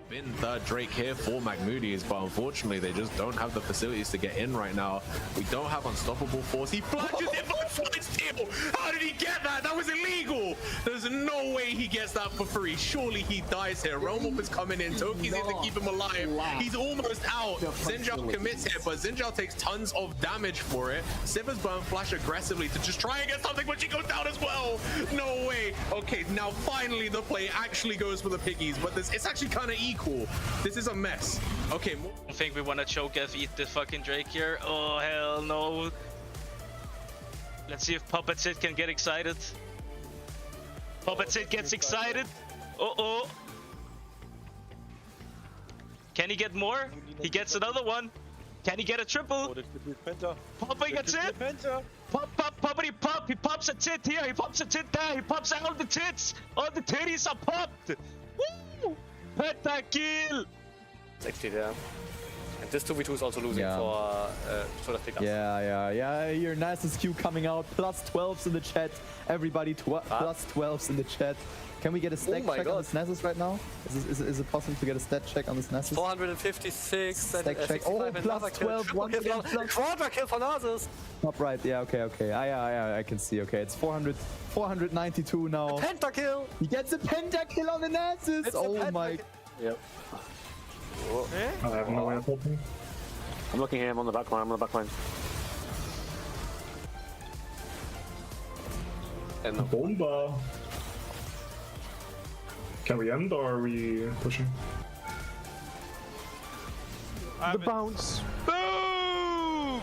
Been third Drake here for McMoody's, but unfortunately they just don't have the facilities to get in right now. We don't have unstoppable force. He flashes it for the steal. How did he get that? That was illegal. There's no way he gets that for free. Surely he dies here. Realm is coming in. Toki's in to keep him alive. He's almost out. Zinjao commits here, but Zinjao takes tons of damage for it. Sivers burn flash aggressively to just try and get something, but she goes down as well. No way. Okay, now finally the play actually goes for the piggies, but it's actually kind of equal. This is a mess. Okay. I think we want to choke F, eat this fucking Drake here. Oh, hell no. Let's see if Puppet Sid can get excited. Puppet Sid gets excited. Uh-oh. Can he get more? He gets another one. Can he get a triple? Puppet gets it. Puppety pop. He pops a tit here. He pops a tit there. He pops out all the tits. All the titties are popped. Woo! Pentakill! 60 there. And this 2v2 is also losing for the pickups. Yeah. Your nicest Q coming out. Plus 12s in the chat. Everybody plus 12s in the chat. Can we get a stack check on this Nessus right now? Is it possible to get a stat check on this Nessus? 456. Stack check. Oh, plus 12. Once again, quadra kill for Nasus. Top right. Yeah, okay. I can see. Okay, it's 492 now. Pentakill. He gets a pentakill on the Nessus. Oh my. Yep. I have no way of helping. I'm looking here. I'm on the back line. I'm on the back line. And Bomba. Can we end or are we pushing? The bounce. Boom!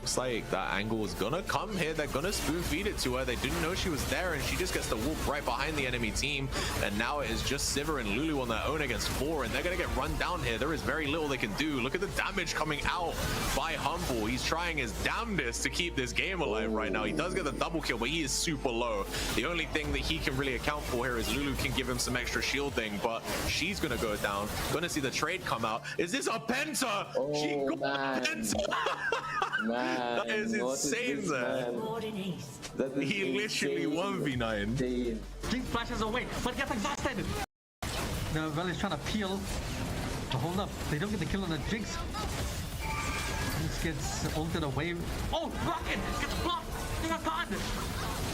Looks like that angle is gonna come here. They're gonna spoon feed it to her. They didn't know she was there, and she just gets to walk right behind the enemy team. And now it is just Sivir and Lulu on their own against 4, and they're gonna get run down here. There is very little they can do. Look at the damage coming out by Humble. He's trying his damnedest to keep this game alive right now. He does get the double kill, but he is super low. The only thing that he can really account for here is Lulu can give him some extra shielding, but she's gonna go down. Gonna see the trade come out. Is this a penta? She got a penta. That is insane, man. He literally 1v9. Jinx flashes away, but gets exhausted. The Vel is trying to peel. But hold up, they don't get the kill on the Jinx. Jinx gets ulted away. Oh, Rocket gets blocked. They got caught.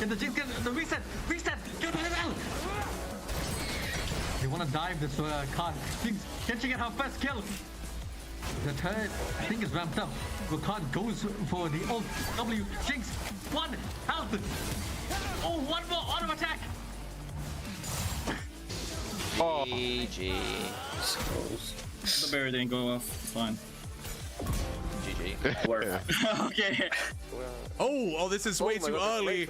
And the Jinx gets the reset. Get the Vel. They want to dive this card. Jinx, can she get her first kill? The turret, I think, is ramped up. Rakan goes for the ult. W, Jinx, 1 health. Oh, one more auto attack. GG. The barrier didn't go off. It's fine. GG. Work. Okay. Oh, this is way too early.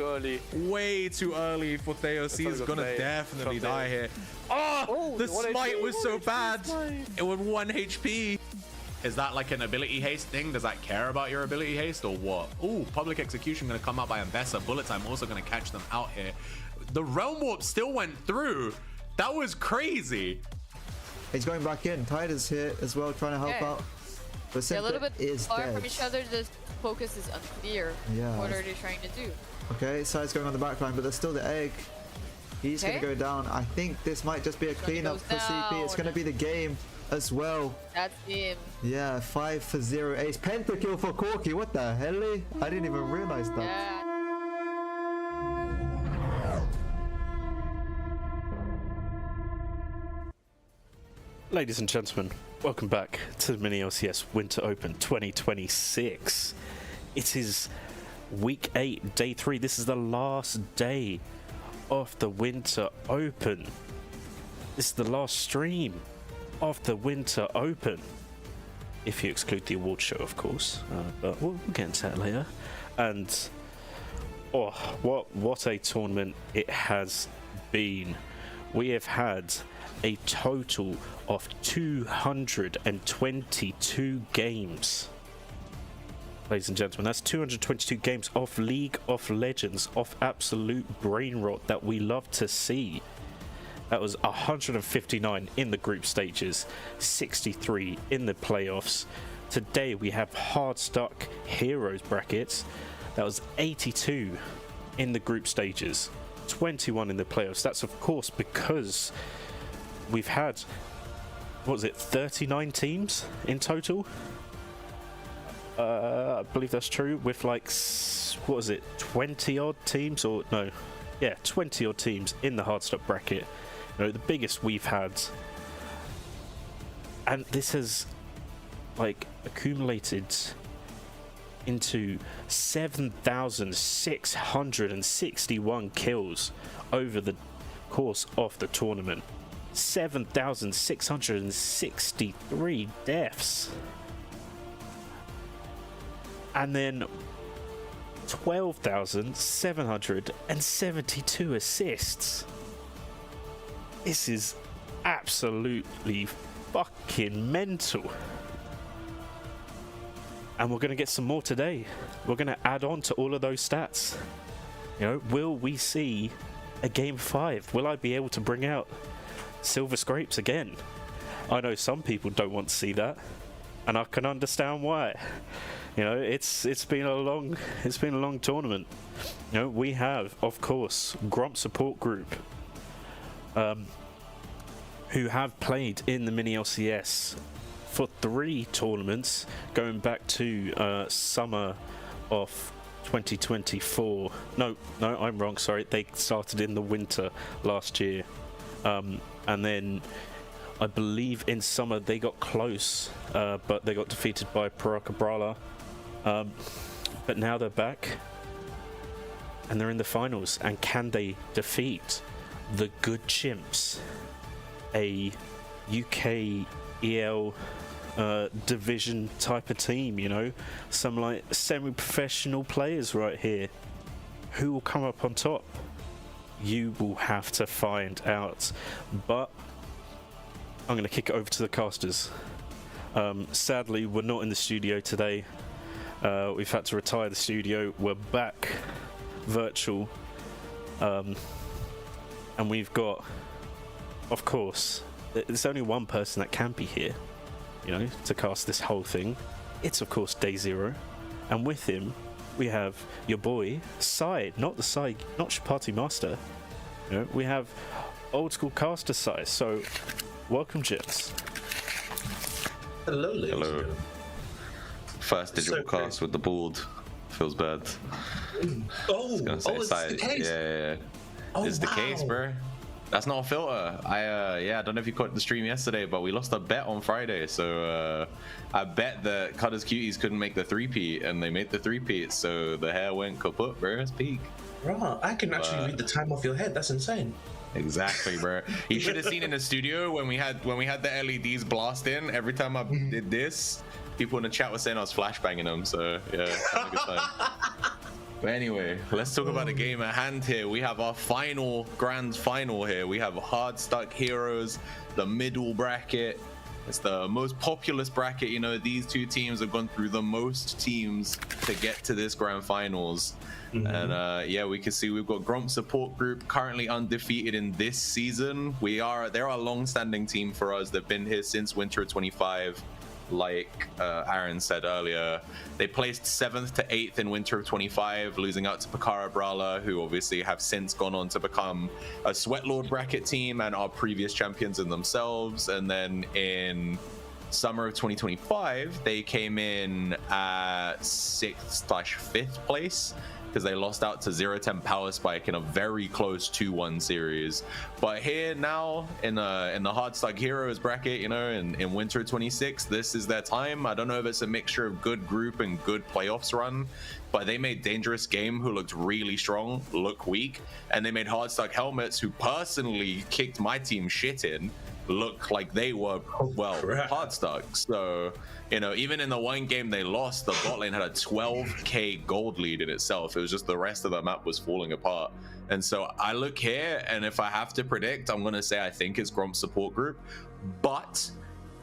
Way too early for Theos. He is gonna definitely die here. Oh, the smite was so bad. It was 1 HP. Is that like an ability haste thing? Does that care about your ability haste or what? Oh, public execution gonna come out by Ambessa. Bullet time also gonna catch them out here. The realm warp still went through. That was crazy. He's going back in. Tide is here as well, trying to help out. But a little bit far from each other. The focus is unclear. Yeah. What are they trying to do? Okay, Side's going on the back line, but there's still the egg. He's gonna go down. I think this might just be a cleanup for CP. It's gonna be the game as well. That's him. Yeah, 5-0 ace. Pentakill for Corky. What the hell? I didn't even realize that. Yeah. Ladies and gentlemen, welcome back to the MiniLCS Winter Open 2026. It is week 8, day 3. This is the last day of the Winter Open. This is the last stream of the Winter Open, if you exclude the award show, of course, but we'll get into that later. And oh, what a tournament it has been. We have had a total of 222 games. ladies and gentlemen. That's 222 games off League of Legends, off absolute brain rot that we love to see. That was 159 in the group stages, 63 in the playoffs. Today we have Hardstuck Heroes brackets. That was 82 in the group stages, 21 in the playoffs. That's of course because we've had, what was it, 39 teams in total? I believe that's true, with like, what was it, 20 odd teams, or no, yeah, 20 odd teams in the Hardstuck bracket. You know, the biggest we've had, and this has like accumulated into 7,661 kills over the course of the tournament. 7,663 deaths, and then 12,772 assists. This is absolutely fucking mental. And we're going to get some more today. We're going to add on to all of those stats. You know, will we see a game 5? Will I be able to bring out silver scrapes again? I know some people don't want to see that, and I can understand why. You know, it's been a long tournament. You know, we have, of course, Gromp support group, who have played in the MiniLCS for 3 tournaments, going back to summer of 2024. No, I'm wrong. Sorry, they started in the winter last year, and then I believe in summer they got close, but they got defeated by Parakabrala. But now they're back, and they're in the finals. And can they defeat the good Chimps, a UK EL division type of team? You know, some like semi-professional players right here. Who will come up on top? You will have to find out. But I'm going to kick it over to the casters. Sadly, we're not in the studio today. We've had to retire the studio. We're back virtual, and we've got, of course, there's only one person that can be here, you know, to cast this whole thing. It's of course Day Zero, and with him we have your boy Sai, not Party Master. You know, we have old school caster Sai. So welcome, gents. Hello, ladies. Hello. First digital cast with the bald. Feels bad. It's the case. Yeah. It's the case, bro. That's not a filter. I don't know if you caught the stream yesterday, but we lost a bet on Friday. So I bet that Cutters Cuties couldn't make the 3-peat, and they made the 3-peat. So the hair went kaput, bro. It's peak. Bro, I can actually read the time off your head. That's insane. Exactly, bro. You should have seen in the studio when we had the LEDs blast in. Every time I did this, people in the chat were saying I was flashbanging them. So yeah, having a good time. But anyway, let's talk about the game at hand here. We have our grand final here. We have Hardstuck Heroes, the middle bracket. It's the most populous bracket. You know, these two teams have gone through the most teams to get to this grand finals. And yeah, we can see we've got Gromp support group currently undefeated in this season. They're a long-standing team for us. They've been here since Winter 25. Like Aaron said earlier, they placed 7th to 8th in Winter of 25, losing out to Parakabrala, who obviously have since gone on to become a Sweatlord bracket team and are previous champions in themselves. And then in summer of 2025, they came in at 6th/5th place, because they lost out to 010 Power Spike in a very close 2-1 series. But here now in the Hardstuck Heroes bracket, you know, in Winter 26, this is their time. I don't know if it's a mixture of good group and good playoffs run, but they made Dangerous Game, who looked really strong, look weak, and they made Hardstuck Helmets, who personally kicked my team shit in, look like they were, well, Hardstuck. So, you know, even in the one game they lost, the bot lane had a 12k gold lead in itself. It was just the rest of the map was falling apart. And so I look here, and if I have to predict, I'm going to say I think it's Gromp support group. But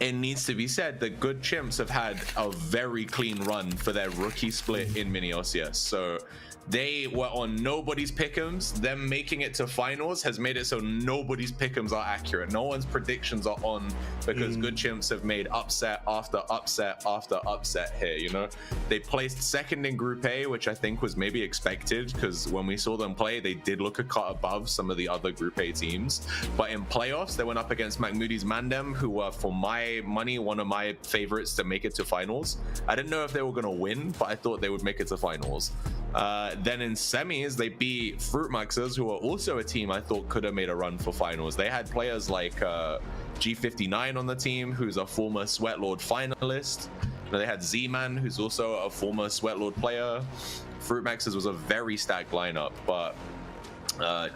it needs to be said that Good Chimps have had a very clean run for their rookie split in MiniLCS. So they were on nobody's pick'ems. Them making it to finals has made it so nobody's pick'ems are accurate. No one's predictions are on, because Good Chimps have made upset after upset after upset here, you know? They placed second in Group A, which I think was maybe expected, because when we saw them play, they did look a cut above some of the other Group A teams. But in playoffs, they went up against McMoody's Mandem, who were, for my money, one of my favorites to make it to finals. I didn't know if they were going to win, but I thought they would make it to finals. Then in semis, they beat Fruitmaxers, who are also a team I thought could have made a run for finals. They had players like G59 on the team, who's a former Sweatlord finalist. They had Z-Man, who's also a former Sweatlord player. Fruitmaxers was a very stacked lineup, but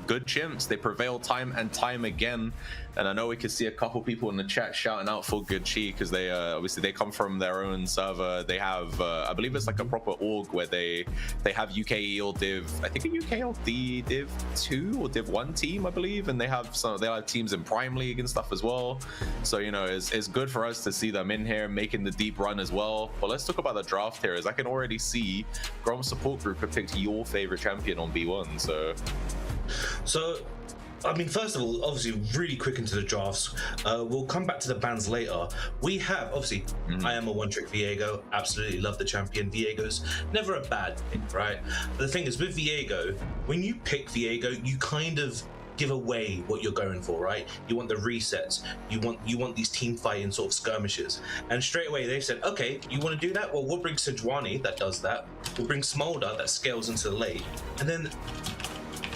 Good Chimps, they prevail time and time again. And I know we could see a couple people in the chat shouting out for Good Chi, because they obviously they come from their own server. They have I believe it's like a proper org where they have UKEL Div, I think a UKLD Div 2 or Div 1 team, I believe, and they have teams in Prime League and stuff as well. So, you know, it's good for us to see them in here making the deep run as well. But let's talk about the draft here, as I can already see Gromp support group have picked your favorite champion on B1. So I mean, first of all, obviously, really quick into the drafts. We'll come back to the bans later. We have, obviously, I am a one-trick Viego. Absolutely love the champion. Viego's never a bad pick, right? But the thing is, with Viego, when you pick Viego, you kind of give away what you're going for, right? You want the resets. You want these team fighting sort of skirmishes. And straight away, they said, okay, you want to do that? Well, we'll bring Sejuani that does that. We'll bring Smolder that scales into the late. And then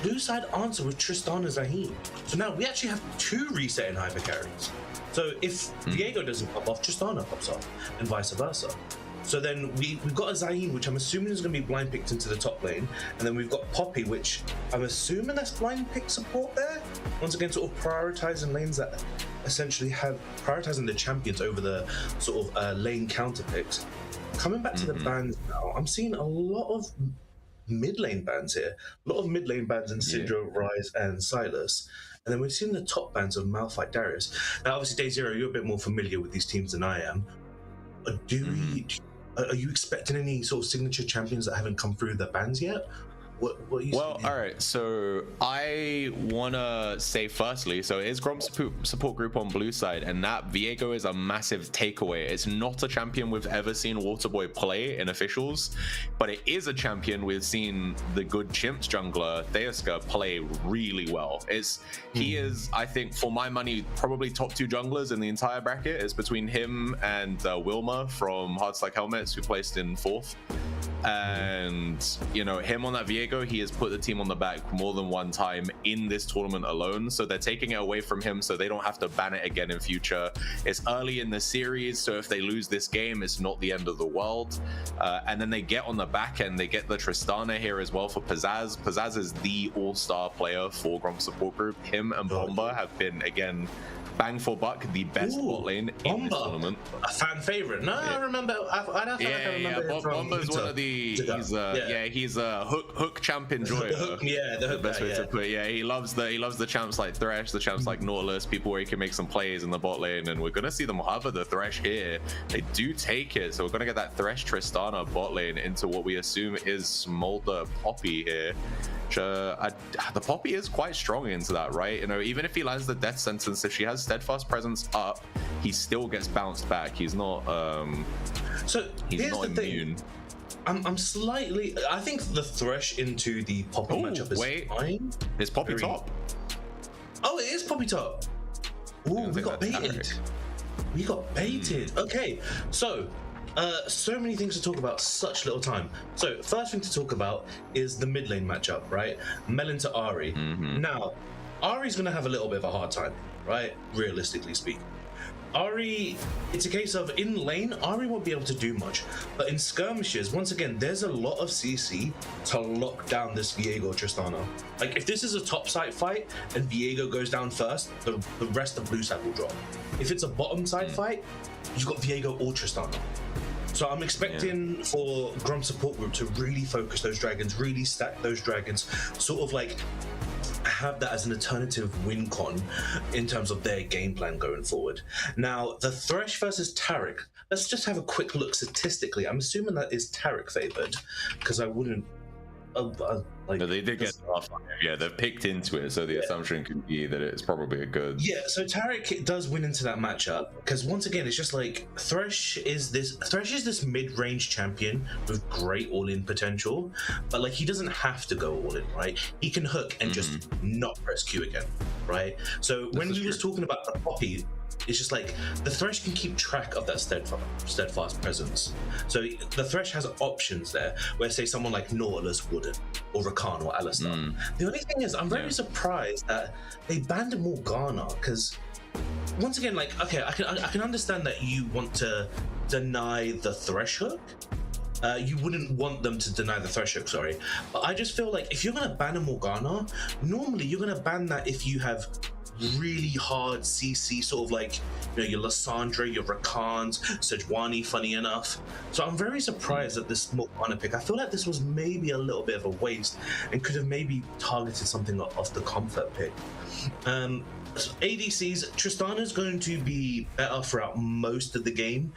blue side answer with Tristana Zahin. So now we actually have two resetting hyper carries. So if Viego doesn't pop off, Tristana pops off, and vice versa. So then we've got a Zahin, which I'm assuming is going to be blind picked into the top lane, and then we've got Poppy, which I'm assuming that's blind pick support there. Once again, sort of prioritizing lanes that essentially have prioritizing the champions over the sort of lane counter picks. Coming back to the bans now, I'm seeing a lot of mid lane bans here. A lot of mid lane bans in Syndra, Rise, and Silas. And then we're seeing the top bans of Malphite, Darius. Now, obviously, Day Zero, you're a bit more familiar with these teams than I am. Are you expecting any sort of signature champions that haven't come through the bans yet? What are you well, all right. So I want to say firstly, so it is Gromp support group on blue side, and that Viego is a massive takeaway. It's not a champion we've ever seen Waterboy play in officials, but it is a champion we've seen the Good Chimps jungler, Theaska, play really well. He is, I think, for my money, probably top 2 junglers in the entire bracket. It's between him and Wilma from Hardstuck Helmets, who placed in 4th. And, you know, him on that Viego, he has put the team on the back more than one time in this tournament alone. So they're taking it away from him so they don't have to ban it again in future. It's early in the series, so if they lose this game, it's not the end of the world. And then they get on the back end, they get the Tristana here as well for Pizzazz. Pizzazz is the all-star player for Gromp support group. Him and Bomba have been, again, bang for buck, the best bot lane in this tournament. A fan favorite. No, I remember. I remember him from Bomba's one of the. He's a hook champ enjoyer. The best way to put it. Yeah, he loves the champs like Thresh, the champs like Nautilus, people where he can make some plays in the bot lane, and we're gonna see them hover the Thresh here. They do take it, so we're gonna get that Thresh Tristana bot lane into what we assume is Smolder Poppy here. The Poppy is quite strong into that, right? You know, even if he lands the death sentence, if she has steadfast presence up, he still gets bounced back. He's not he's not immune. I'm slightly, I think the Thresh into the Poppy matchup is fine. Is Poppy top? Oh, it is Poppy top. Ooh, we got baited. We got baited. Okay, so so many things to talk about, such little time. So first thing to talk about is the mid lane matchup, right? Melon to Ahri. Now, Ahri's gonna have a little bit of a hard time, right? Realistically speaking. Ahri, it's a case of in lane, Ahri won't be able to do much. But in skirmishes, once again, there's a lot of CC to lock down this Viego Tristana. Like, if this is a top side fight and Viego goes down first, the rest of blue side will drop. If it's a bottom side fight, you've got Viego or Tristana. So I'm expecting for Gromp support group to really focus those dragons, really stack those dragons, sort of like have that as an alternative win con in terms of their game plan going forward. Now, the Thresh versus Taric, let's just have a quick look statistically. I'm assuming that is Taric favored, because I wouldn't. No, they did get off. Yeah, they've picked into it, so the assumption could be that it's probably a good. Yeah, so Taric does win into that matchup because once again, it's just like Thresh is this mid-range champion with great all-in potential, but like he doesn't have to go all in, right? He can hook and just not press Q again, right? So when he was talking about the Poppy, it's just like the Thresh can keep track of that steadfast presence. So the Thresh has options there, where say someone like Nautilus wouldn't, or Rakan or Alistar. The only thing is, I'm very surprised that they banned Morgana, because once again, like, okay, I can understand that you want to deny the Thresh hook. You wouldn't want them to deny the Thresh hook, sorry. But I just feel like if you're gonna ban a Morgana, normally you're gonna ban that if you have really hard CC, sort of like, you know, your Lissandra, your Rakans, Sejuani, funny enough. So I'm very surprised at this Morgana pick. I feel like this was maybe a little bit of a waste and could have maybe targeted something off the comfort pick. ADCs, Tristana's going to be better throughout most of the game.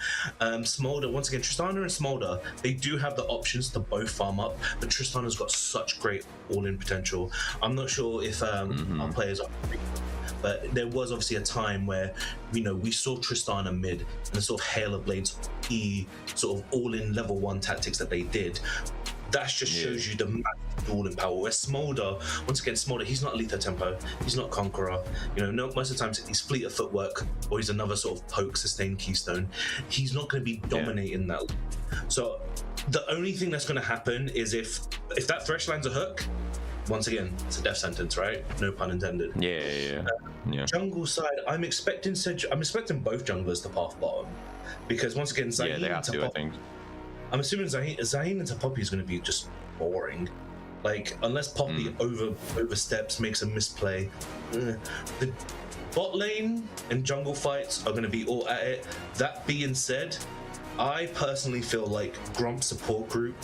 Smolder, once again, Tristana and Smolder, they do have the options to both farm up, but Tristana's got such great all-in potential. I'm not sure if our players are, but there was obviously a time where, you know, we saw Tristana mid and the sort of Hail of Blades sort of all-in level 1 tactics that they did. That just shows you the massive all-in power. Where Smolder, once again, Smolder, he's not Letha Tempo, he's not Conqueror. You know, most of the times he's Fleet of Footwork, or he's another sort of poke, sustain, keystone. He's not going to be dominating that. So the only thing that's going to happen is if that Thresh lands a hook, once again, it's a death sentence, right? No pun intended. Jungle side, I'm expecting both junglers to path bottom, because once again, Zayn they have to, I think. I'm assuming Zayn into Poppy is going to be just boring. Like, unless Poppy oversteps, makes a misplay. The bot lane and jungle fights are going to be all at it. That being said, I personally feel like Gromp support group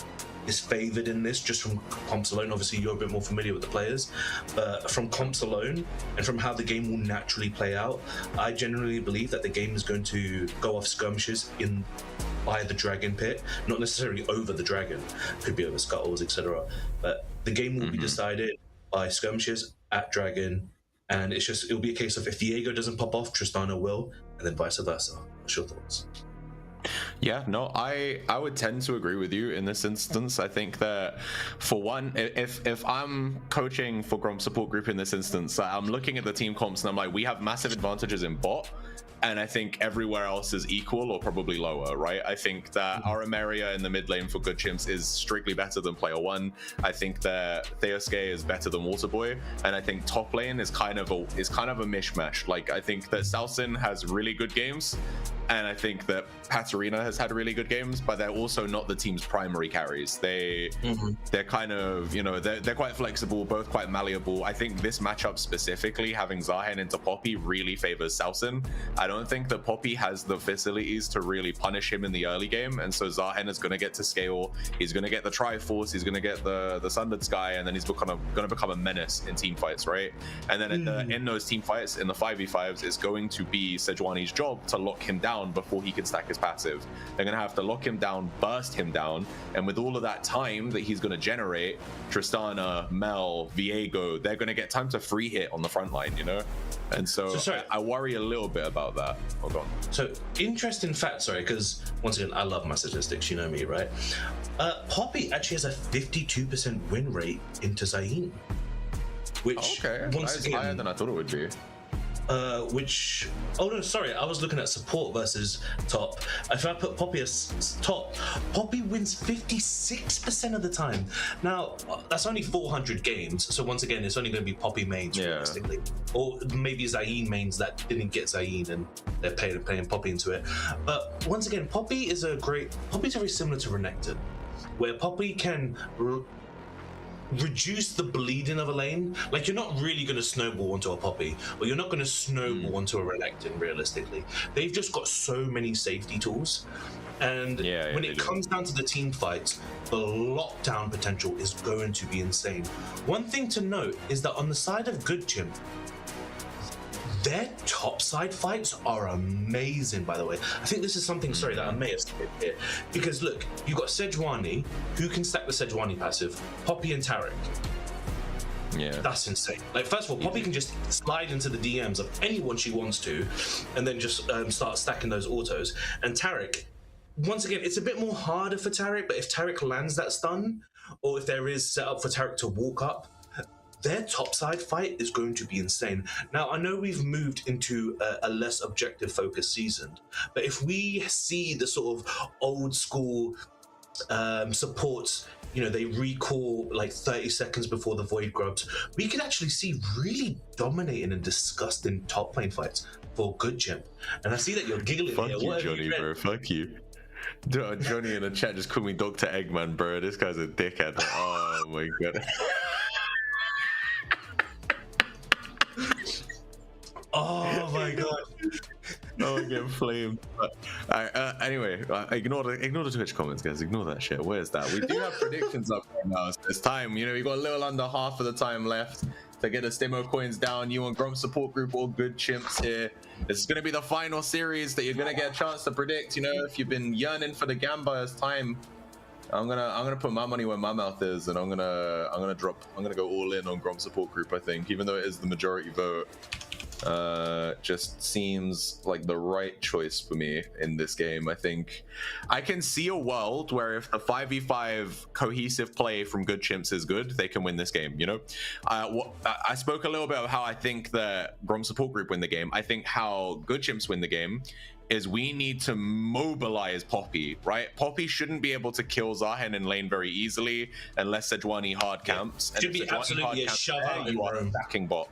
is favored in this just from comps alone. Obviously, you're a bit more familiar with the players, but from comps alone and from how the game will naturally play out, I generally believe that the game is going to go off skirmishes by the dragon pit, not necessarily over the dragon, could be over scuttles, etc. But the game will be decided by skirmishes at dragon, and it'll be a case of if Viego doesn't pop off, Tristana will, and then vice versa. What's your thoughts? Yeah, no, I would tend to agree with you in this instance. I think that, for one, if I'm coaching for Gromp support group in this instance, I'm looking at the team comps and I'm like, we have massive advantages in bot, and I think everywhere else is equal or probably lower, right? I think that Arameria in the mid lane for good Chimps is strictly better than player 1. I think that Theoske is better than Waterboy, and I think top lane is kind of a mishmash. Like, I think that Salsin has really good games, and I think that Katarina has had really good games, but they're also not the team's primary carries. They're kind of, you know, they're quite flexible, both quite malleable. I think this matchup specifically, having Zahen into Poppy, really favors Salsin. I don't think that Poppy has the facilities to really punish him in the early game, and so Zahen is going to get to scale. He's going to get the Triforce, he's going to get the Sundered Sky, and then he's going to become a menace in team fights, right? And then in those team fights, in the 5v5s, it's going to be Sejuani's job to lock him down before he can stack his passive. They're going to have to lock him down, burst him down, and with all of that time that he's going to generate, Tristana, Mel, Viego, they're going to get time to free hit on the front line, you know? And so I worry a little bit about that. Hold on. So, interesting fact, sorry, because once again, I love my statistics, you know me, right? Poppy actually has a 52% win rate into Zayn, which once again, higher than I thought it would be. Oh no, sorry, I was looking at support versus top. If I put Poppy as top, Poppy wins 56% of the time. Now, that's only 400 games, so once again, it's only going to be Poppy mains, realistically. Or maybe Zayn mains that didn't get Zayn and they're playing Poppy into it. But once again, Poppy's very similar to Renekton, where Poppy can reduce the bleeding of a lane. Like, you're not really going to snowball onto a Poppy, or you're not going to snowball onto a Renekton, realistically. They've just got so many safety tools. And when it comes down to the team fights, the lockdown potential is going to be insane. One thing to note is that on the side of Good Chimp, their top side fights are amazing, by the way. I think this is something, sorry, that I may have skipped here. Because look, you've got Sejuani, who can stack the Sejuani passive, Poppy and Taric. Yeah. That's insane. Like, first of all, Poppy can just slide into the DMs of anyone she wants to, and then just start stacking those autos. And Taric, once again, it's a bit more harder for Taric, but if Taric lands that stun, or if there is set up for Taric to walk up, their topside fight is going to be insane. Now, I know we've moved into a less objective focused season, but if we see the sort of old school supports, you know, they recall like 30 seconds before the Void grubs, we could actually see really dominating and disgusting top lane fights for Good Chimp. And I see that you're giggling Fuck here. you, Johnny, bro. Fuck you. Johnny in the chat just called me Dr. Eggman, bro. This guy's a dickhead. Oh my god. Oh my god. No, I'm getting flamed. Anyway, ignore the Twitch comments, guys. Ignore that shit. Where's that? We do have predictions up right now. So it's time. You know, we got a little under half of the time left to get the Stimo coins down. You and Gromp support group, all Good Chimps here. This is going to be the final series that you're going to get a chance to predict. You know, if you've been yearning for the Gambire's time, I'm gonna put my money where my mouth is, and I'm gonna go all in on Gromp support group. I think, even though it is the majority vote, just seems like the right choice for me in this game. I think I can see a world where if the 5v5 cohesive play from Good Chimps is good, they can win this game. You know, I spoke a little bit of how I think the Gromp support group win the game. I think how Good Chimps win the game is we need to mobilize Poppy, right? Poppy shouldn't be able to kill Zahen in lane very easily unless Sejuani hard camps. Should be absolutely a shove out you are backing bot.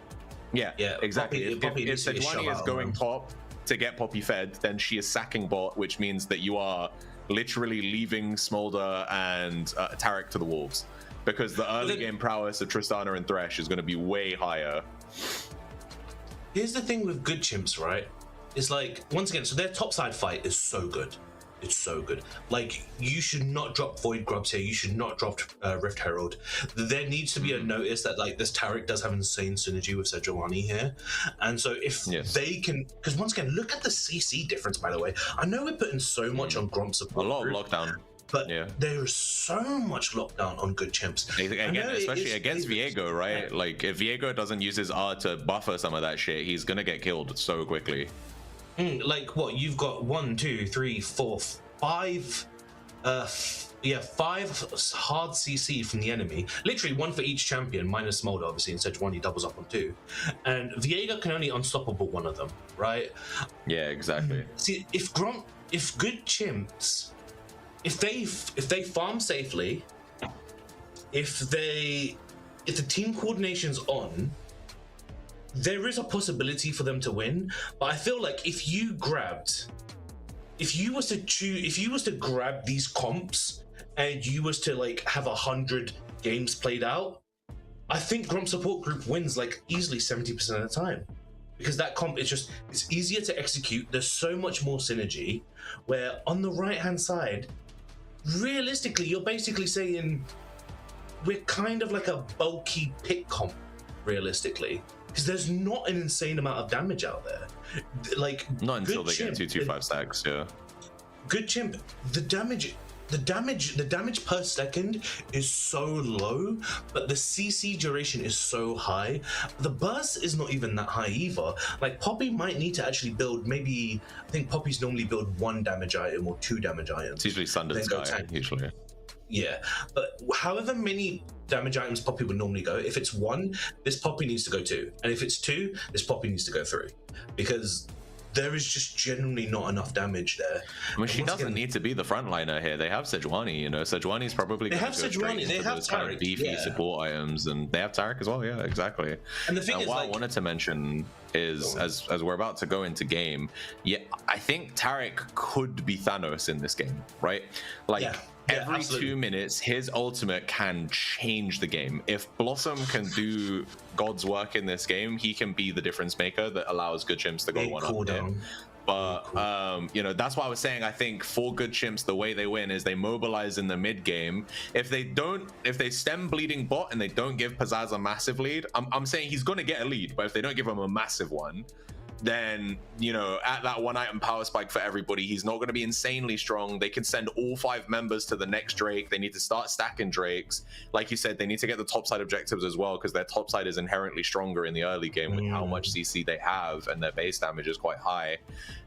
Yeah, exactly. If Sejuani is going top to get Poppy fed, then she is sacking bot, which means that you are literally leaving Smolder and Taric to the wolves, because the early game prowess of Tristana and Thresh is going to be way higher. Here's the thing with Good Chimps, right? It's like, once again, so their topside fight is so good. It's so good. Like, you should not drop Void Grubs here. You should not drop Rift Herald. There needs to be a notice that, like, this Taric does have insane synergy with Sejuani here. And so if they can... Because once again, look at the CC difference, by the way. I know we're putting so much on Gromp support. A lot of lockdown. But there is so much lockdown on Good Chimps. Again, especially against Viego, right? Like, if Viego doesn't use his R to buffer some of that shit, he's going to get killed so quickly. Like, what, you've got 1, 2, 3, 4, 5 hard CC from the enemy, literally one for each champion minus Smolder, obviously, and Sejuani doubles up on 2, and Viego can only unstoppable one of them, right? Yeah, exactly. See, if Good Chimps, if they farm safely, if the team coordination's on, there is a possibility for them to win. But I feel like if you was to grab these comps and you was to like have 100 games played out, I think Gromp support group wins like easily 70% of the time, because that comp is just, it's easier to execute. There's so much more synergy, where on the right hand side, realistically, you're basically saying we're kind of like a bulky pick comp, realistically, because there's not an insane amount of damage out there. Like, not until they get 225 stacks. Good Chimp, the damage per second is so low, but the CC duration is so high. The burst is not even that high either. Like, Poppy might need to actually build, maybe, I think Poppy's normally build 1 damage item or 2 damage items. It's usually Sundered Sky, usually. Yeah, but however many damage items Poppy would normally go, if it's 1, this Poppy needs to go 2. And if it's 2, this Poppy needs to go 3. Because there is just generally not enough damage there. I mean, she doesn't need to be the frontliner here. They have Sejuani, you know. Sejuani's probably going to go straight into those kind of beefy support items, and they have Taric as well. Yeah, exactly. And the thing is, what I wanted to mention is, as we're about to go into game, I think Taric could be Thanos in this game, right? Like, every 2 minutes, his ultimate can change the game. If Blossom can do God's work in this game, he can be the difference maker that allows good Chimps to go one up here. But you know, that's why I was saying I think for good Chimps, the way they win is they mobilize in the mid game. If they stem bleeding bot and they don't give Pizzazz a massive lead, I'm saying he's gonna get a lead, but if they don't give him a massive one, then, you know, at that 1 item power spike for everybody, he's not going to be insanely strong. They can send all 5 members to the next Drake. They need to start stacking Drakes. Like you said, they need to get the top side objectives as well, because their top side is inherently stronger in the early game with how much CC they have, and their base damage is quite high.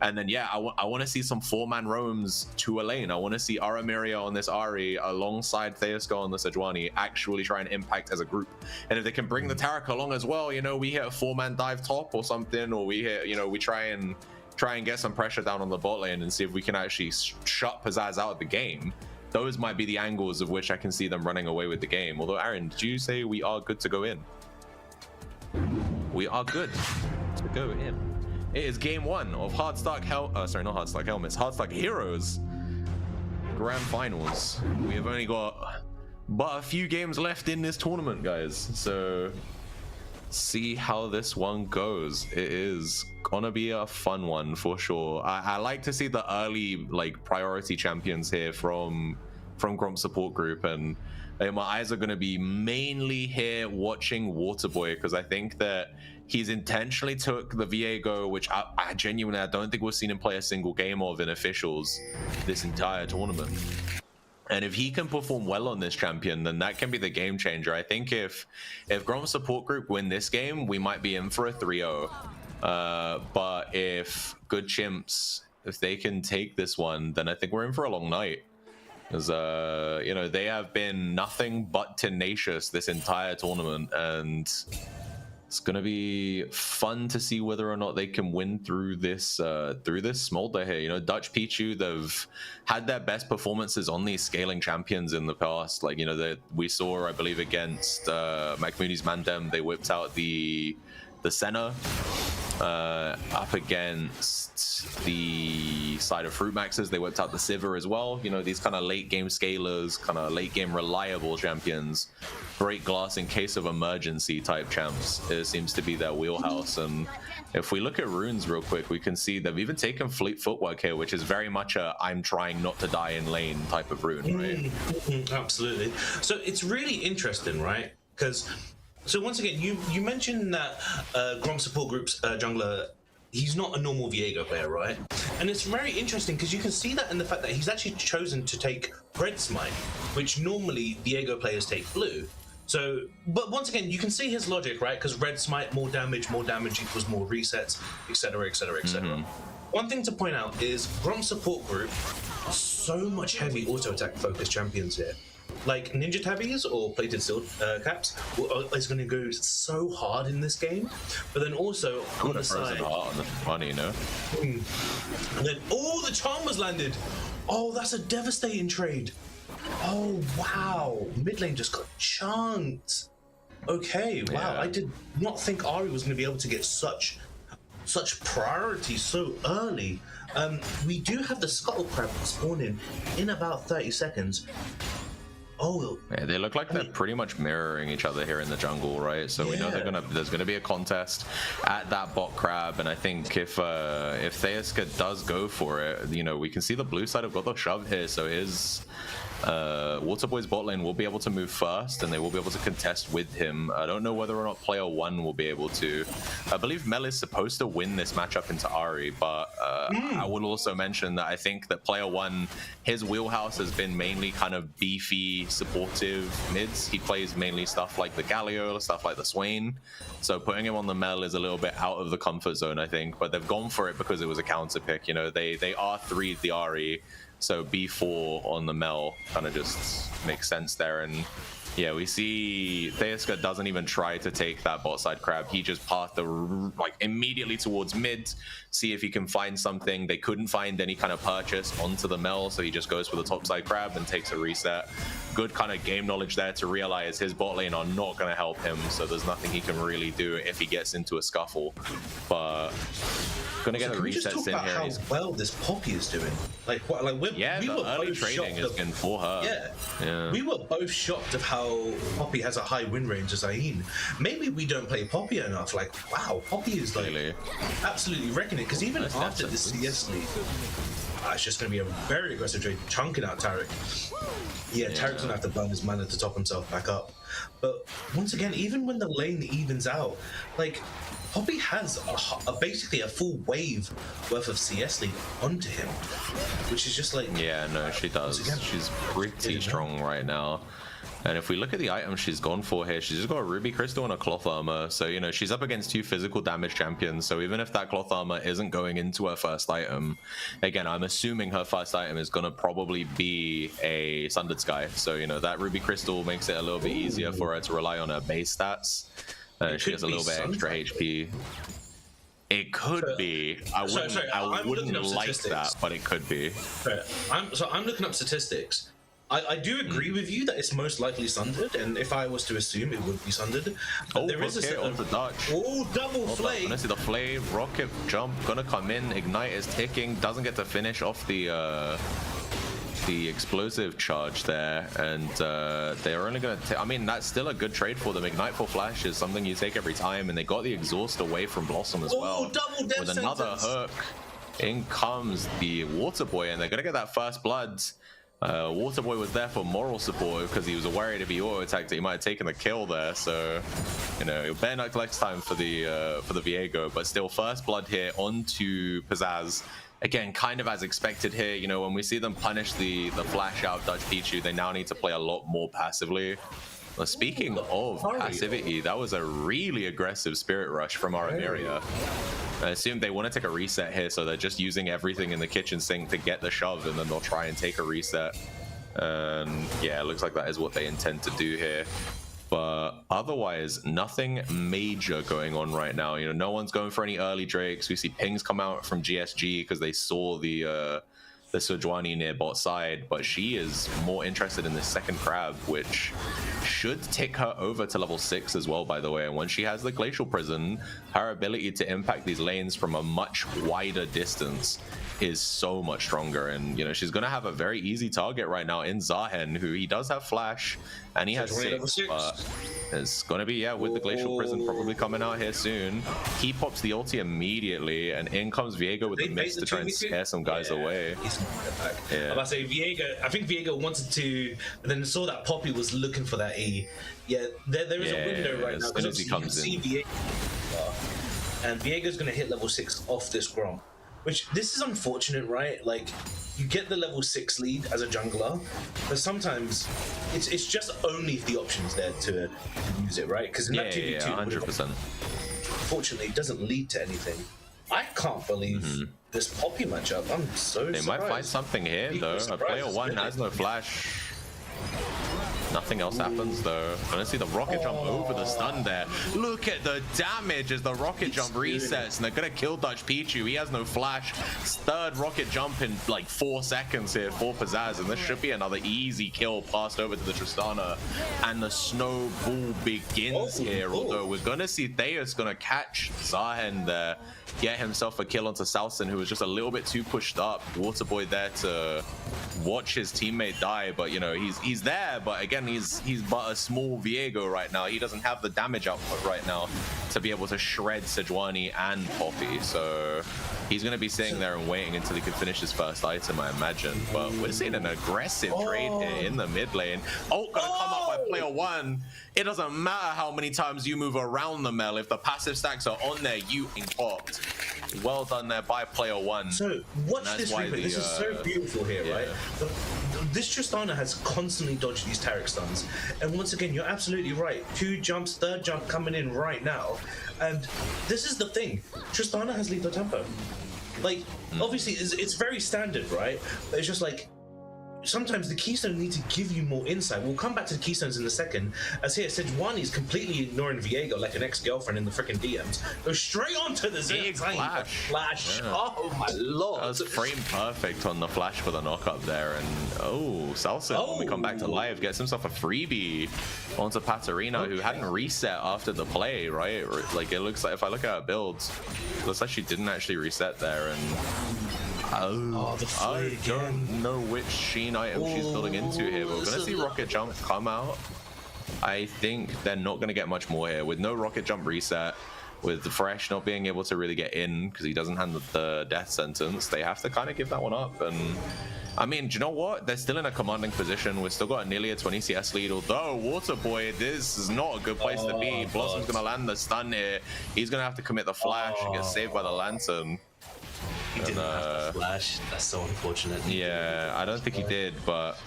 And then, yeah, I want to see some 4-man roams to a lane. I want to see Aramiria on this Ari alongside Theaska on the Sejuani actually try and impact as a group. And if they can bring the Tarik along as well, you know, we hit a 4-man dive top or something, or we hit, you know, we try and get some pressure down on the bot lane and see if we can actually shut Pizzazz out of the game. Those might be the angles of which I can see them running away with the game. Although, Aaron, did you say we are good to go in? We are good to go in. It is game 1 of Hardstuck Hardstuck Heroes Grand Finals. We have only got but a few games left in this tournament, guys. So see how this one goes. It is gonna be a fun one for sure. I like to see the early like priority champions here from Gromp support group, and my eyes are gonna be mainly here watching Waterboy, because I think that he's intentionally took the Viego, which I genuinely don't think we've seen him play a single game of in officials this entire tournament. And if he can perform well on this champion, then that can be the game changer. I think if Gromp support group win this game, we might be in for a 3-0. But if good Chimps, if they can take this one, then I think we're in for a long night. Because, you know, they have been nothing but tenacious this entire tournament, and it's gonna be fun to see whether or not they can win through this smolder here. You know, Dutch Pichu, they've had their best performances on these scaling champions in the past. Like, you know, that we saw, I believe, against McMooney's Mandem, they whipped out the Senna. Up against the side of Fruit Maxes, they whipped out the Sivir as well. You know, these kind of late game scalers, kind of late game reliable champions, break glass in case of emergency type champs. It seems to be their wheelhouse. And if we look at runes real quick, we can see they've even taken Fleet Footwork here, which is very much a I'm trying not to die in lane type of rune, right? Absolutely. So it's really interesting, right? Because so once again, you mentioned that Gromp support group's jungler, he's not a normal Viego player, right? And it's very interesting because you can see that in the fact that he's actually chosen to take Red Smite, which normally Viego players take blue. So, but once again, you can see his logic, right? Because Red Smite, more damage equals more resets, etc., etc., etc. One thing to point out is Gromp support group are so much heavy auto attack focused champions here. Like Ninja Tabbies or Plated Steel Caps is going to go so hard in this game, but then also on the side, funny, no? And then the charm was landed. Oh, that's a devastating trade. Oh wow, mid lane just got chunked. Okay, wow, I did not think Ari was going to be able to get such priority so early. We do have the Scuttle Crab spawning in about 30 seconds. Oh, yeah, they look like they're pretty much mirroring each other here in the jungle, right? So we know there's gonna be a contest at that bot crab, and I think if Theaska does go for it, you know, we can see the blue side have got the shove here, so his Waterboy's bot lane will be able to move first, and they will be able to contest with him. I don't know whether or not player 1 will be able to. I believe Mel is supposed to win this matchup into Ari, but I will also mention that I think that player 1, his wheelhouse has been mainly kind of beefy, supportive mids. He plays mainly stuff like the Galio, stuff like the Swain. So putting him on the Mel is a little bit out of the comfort zone, I think. But they've gone for it because it was a counter pick. You know, they R3'd the Ari. So B4 on the Mel kind of just makes sense there. And yeah, we see Theaska doesn't even try to take that bot side crab. He just passed like immediately towards mid, see if he can find something. They couldn't find any kind of purchase onto the Mel, so he just goes for the top side crab and takes a reset. Good kind of game knowledge there to realize his bot lane are not going to help him, so there's nothing he can really do if he gets into a scuffle. But Gonna get the Can we just resets talk in about here. how well this Poppy is doing? Like, what? Like, we the were early both trading has shocked been for her. Yeah, we were both shocked of how Poppy has a high win range as Zayn. Maybe we don't play Poppy enough. Like, wow, Poppy is like absolutely wrecking it. Because even after the CS league, it's just going to be a very aggressive trade, chunking out Tarek. Yeah, Tarek's gonna have to burn his mana to top himself back up. But once again, even when the lane evens out, like Poppy has basically a full wave worth of CS lead onto him, which is just like she does. She's pretty strong right now. And if we look at the items she's gone for here, she's just got a Ruby Crystal and a Cloth Armor. So, you know, she's up against 2 physical damage champions. So even if that Cloth Armor isn't going into her first item, again, I'm assuming her first item is going to probably be a Sundered Sky. So, you know, that Ruby Crystal makes it a little bit easier for her to rely on her base stats. She has a little bit extra HP. It could be. I wouldn't like that, but it could be. I'm looking up statistics. I do agree with you that it's most likely Sundered, and if I was to assume, it would be Sundered. But there is a on the Dutch. Oh, double flame! Gonna see the flame, rocket jump, gonna come in. Ignite is ticking, doesn't get to finish off the explosive charge there, and they're only gonna. I mean, that's still a good trade for them. Ignite for Flash is something you take every time, and they got the exhaust away from Blossom as well. Double death with another sentence. hook. In comes the Water Boy, and they're gonna get that first blood. Water Boy was there for moral support because he was worried if he auto attacked it, he might have taken the kill there. So, you know, better luck next time for the Viego. But still, first blood here onto Pizzazz. Again, kind of as expected here. You know, when we see them punish the flash out Dutch Pichu, they now need to play a lot more passively. Well, speaking of passivity, that was a really aggressive Spirit Rush from Aramiria. I assume they want to take a reset here, so they're just using everything in the kitchen sink to get the shove, and then they'll try and take a reset. Yeah, it looks like that is what they intend to do here. But otherwise, nothing major going on right now. You know, no one's going for any early drakes. We see pings come out from GSG because they saw the Sejuani near bot side, but she is more interested in the second crab, which should take her over to level 6 as well, by the way. And when she has the Glacial Prison, her ability to impact these lanes from a much wider distance is so much stronger. And, you know, she's going to have a very easy target right now in Zahen, who he does have Flash, and he has 6, but it's going to be, with the Glacial Prison probably coming out here soon. He pops the ulti immediately, and in comes Viego with the mist to try and scare some guys away. I'm about to say Viego. I think Viego wanted to, and then saw that Poppy was looking for that E. Yeah, there is a window right now. As soon as he comes in. Viego, and Viego's going to hit level 6 off this Gromp. Which, this is unfortunate, right? Like, you get the level 6 lead as a jungler, but sometimes it's just only if the option's there to use it, right? Because in that 2v2, 100%. Unfortunately, it doesn't lead to anything. I can't believe this Poppy matchup. I'm so surprised. They might find something here, though. A player 1 has no flash. Nothing else happens though. Gonna see the rocket jump over the stun there. Look at the damage as the rocket jump resets, and they're gonna kill Dutch Pichu. He has no flash. Third rocket jump in like 4 seconds here for Pizzazz, and this should be another easy kill passed over to the Tristana. And the snowball begins here, although we're gonna see Theus gonna catch Zahen there, get himself a kill onto Salson, who was just a little bit too pushed up. Waterboy there to watch his teammate die, but you know, he's there, but again, he's but a small Viego right now. He doesn't have the damage output right now to be able to shred Sejuani and Poppy, so he's going to be sitting there and waiting until he can finish his first item, I imagine. But we're seeing an aggressive trade here in the mid lane. Gonna come up by player 1. It doesn't matter how many times you move around the Mel. If the passive stacks are on there, you ain't popped. Well done there by player 1. So watch this replay. This is so beautiful here, right? This Tristana has constantly dodged these Tarek stuns, and once again, you're absolutely right. 2 jumps, third jump coming in right now, and this is the thing. Tristana has lethal tempo. Like, obviously, it's very standard, right? But it's just like, sometimes the Keystone need to give you more insight. We'll come back to the Keystones in a second. As here, Sejuani is completely ignoring Viego like an ex-girlfriend in the freaking DMs. Goes straight onto the Big flash. Yeah. Oh my lord. That was frame perfect on the flash for the knock-up there. And Salsa, when we come back to live, gets himself a freebie onto Patarina, who hadn't reset after the play, right? Like, it looks like, if I look at her builds, it looks like she didn't actually reset there. And I don't know which Sheen item she's building into here, but we're going to see Rocket Jump come out. I think they're not going to get much more here. With no Rocket Jump reset, with the Fresh not being able to really get in because he doesn't have the death sentence, they have to kind of give that one up. And I mean, do you know what? They're still in a commanding position. We've still got nearly a 20 CS lead, although Waterboy, this is not a good place to be. Blossom's going to land the stun here. He's going to have to commit the flash and get saved by the Lantern. He didn't have the flash. That's so unfortunate. Yeah, I don't think he did, but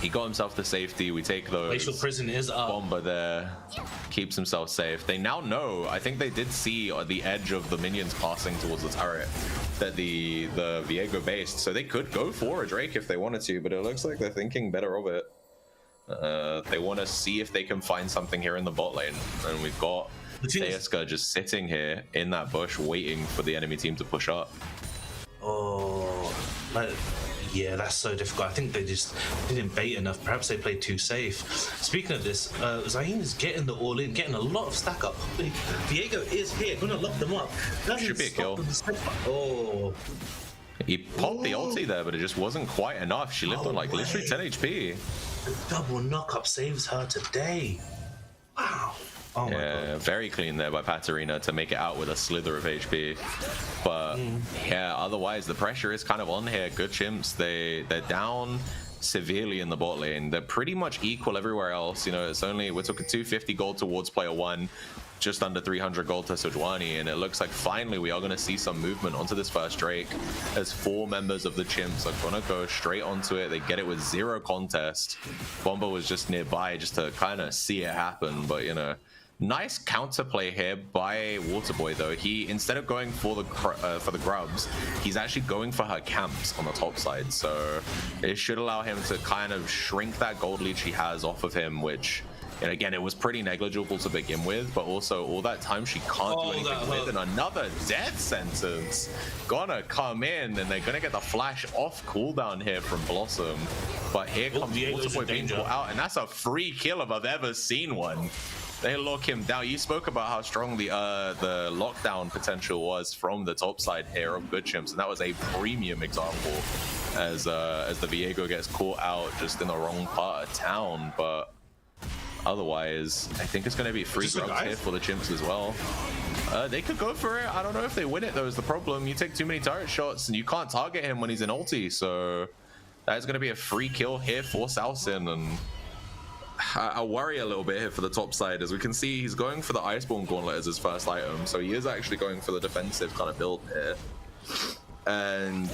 he got himself to safety. We take those. Glacial Prison is up. Bomber there keeps himself safe. They now know. I think they did see the edge of the minions passing towards the turret that the Viego based, so they could go for a Drake if they wanted to, but it looks like they're thinking better of it. They want to see if they can find something here in the bot lane, and we've got Teoska just sitting here in that bush waiting for the enemy team to push up. Yeah, that's so difficult. I think they just didn't bait enough. Perhaps they played too safe. Speaking of this, Zayn is getting the all-in, getting a lot of stack up. Viego is here, gonna lock them up. Should be a kill. He popped the ulti there, but it just wasn't quite enough. She lived on like literally 10 HP. The double knock-up saves her today. Wow. Oh yeah, very clean there by Patarina to make it out with a slither of HP. But yeah, otherwise the pressure is kind of on here. Good Chimps, they're down severely in the bot lane. They're pretty much equal everywhere else. You know, it's only, we're talking 250 gold towards player one, just under 300 gold to Sejuani, and it looks like finally we are going to see some movement onto this first Drake as 4 members of the Chimps are going to go straight onto it. They get it with 0 contest. Bomba was just nearby just to kind of see it happen, but you know, nice counterplay here by Waterboy though. He, instead of going for the grubs, he's actually going for her camps on the top side, so it should allow him to kind of shrink that gold lead she has off of him, which, and again, it was pretty negligible to begin with, but also all that time she can't do anything with, and another death sentence gonna come in, and they're gonna get the flash off cooldown here from Blossom. But here comes Waterboy being caught out, and that's a free kill if I've ever seen one. They lock him down. You spoke about how strong the lockdown potential was from the top side here of Good Chimps, and that was a premium example as the Viego gets caught out just in the wrong part of town. But otherwise, I think it's going to be free grubs here for the Chimps as well. They could go for it. I don't know if they win it though is the problem. You take too many turret shots and you can't target him when he's in ulti, so that is going to be a free kill here for Salsin, and I worry a little bit here for the top side. As we can see, he's going for the Iceborne Gauntlet as his first item, so he is actually going for the defensive kind of build here. And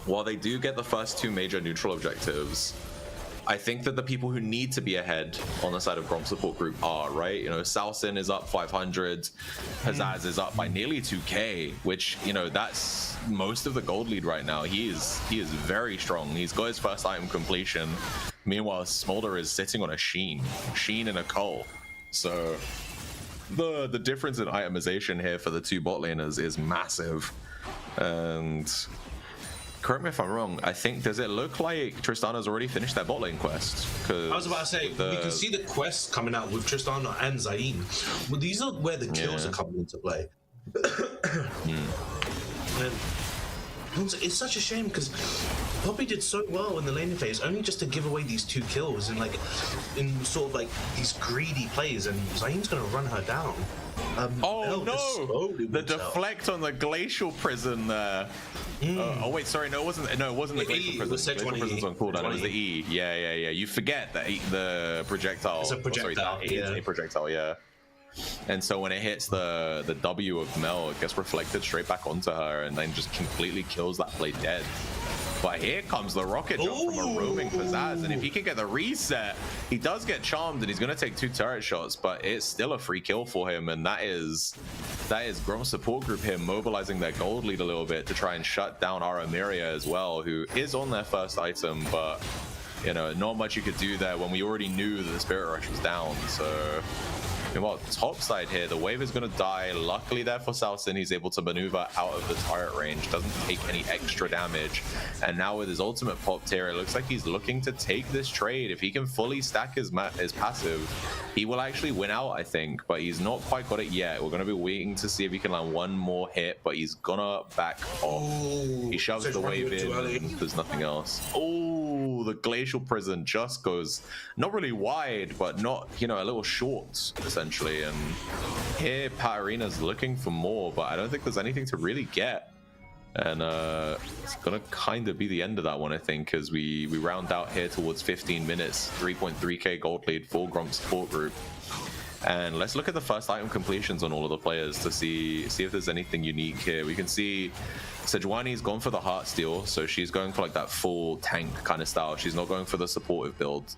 while they do get the first 2 major neutral objectives, I think that the people who need to be ahead on the side of Gromp support group are, right? You know, Salsin is up 500, Pizzazz is up by nearly 2k, which, you know, that's most of the gold lead right now. He is very strong. He's got his first item completion. Meanwhile, Smolder is sitting on a Sheen and a Cole. So the difference in itemization here for the 2 bot laners is massive. And correct me if I'm wrong, I think, does it look like Tristana's already finished that bot lane quest? I was about to say, we can see the quests coming out with Tristana and Zayn. Well, these are where the kills are coming into play. And it's such a shame because Poppy did so well in the laning phase, only just to give away these 2 kills in sort of like these greedy plays, and Zayn's gonna run her down. Oh no! The deflect on the Glacial Prison there. Oh wait, sorry, no, it wasn't the Glacial Prison. Glacial Prison's on cooldown. It was the E. Yeah. You forget that the projectile. It's a projectile. It's a projectile. Yeah. And so when it hits the W of Mel, it gets reflected straight back onto her, and then just completely kills that play dead. But here comes the rocket jump from a roaming Pizzazz, and if he can get the reset, he does get charmed, and he's going to take 2 turret shots, but it's still a free kill for him, and that is that is Gromp support group here mobilizing their gold lead a little bit to try and shut down Aramiria as well, who is on their first item, but you know, not much you could do there when we already knew that the Spirit Rush was down. So meanwhile, top side here, the wave is going to die. Luckily there for Salson, he's able to maneuver out of the turret range, doesn't take any extra damage. And now with his ultimate popped here, it looks like he's looking to take this trade. If he can fully stack his passive, he will actually win out, I think, but he's not quite got it yet. We're going to be waiting to see if he can land one more hit, but he's gonna back off. He shoves the wave in, and there's nothing else. Oh, the Glacial Prison just goes not really wide, but not, you know, a little short, essentially. And here, Patarina's looking for more, but I don't think there's anything to really get. And it's gonna kind of be the end of that one, I think, as we round out here towards 15 minutes, 3.3k gold lead for Gromp support group. And let's look at the first item completions on all of the players to see if there's anything unique here. We can see Sejuani's gone for the Heartsteel, so she's going for like that full tank kind of style. She's not going for the supportive build.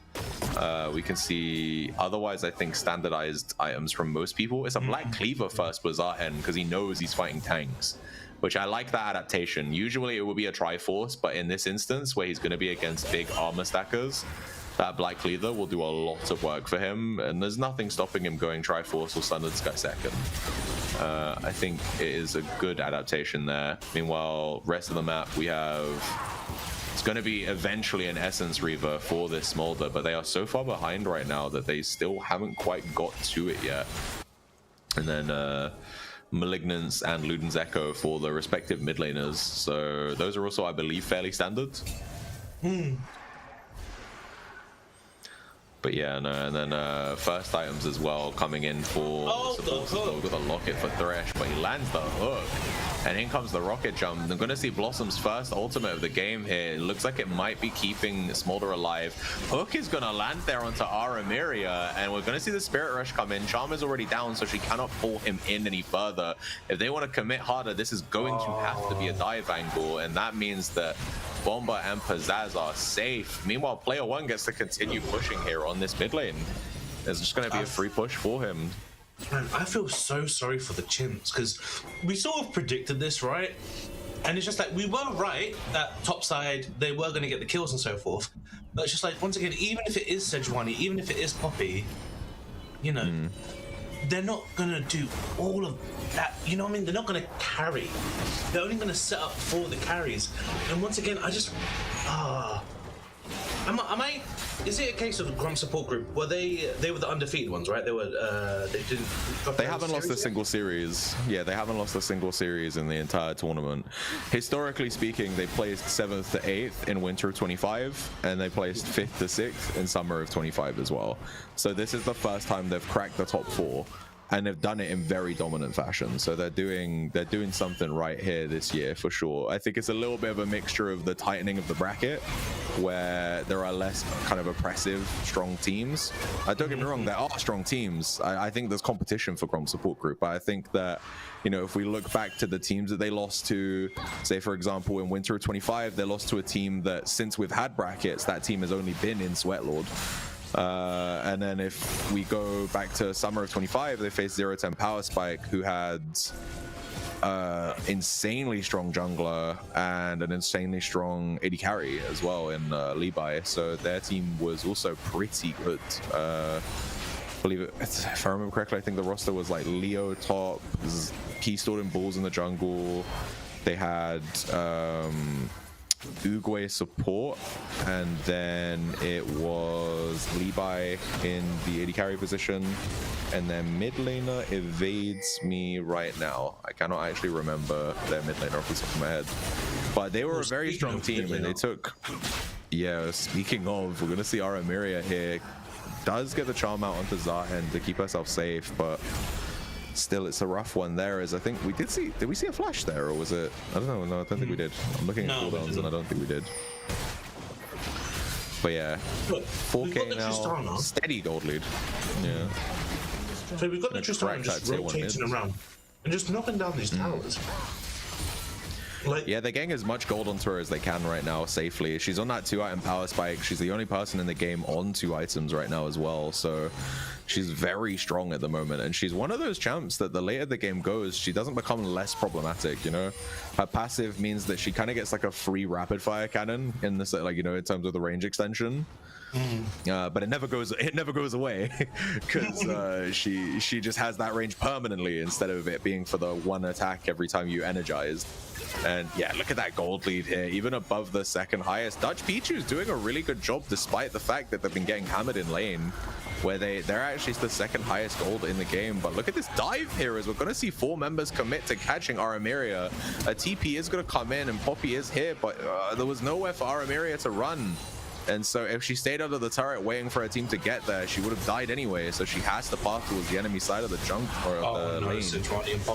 We can see otherwise, I think, standardized items from most people. It's a Black Cleaver first for Zahen because he knows he's fighting tanks, which I like that adaptation. Usually it will be a Triforce, but in this instance where he's going to be against big armor stackers, that Black Cleaver will do a lot of work for him, and there's nothing stopping him going Triforce or Sundered Sky second. I think it is a good adaptation there. Meanwhile, rest of the map we have, it's going to be eventually an Essence Reaver for this Smolder, but they are so far behind right now that they still haven't quite got to it yet. And then Malignance and Luden's Echo for the respective mid laners. So those are also, I believe, fairly standard. But yeah, no, and then first items as well coming in for support. We've got the Locket for Thresh, but he lands the hook. And in comes the rocket jump. I'm going to see Blossom's first ultimate of the game here. It looks like it might be keeping Smolder alive. Hook is going to land there onto Aramiria, and we're going to see the Spirit Rush come in. Charm is already down, so she cannot pull him in any further. If they want to commit harder, this is going to have to be a dive angle, and that means that Bomba and Pizzazz are safe. Meanwhile, player one gets to continue pushing here on this mid lane. There's just going to be a free push for him. Man, I feel so sorry for the Chimps because we sort of predicted this, right? And it's just like, we were right that topside, they were going to get the kills and so forth. But it's just like, once again, even if it is Sejuani, even if it is Poppy, you know, they're not going to do all of that. You know what I mean? They're not going to carry. They're only going to set up for the carries. And once again, I just... Is it a case of Gromp support group? Were they were the undefeated ones, right? They were they haven't lost a single series. Yeah, they haven't lost a single series in the entire tournament. Historically speaking, they placed 7th to 8th in Winter 25, and they placed 5th to 6th in Summer of 25 as well. So this is the first time they've cracked the top 4. And they've done it in very dominant fashion. So they're doing something right here this year for sure. I think it's a little bit of a mixture of the tightening of the bracket, where there are less kind of oppressive, strong teams. Don't get me wrong, there are strong teams. I think there's competition for Gromp support group, but I think that, you know, if we look back to the teams that they lost to, say for example in Winter 25, they lost to a team that since we've had brackets, that team has only been in Sweatlord. And then if we go back to Summer of 25, they faced 0-10 Power Spike, who had insanely strong jungler and an insanely strong AD carry as well in Levi. So their team was also pretty good. I believe it, if I remember correctly, I think the roster was like Leo top, Keystone and Bulls in the jungle. They had Uguay support, and then it was Levi in the AD carry position, and then mid laner evades me right now. I cannot actually remember their mid laner off the top of my head, but they were a very strong team, and they took... Yeah, speaking of, we're gonna see Aramiria here. Does get the charm out onto Zahen to keep herself safe, but still it's a rough one there, as I think we did we see a flash there, or was it, I don't know. No, I don't think we did. I'm looking at cooldowns and I don't think we did. But yeah, 4k now, steady gold lead. Yeah, so we've got the Tristan just rotating around and just knocking down these towers. Like, yeah, they're getting as much gold onto her as they can right now safely. She's on that 2-item power spike. She's the only person in the game on 2 items right now as well. So she's very strong at the moment. And she's one of those champs that the later the game goes, she doesn't become less problematic, you know? Her passive means that she kind of gets like a free rapid fire cannon in this, like, you know, in terms of the range extension. But it never goes away because she just has that range permanently instead of it being for the one attack every time you energized. And yeah, look at that gold lead here, even above the second highest. Dutch Pichu's doing a really good job despite the fact that they've been getting hammered in lane, where they're actually the second highest gold in the game. But look at this dive here, as we're going to see 4 members commit to catching Aramiria. A TP is going to come in and Poppy is here, but there was nowhere for Aramiria to run. And so if she stayed under the turret waiting for her team to get there, she would have died anyway. So she has to pass towards the enemy side of the junk or of the lane.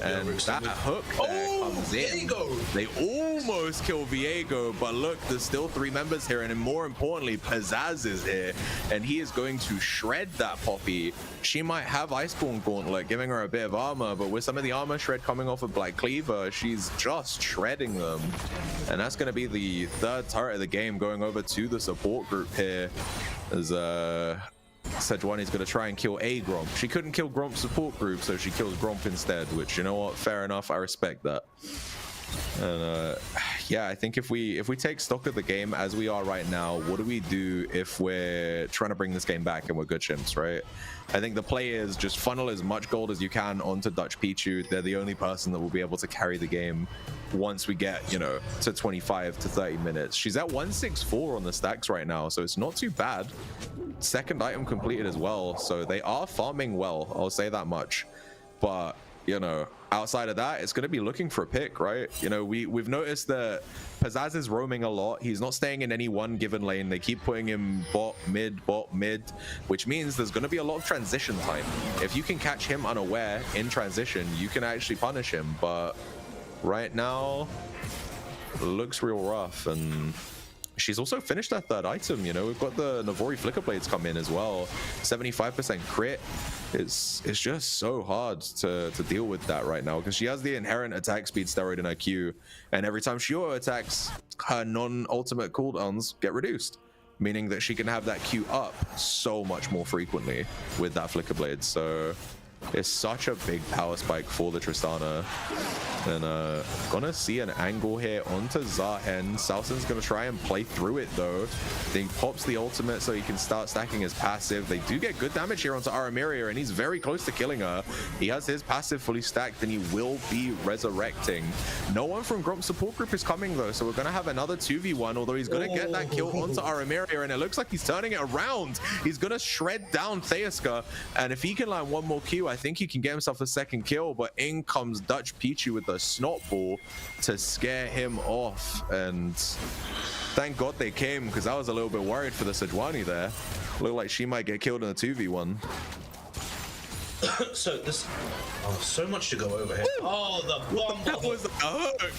And that hook there comes in. They almost kill Viego, but look, there's still 3 members here. And more importantly, Pizzazz is here. And he is going to shred that Poppy. She might have Iceborne Gauntlet, giving her a bit of armor, but with some of the armor shred coming off of Black Cleaver, she's just shredding them. And that's going to be the 3rd turret of the game going over to the support group here, as Sejuani's going to try and kill a Gromp. She couldn't kill Gromp's support group, so she kills Gromp instead, which, you know what, fair enough, I respect that. And yeah, I think if we take stock of the game as we are right now, what do we do if we're trying to bring this game back and we're good chimps, right? I think the play is just funnel as much gold as you can onto Dutch Pichu. They're the only person that will be able to carry the game once we get, you know, to 25 to 30 minutes. She's at 164 on the stacks right now, so it's not too bad. 2nd item completed as well, so they are farming well, I'll say that much. But, you know, outside of that, it's going to be looking for a pick, right? You know, we've noticed that Pizzazz is roaming a lot. He's not staying in any one given lane. They keep putting him bot, mid, which means there's going to be a lot of transition time. If you can catch him unaware in transition, you can actually punish him. But right now, it looks real rough. And she's also finished that 3rd item, you know. We've got the Navori Flicker Blades come in as well. 75% crit. It's just so hard to deal with that right now, because she has the inherent attack speed steroid in her Q, and every time she auto attacks, her non-ultimate cooldowns get reduced, meaning that she can have that Q up so much more frequently with that Flicker Blade. So it's such a big power spike for the Tristana. And gonna see an angle here onto Zahen. Salson's gonna try and play through it though. He pops the ultimate so he can start stacking his passive. They do get good damage here onto Aramiria, and he's very close to killing her. He has his passive fully stacked, and he will be resurrecting. No one from Gromp support group is coming though, so we're gonna have another 2v1, although he's gonna get that kill onto Aramiria, and it looks like he's turning it around. He's gonna shred down Theaska, and if he can land one more Q, I think he can get himself a 2nd kill, but in comes Dutch Pichu with the snot ball to scare him off. And thank God they came, because I was a little bit worried for the Sejuani there. Looked like she might get killed in a 2v1. So this, so much to go over here. Oh, the bomb! That was a hook.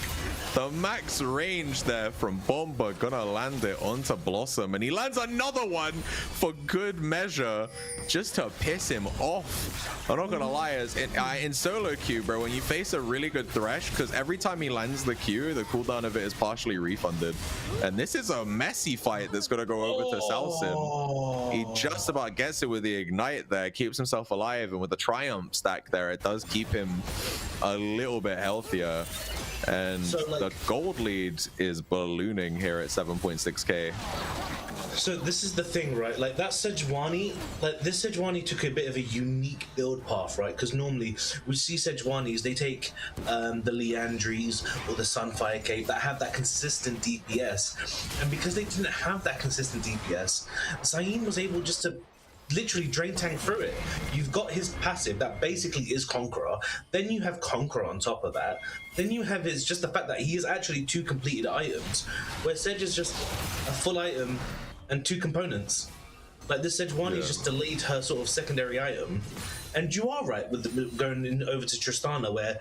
The max range there from Bomba, gonna land it onto Blossom, and he lands another one for good measure, just to piss him off. I'm not gonna lie, as in solo queue, bro, when you face a really good Thresh, because every time he lands the Q, the cooldown of it is partially refunded. And this is a messy fight that's gonna go over to Salson. He just about gets it with the Ignite there, keeps himself alive, and with the Triumph stack there, it does keep him a little bit healthier. And so, like, the gold lead is ballooning here at 7.6k. So this is the thing, right? Like that Sejuani, like this Sejuani took a bit of a unique build path, right? Because normally we see Sejuanis, they take the Leandries or the Sunfire Cape that have that consistent DPS, and because they didn't have that consistent DPS, Zayn was able just to literally drain tank through it. You've got his passive that basically is Conqueror, then you have Conqueror on top of that, then you have his just the fact that he is actually 2 completed items, where Sej is just a full item and 2 components. Like this Sejuani just delayed her sort of secondary item. And you are right with going over to Tristana, where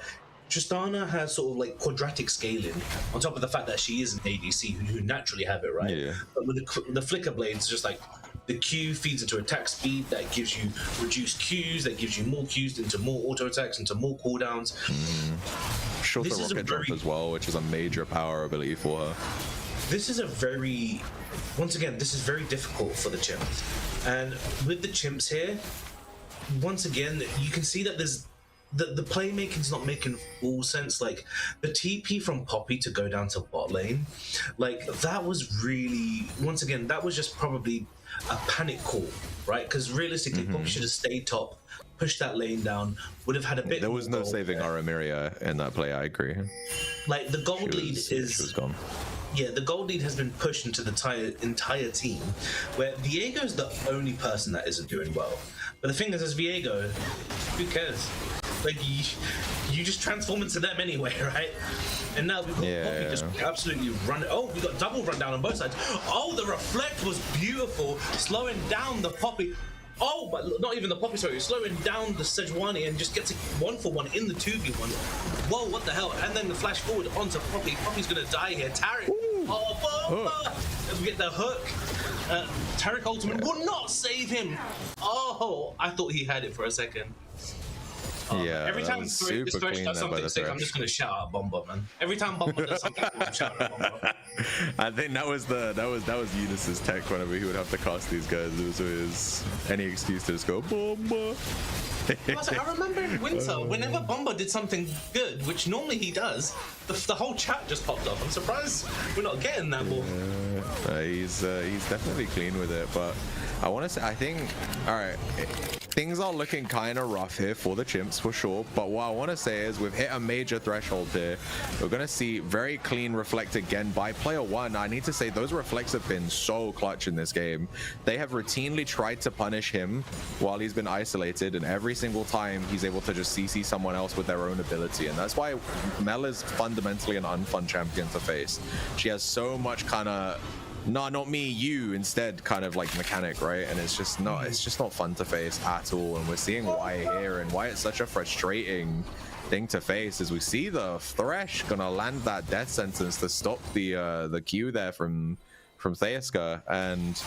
Tristana has sort of like quadratic scaling on top of the fact that she is an ADC who naturally have it, right? Yeah. But with the Flicker Blades, just like the Q feeds into attack speed, that gives you reduced Qs, that gives you more Qs into more auto attacks, into more cooldowns. shorter rocket jump as well, which is a major power ability for her. This is a very, once again, this is very difficult for the Chimps. And with the Chimps here, once again, you can see that there's the playmaking's not making full sense. Like the TP from Poppy to go down to bot lane, like that was really, once again, that was just probably a panic call, right? Because realistically, Poppy should have stayed top, pushed that lane down, would have had a bit. There was no saving Aramiria in that play. I agree. Like the gold lead she was gone. Yeah, the gold lead has been pushed into the entire team, where Viego's the only person that isn't doing well. But the thing is, as Viego, who cares? Like, you just transform into them anyway, right? And now we've got Poppy just absolutely run. Oh, we got double run down on both sides. Oh, the reflect was beautiful, slowing down the Poppy. Oh, but not even the Poppy, sorry, slowing down the Sejuani and just gets a 1-for-1 in the 2v1. Whoa, what the hell? And then the flash forward onto Poppy. Poppy's gonna die here. Tarek, we get the hook. Tarek ultimate will not save him. Oh, I thought he had it for a second. Yeah, every time this Thresh does something sick, I'm just gonna shout out Bomba, man. Every time Bomba does something, I'm shouting out Bomba. I think that was Eunice's tech whenever he would have to cast these guys. It was his any excuse to just go Bomba. I remember in Winter, whenever Bomba did something good, which normally he does, the whole chat just popped up. I'm surprised we're not getting that more. He's definitely clean with it, but I want to say, I think, all right, things are looking kind of rough here for the Chimps for sure, but what I want to say is we've hit a major threshold here. We're going to see very clean reflect again by player one. I need to say those reflects have been so clutch in this game. They have routinely tried to punish him while he's been isolated, and every single time he's able to just CC someone else with their own ability, and that's why Mel is fundamentally an unfun champion to face. She has so much kind of nah, not me, you instead kind of like mechanic, right? And it's just not fun to face at all. And we're seeing why here and why it's such a frustrating thing to face is we see the Thresh gonna land that death sentence to stop the Q there from Theaska. And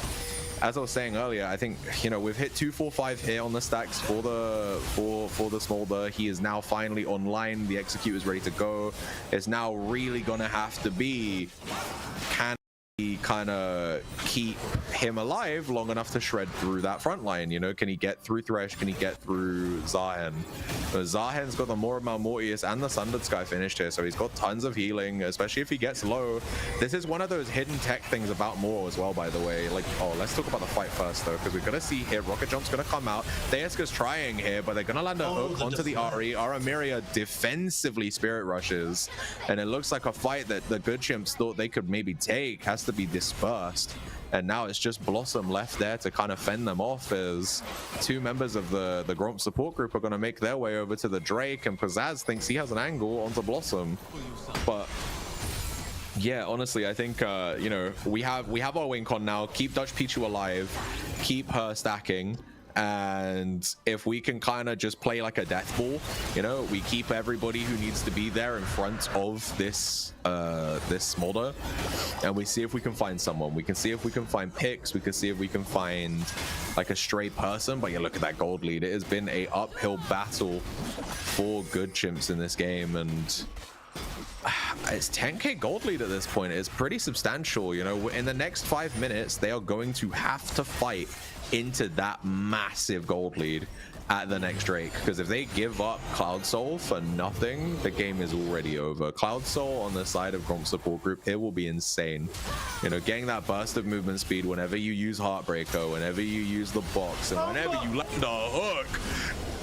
as I was saying earlier, I think, you know, we've hit 245 here on the stacks for the Smolder. He is now finally online. The execute is ready to go. It's now really gonna have to be, can he kind of keep him alive long enough to shred through that front line? You know, can he get through Thresh? Can he get through Zahen? But Zahen's got the Moramel Mortius and the Sundered Sky finished here, so he's got tons of healing, especially if he gets low. This is one of those hidden tech things about Mor as well, by the way. Like, oh, let's talk about the fight first though, because we're gonna see here Rocket Jump's gonna come out. Theaska's trying here, but they're gonna land a hook onto the Ahri. Aramiria defensively spirit rushes, and it looks like a fight that the good Chimps thought they could maybe take has to be dispersed, and now it's just Blossom left there to kind of fend them off as two members of the Gromp support group are going to make their way over to the Drake, and Pizzazz thinks he has an angle onto Blossom. But yeah, honestly, I think you know, we have our win con now. Keep Dutch Pichu alive, keep her stacking, and if we can kind of just play like a death ball, you know, we keep everybody who needs to be there in front of this this Smolder, and we see if we can find someone. We can see if we can find picks. We can see if we can find like a stray person. But yeah, look at that gold lead. It has been a uphill battle for good Chimps in this game, and it's 10k gold lead at this point. It's pretty substantial. You know, in the next 5 minutes they are going to have to fight into that massive gold lead at the next Drake, because if they give up Cloud Soul for nothing, the game is already over. Cloud Soul on the side of Gromp support group, it will be insane. You know, getting that burst of movement speed whenever you use Heartbreaker, whenever you use the box, and whenever you land a hook,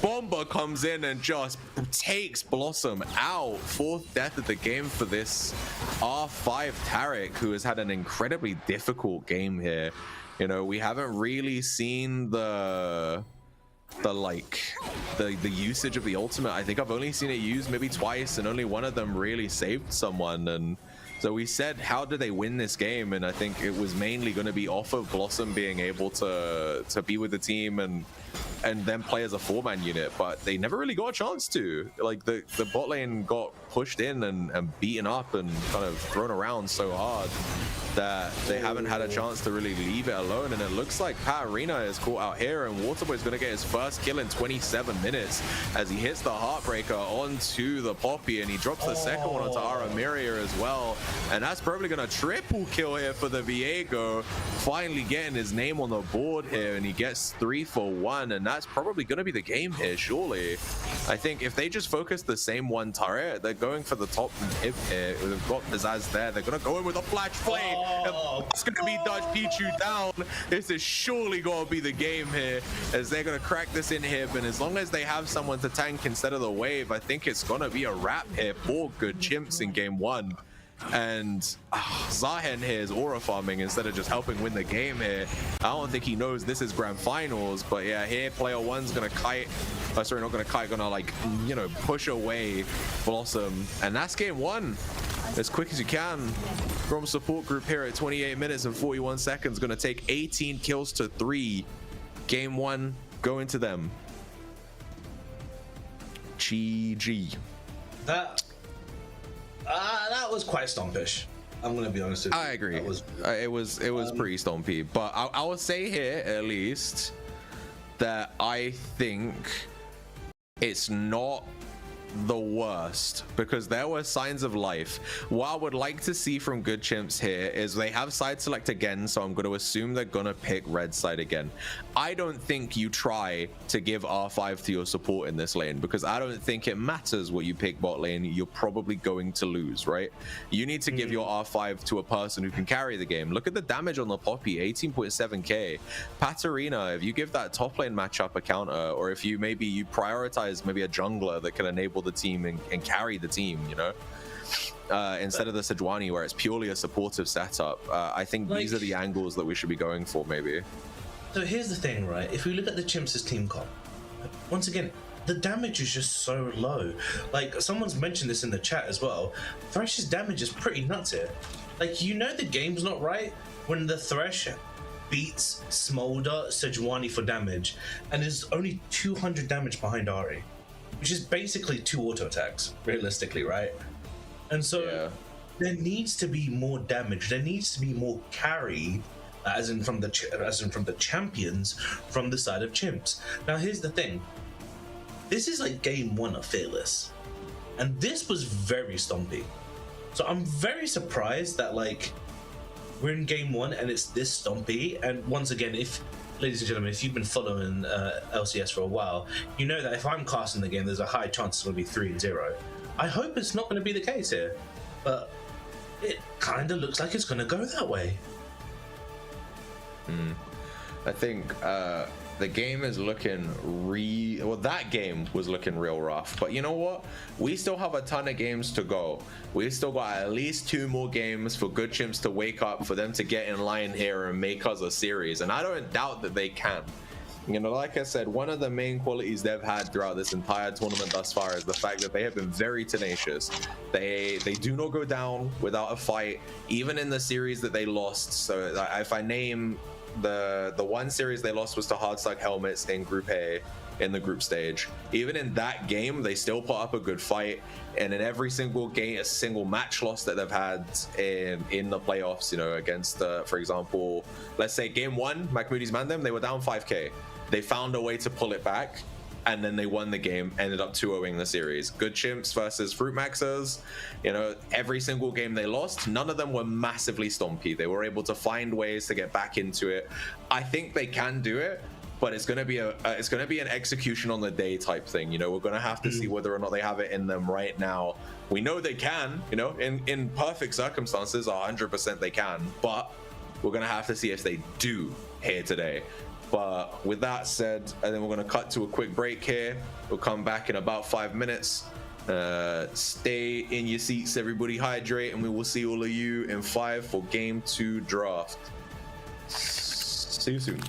Bomba comes in and just takes Blossom out. 4th death of the game for this R5 Tarek, who has had an incredibly difficult game here. You know, we haven't really seen the usage of the ultimate. I think I've only seen it used maybe twice, and only one of them really saved someone. And so we said, how do they win this game? And I think it was mainly going to be off of Blossom being able to be with the team and then play as a 4-man unit, but they never really got a chance to. Like, the bot lane got pushed in and beaten up and kind of thrown around so hard that they haven't had a chance to really leave it alone. And it looks like Patarina is caught out here, and Waterboy's going to get his first kill in 27 minutes as he hits the Heartbreaker onto the Poppy, and he drops the second one onto Aramiria as well. And that's probably going to triple kill here for the Viego, finally getting his name on the board here, and he gets 3 for 1, and that's probably going to be the game here, surely. I think if they just focus the same one turret, they're going for the top hip here. They've got Pizzazz there. They're going to go in with a flash flame. It's going to be Dutch Pichu down. This is surely going to be the game here, as they're going to crack this inhib, and as long as they have someone to tank instead of the wave, I think it's going to be a wrap here for Good Chimps in game 1. And Zahen here is aura farming instead of just helping win the game here. I don't think he knows this is grand finals, but yeah, here player 1's gonna kite, sorry, not gonna kite, gonna like, you know, push away Blossom, and that's game 1 as quick as you can. Gromp support group here at 28 minutes and 41 seconds, gonna take 18 kills to 3. Game 1 going to them. GG. That was quite stompish. I'm gonna be honest with you. I agree. It was pretty stompy, but I will say here at least that I think it's not the worst, because there were signs of life. What I would like to see from Good Chimps here is they have side select again, so I'm going to assume they're going to pick red side again. I don't think you try to give R5 to your support in this lane, because I don't think it matters what you pick bot lane. You're probably going to lose, right? You need to give your R5 to a person who can carry the game. Look at the damage on the Poppy, 18.7k. Patarina, if you give that top lane matchup a counter, or if you prioritize maybe a jungler that can enable the team and carry the team, you know, instead of the Sejuani where it's purely a supportive setup. I think these are the angles that we should be going for, maybe. So here's the thing, right? If we look at the Chimps' team comp, once again, the damage is just so low. Like, someone's mentioned this in the chat as well. Thresh's damage is pretty nuts here. Like, you know the game's not right when the Thresh beats Smolder Sejuani for damage and is only 200 damage behind Ahri, which is basically 2 auto attacks, realistically, right? And so there needs to be more damage. There needs to be more carry, as in from the champions from the side of Chimps. Now, here's the thing. This is like game 1 of Fearless, and this was very stompy. So I'm very surprised that like we're in game 1 and it's this stompy. And once again, ladies and gentlemen, if you've been following LCS for a while, you know that if I'm casting the game, there's a high chance it's going to be 3-0. I hope it's not going to be the case here, but it kind of looks like it's going to go that way. I think the game is looking that game was looking real rough, but you know what? We still have a ton of games to go. We still got at least 2 more games for Good Chimps to wake up, for them to get in line here and make us a series, and I don't doubt that they can. You know, like I said, one of the main qualities they've had throughout this entire tournament thus far is the fact that they have been very tenacious. They do not go down without a fight, even in the series that they lost. So if I name the one series they lost was to Hardstuck Helmets in Group A in the group stage. Even in that game, they still put up a good fight, and in every single game, a single match loss that they've had in the playoffs, you know, against for example, let's say game 1, Macmoody's Mandem, they were down 5k. They found a way to pull it back, and then they won the game, ended up 2-0ing the series. Good Chimps versus Fruit Maxers, you know, every single game they lost, none of them were massively stompy. They were able to find ways to get back into it. I think they can do it, but it's going to be an execution on the day type thing. You know, we're going to have to see whether or not they have it in them right now. We know they can, you know, in perfect circumstances, 100% they can, but we're going to have to see if they do here today. But with that said, I think we're going to cut to a quick break here. We'll come back in about 5 minutes. Stay in your seats, everybody, hydrate, and we will see all of you in 5 for game 2 draft. See you soon.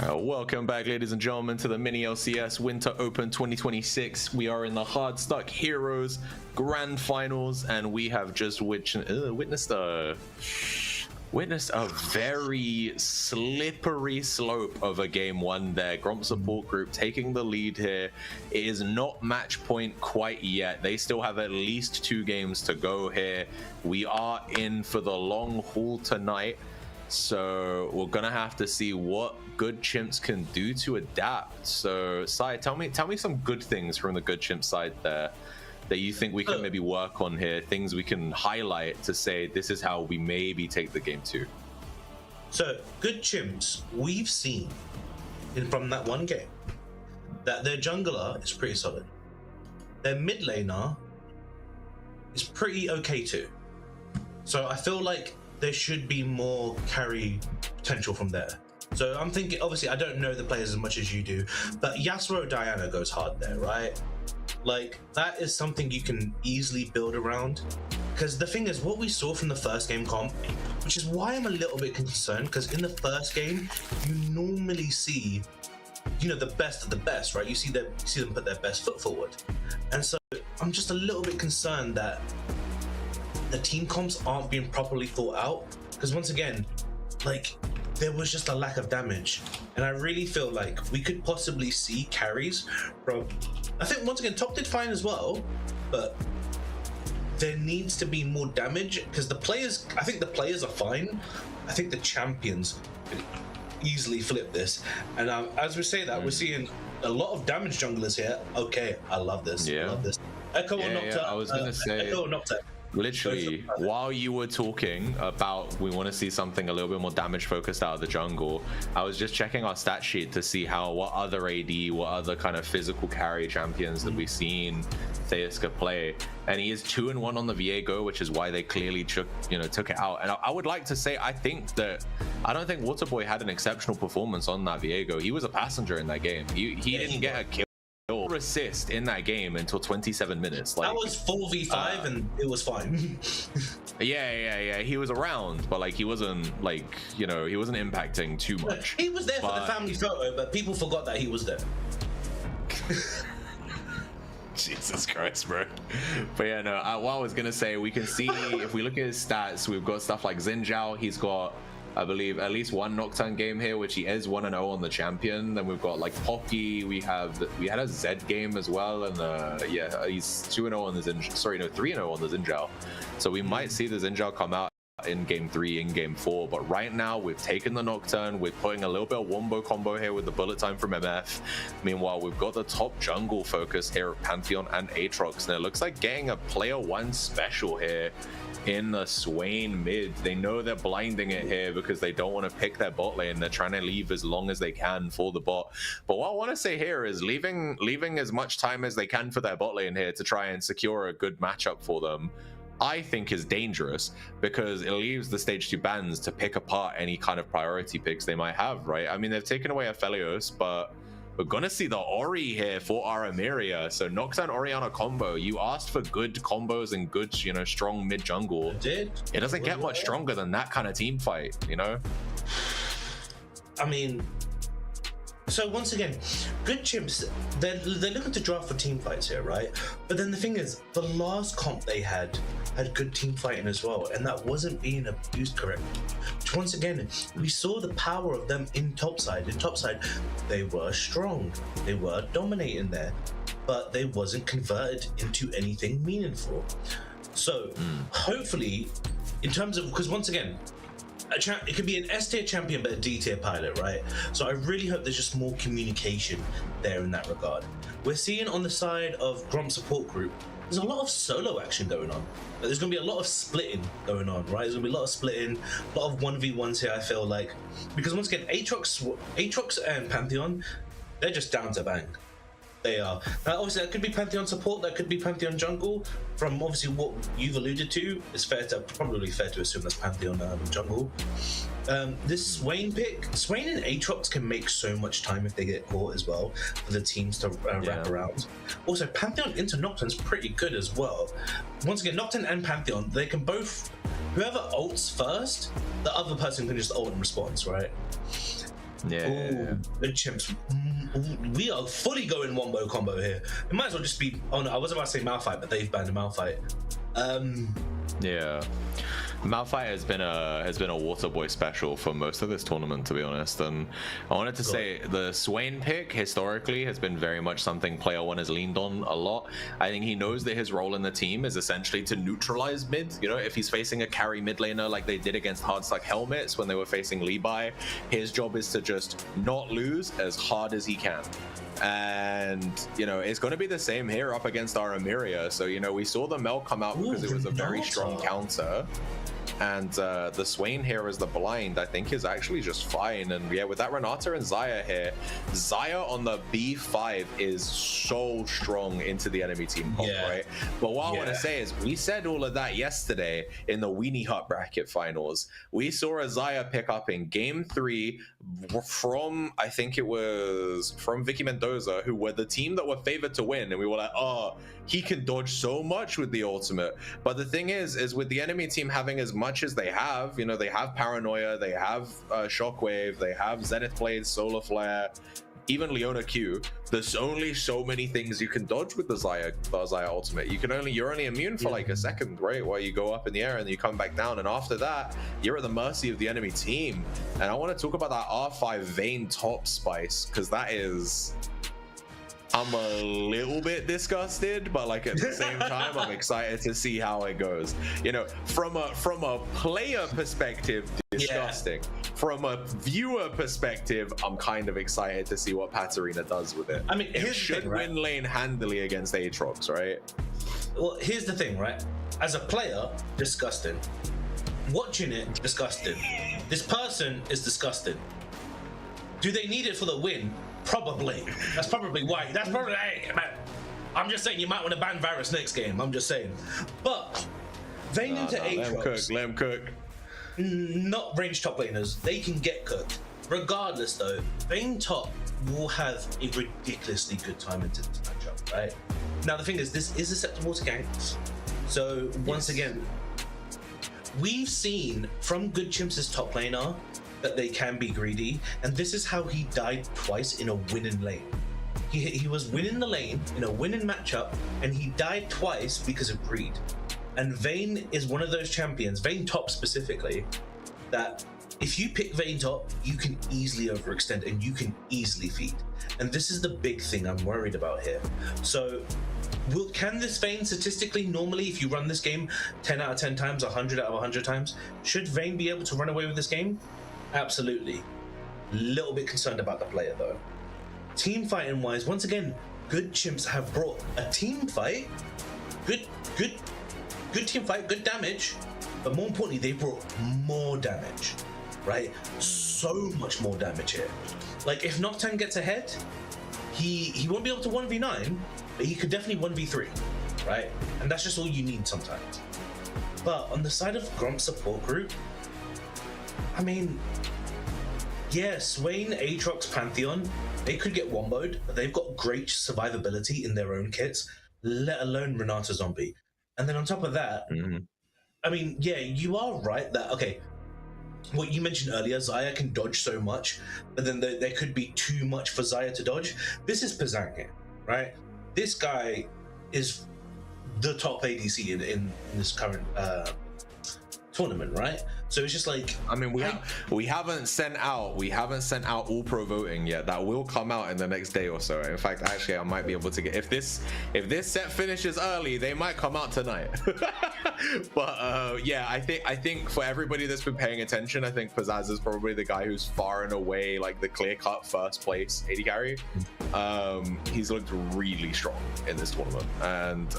Welcome back, ladies and gentlemen, to the MiniLCS Winter Open 2026. We are in the Hardstuck Heroes Grand Finals, and we have just witnessed a very slippery slope of a game one there. Gromp support group taking the lead here. It is not match point quite yet. They still have at least 2 games to go here. We are in for the long haul tonight. So we're gonna have to see what good Chimps can do to adapt. So Sai, tell me some good things from the good Chimp side there that you think we can maybe work on here, things we can highlight to say this is how we maybe take the game to. So good Chimps, we've seen from that one game that their jungler is pretty solid. Their mid laner is pretty okay too. So I feel like there should be more carry potential from there. So I'm thinking, obviously I don't know the players as much as you do, but Yasuo Diana goes hard there, right? Like, that is something you can easily build around. Because the thing is, what we saw from the first game comp, which is why I'm a little bit concerned, because in the first game, you normally see, you know, the best of the best, right? You see them put their best foot forward. And so I'm just a little bit concerned that the team comps aren't being properly thought out, because once again, like, there was just a lack of damage, and I really feel like we could possibly see carries from, I think once again top did fine as well, but there needs to be more damage, because I think the players are fine. I think the champions could easily flip this, and as we say that, we're seeing a lot of damage junglers here. Okay, I love this. I love this. Echo or Nocturne? I was gonna say, Echo or Nocturne? Literally, while you were talking about we want to see something a little bit more damage focused out of the jungle, I was just checking our stat sheet to see what other AD, what other kind of physical carry champions that we've seen Theiska play, and he is 2-1 on the Viego, which is why they clearly took it out. And I would like to say, I don't think Waterboy had an exceptional performance on that Viego. He was a passenger in that game. He didn't get a kill or assist in that game until 27 minutes. Like, that was 4v5 and it was fine. yeah, he was around, but like he wasn't he wasn't impacting too much. He was there for the family photo, but people forgot that he was there. Jesus Christ, bro. But yeah, no, what I was gonna say, we can see if we look at his stats, we've got stuff like Xin Zhao. He's got, I believe, at least 1 Nocturne game here, which he is 1-0 on the champion. Then we've got like Pocky. We had a Zed game as well, and he's 2-0 on the 3-0 on the Xin Zhao. So we might see the Xin Zhao come out in game 3, in game 4, but right now we've taken the Nocturne. We're putting a little bit of wombo combo here with the bullet time from MF. Meanwhile, we've got the top jungle focus here at Pantheon and Aatrox, and it looks like getting a player 1 special here in the Swain mid. They know they're blinding it here because they don't want to pick their bot lane. They're trying to leave as long as they can for the bot. But what I want to say here is leaving as much time as they can for their bot lane here to try and secure a good matchup for them, I think is dangerous, because it leaves the stage 2 bans to pick apart any kind of priority picks they might have, right? I mean, they've taken away Aphelios, but we're gonna see the Ori here for Aramiria. So Nocturne Orianna combo. You asked for good combos and good, strong mid jungle. It doesn't get much stronger than that kind of team fight, I mean, so once again, good Chimps, they're looking to draft for team fights here, right? But then the thing is, the last comp they had good team fighting as well, and that wasn't being abused correctly. Which once again, we saw the power of them in topside. In topside, they were strong, they were dominating there, but they wasn't converted into anything meaningful. So hopefully, in terms of, because once again, it could be an S tier champion but a D tier pilot, right? So I really hope there's just more communication there in that regard. We're seeing on the side of Gromp support group, there's a lot of solo action going on. There's going to be a lot of splitting going on, right? There's going to be a lot of splitting, a lot of 1v1s here, I feel like. Because once again, Aatrox and Pantheon, they're just down to bang. They are. Now, obviously, that could be Pantheon support, that could be Pantheon jungle. From obviously what you've alluded to, it's probably fair to assume that's Pantheon jungle. This Swain pick, Swain and Aatrox can make so much time if they get caught as well for the teams to wrap around. Also, Pantheon into Nocturne's pretty good as well. Once again, Nocturne and Pantheon, they can both, whoever ults first, the other person can just ult in response, right? Yeah. The Chimps. We are fully going wombo combo here. It might as well just be. Oh no, I was about to say Malphite, but they've banned Malphite. Yeah. Malphite has been a water boy special for most of this tournament, to be honest. And I wanted to say the Swain pick historically has been very much something player one has leaned on a lot. I think he knows that his role in the team is essentially to neutralize mid. You know, if he's facing a carry mid laner like they did against Hardstuck Helmets when they were facing Levi, his job is to just not lose as hard as he can. And you know, it's going to be the same here up against our Emiria. So you know, we saw the Mel come out because it was a very strong counter. And the Swain here as the blind, I think, is actually just fine. And yeah, with that Renata and Xayah here, Xayah on the B5 is so strong into the enemy team comp, right? But what I want to say is, we said all of that yesterday in the Weenie Hut bracket finals. We saw a Xayah pick up in game 3 from, I think it was from Vicky Mendoza, who were the team that were favored to win. And we were like, oh, he can dodge so much with the ultimate. But the thing is with the enemy team having as much as they have, you know, they have Paranoia, they have Shockwave, they have Zenith Blade, Solar Flare, even Leona Q. There's only so many things you can dodge with the Xayah ultimate. You're only immune for like a second, right? While you go up in the air and you come back down, and after that, you're at the mercy of the enemy team. And I want to talk about that R5 Vayne top spice, because that is... I'm a little bit disgusted, but like at the same time, I'm excited to see how it goes. You know, from a player perspective, disgusting. From a viewer perspective, I'm kind of excited to see what Patarina does with it. I mean, it should win lane handily against Aatrox, right? Well, here's the thing, right? As a player, disgusting. Watching it, disgusting. This person is disgusting. Do they need it for the win? Probably. That's probably why. That's probably. Hey, man. I'm just saying you might want to ban Varus next game. I'm just saying. But Vayne into Aatrox. Let him cook. Not range top laners. They can get cooked. Regardless, though, Vayne top will have a ridiculously good time into this matchup, right? Now the thing is, this is susceptible to ganks. So once again, we've seen from Good Chimps' top laner that they can be greedy, and this is how he died twice in a winning lane. He was winning the lane in a winning matchup, and he died twice because of greed. And Vayne is one of those champions, Vayne top specifically, that if you pick Vayne top, you can easily overextend and you can easily feed. And this is the big thing I'm worried about here. So can this Vayne statistically, normally if you run this game 10 out of 10 times, 100 out of 100 times, should Vayne be able to run away with this game? Absolutely. Little bit concerned about the player though. Team fighting wise, once again, Good Chimps have brought a team fight. Good team fight, good damage, but more importantly, they brought more damage, right? So much more damage here. Like if Nocturne gets ahead, he won't be able to 1v9, but he could definitely 1v3, right? And that's just all you need sometimes. But on the side of Gromp support group, I mean, yeah, Swain, Aatrox, Pantheon, they could get womboed, but they've got great survivability in their own kits, let alone Renata Zombie. And then on top of that, I mean, yeah, you are right that, okay, what you mentioned earlier, Xayah can dodge so much, but then there could be too much for Xayah to dodge. This is Pazang here, right? This guy is the top ADC in this current tournament, right? So it's just like, I mean, we haven't sent out all pro voting yet. That will come out in the next day or so. In fact, actually, I might be able to get, if this set finishes early, they might come out tonight. But yeah, I think for everybody that's been paying attention, I think Pizzazz is probably the guy who's far and away like the clear-cut first place AD carry. He's looked really strong in this tournament, and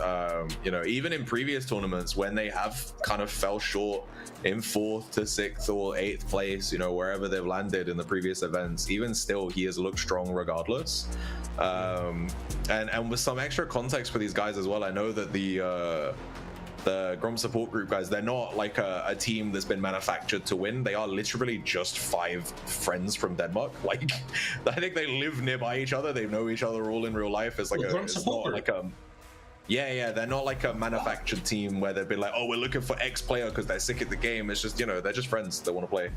you know, even in previous tournaments when they have kind of fell short in 4th to 6th or 8th place, you know, wherever they've landed in the previous events, even still he has looked strong regardless. And with some extra context for these guys as well, I know that the Gromp support group guys, they're not like a team that's been manufactured to win. They are literally just 5 friends from Denmark. Like, I think they live nearby each other. They know each other all in real life. It's like it's not like Yeah, they're not like a manufactured team where they'd be like, oh, we're looking for X player because they're sick at the game. It's just, you know, they're just friends that want to play.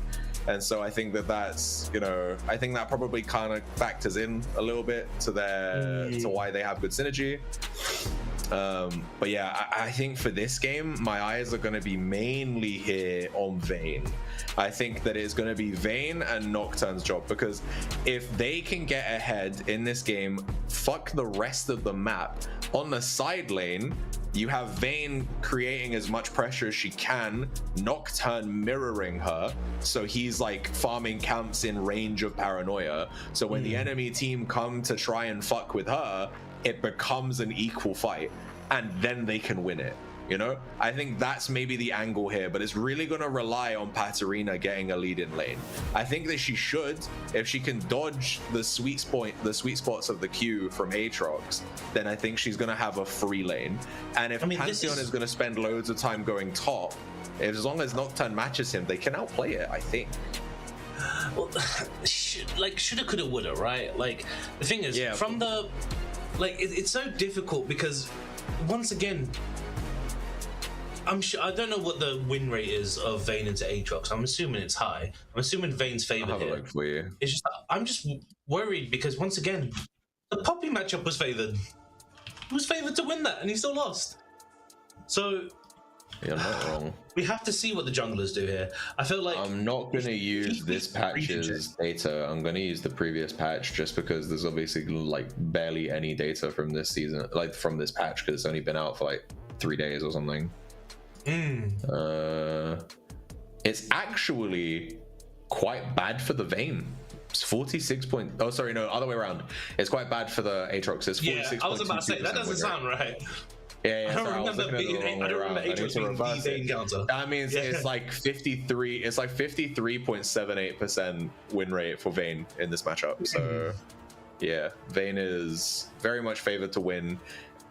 And so I think that's, you know, I think that probably kind of factors in a little bit to to why they have good synergy. But yeah, I think for this game, my eyes are going to be mainly here on Vayne. I think that it's going to be Vayne and Nocturne's job, because if they can get ahead in this game, fuck the rest of the map. On the side lane, you have Vayne creating as much pressure as she can, Nocturne mirroring her, so he's like farming camps in range of Paranoia. So when the enemy team come to try and fuck with her, it becomes an equal fight, and then they can win it. You know, I think that's maybe the angle here, but it's really going to rely on Katarina getting a lead in lane. I think that she should, if she can dodge the sweet spots of the Q from Aatrox, then I think she's going to have a free lane. And if Pantheon is going to spend loads of time going top, as long as Nocturne matches him, they can outplay it, I think. Well, like, shoulda, coulda, woulda, right? Like, the thing is, from the... Like, it's so difficult because, once again, I don't know what the win rate is of Vayne into Aatrox. I'm assuming it's high. I'm assuming Vayne's favored here. Look for you. It's just, I'm just worried because, once again, the Poppy matchup was favored. He was favored to win that, and he still lost. So... You're not wrong. We have to see what the junglers do here. I feel like I'm not going to use this patch's data. I'm going to use the previous patch, just because there's obviously like barely any data from this season, like from this patch, because it's only been out for like 3 days or something. It's actually quite bad for the Vayne. It's 46 point. Oh, sorry, no, other way around. It's quite bad for the Aatrox. It's 46. Yeah, I was about to say that doesn't sound right. Yeah, I don't remember Aatrox being the Vayne counter. That means it's like 53. It's like 53.78% win rate for Vayne in this matchup. So, yeah, Vayne is very much favored to win.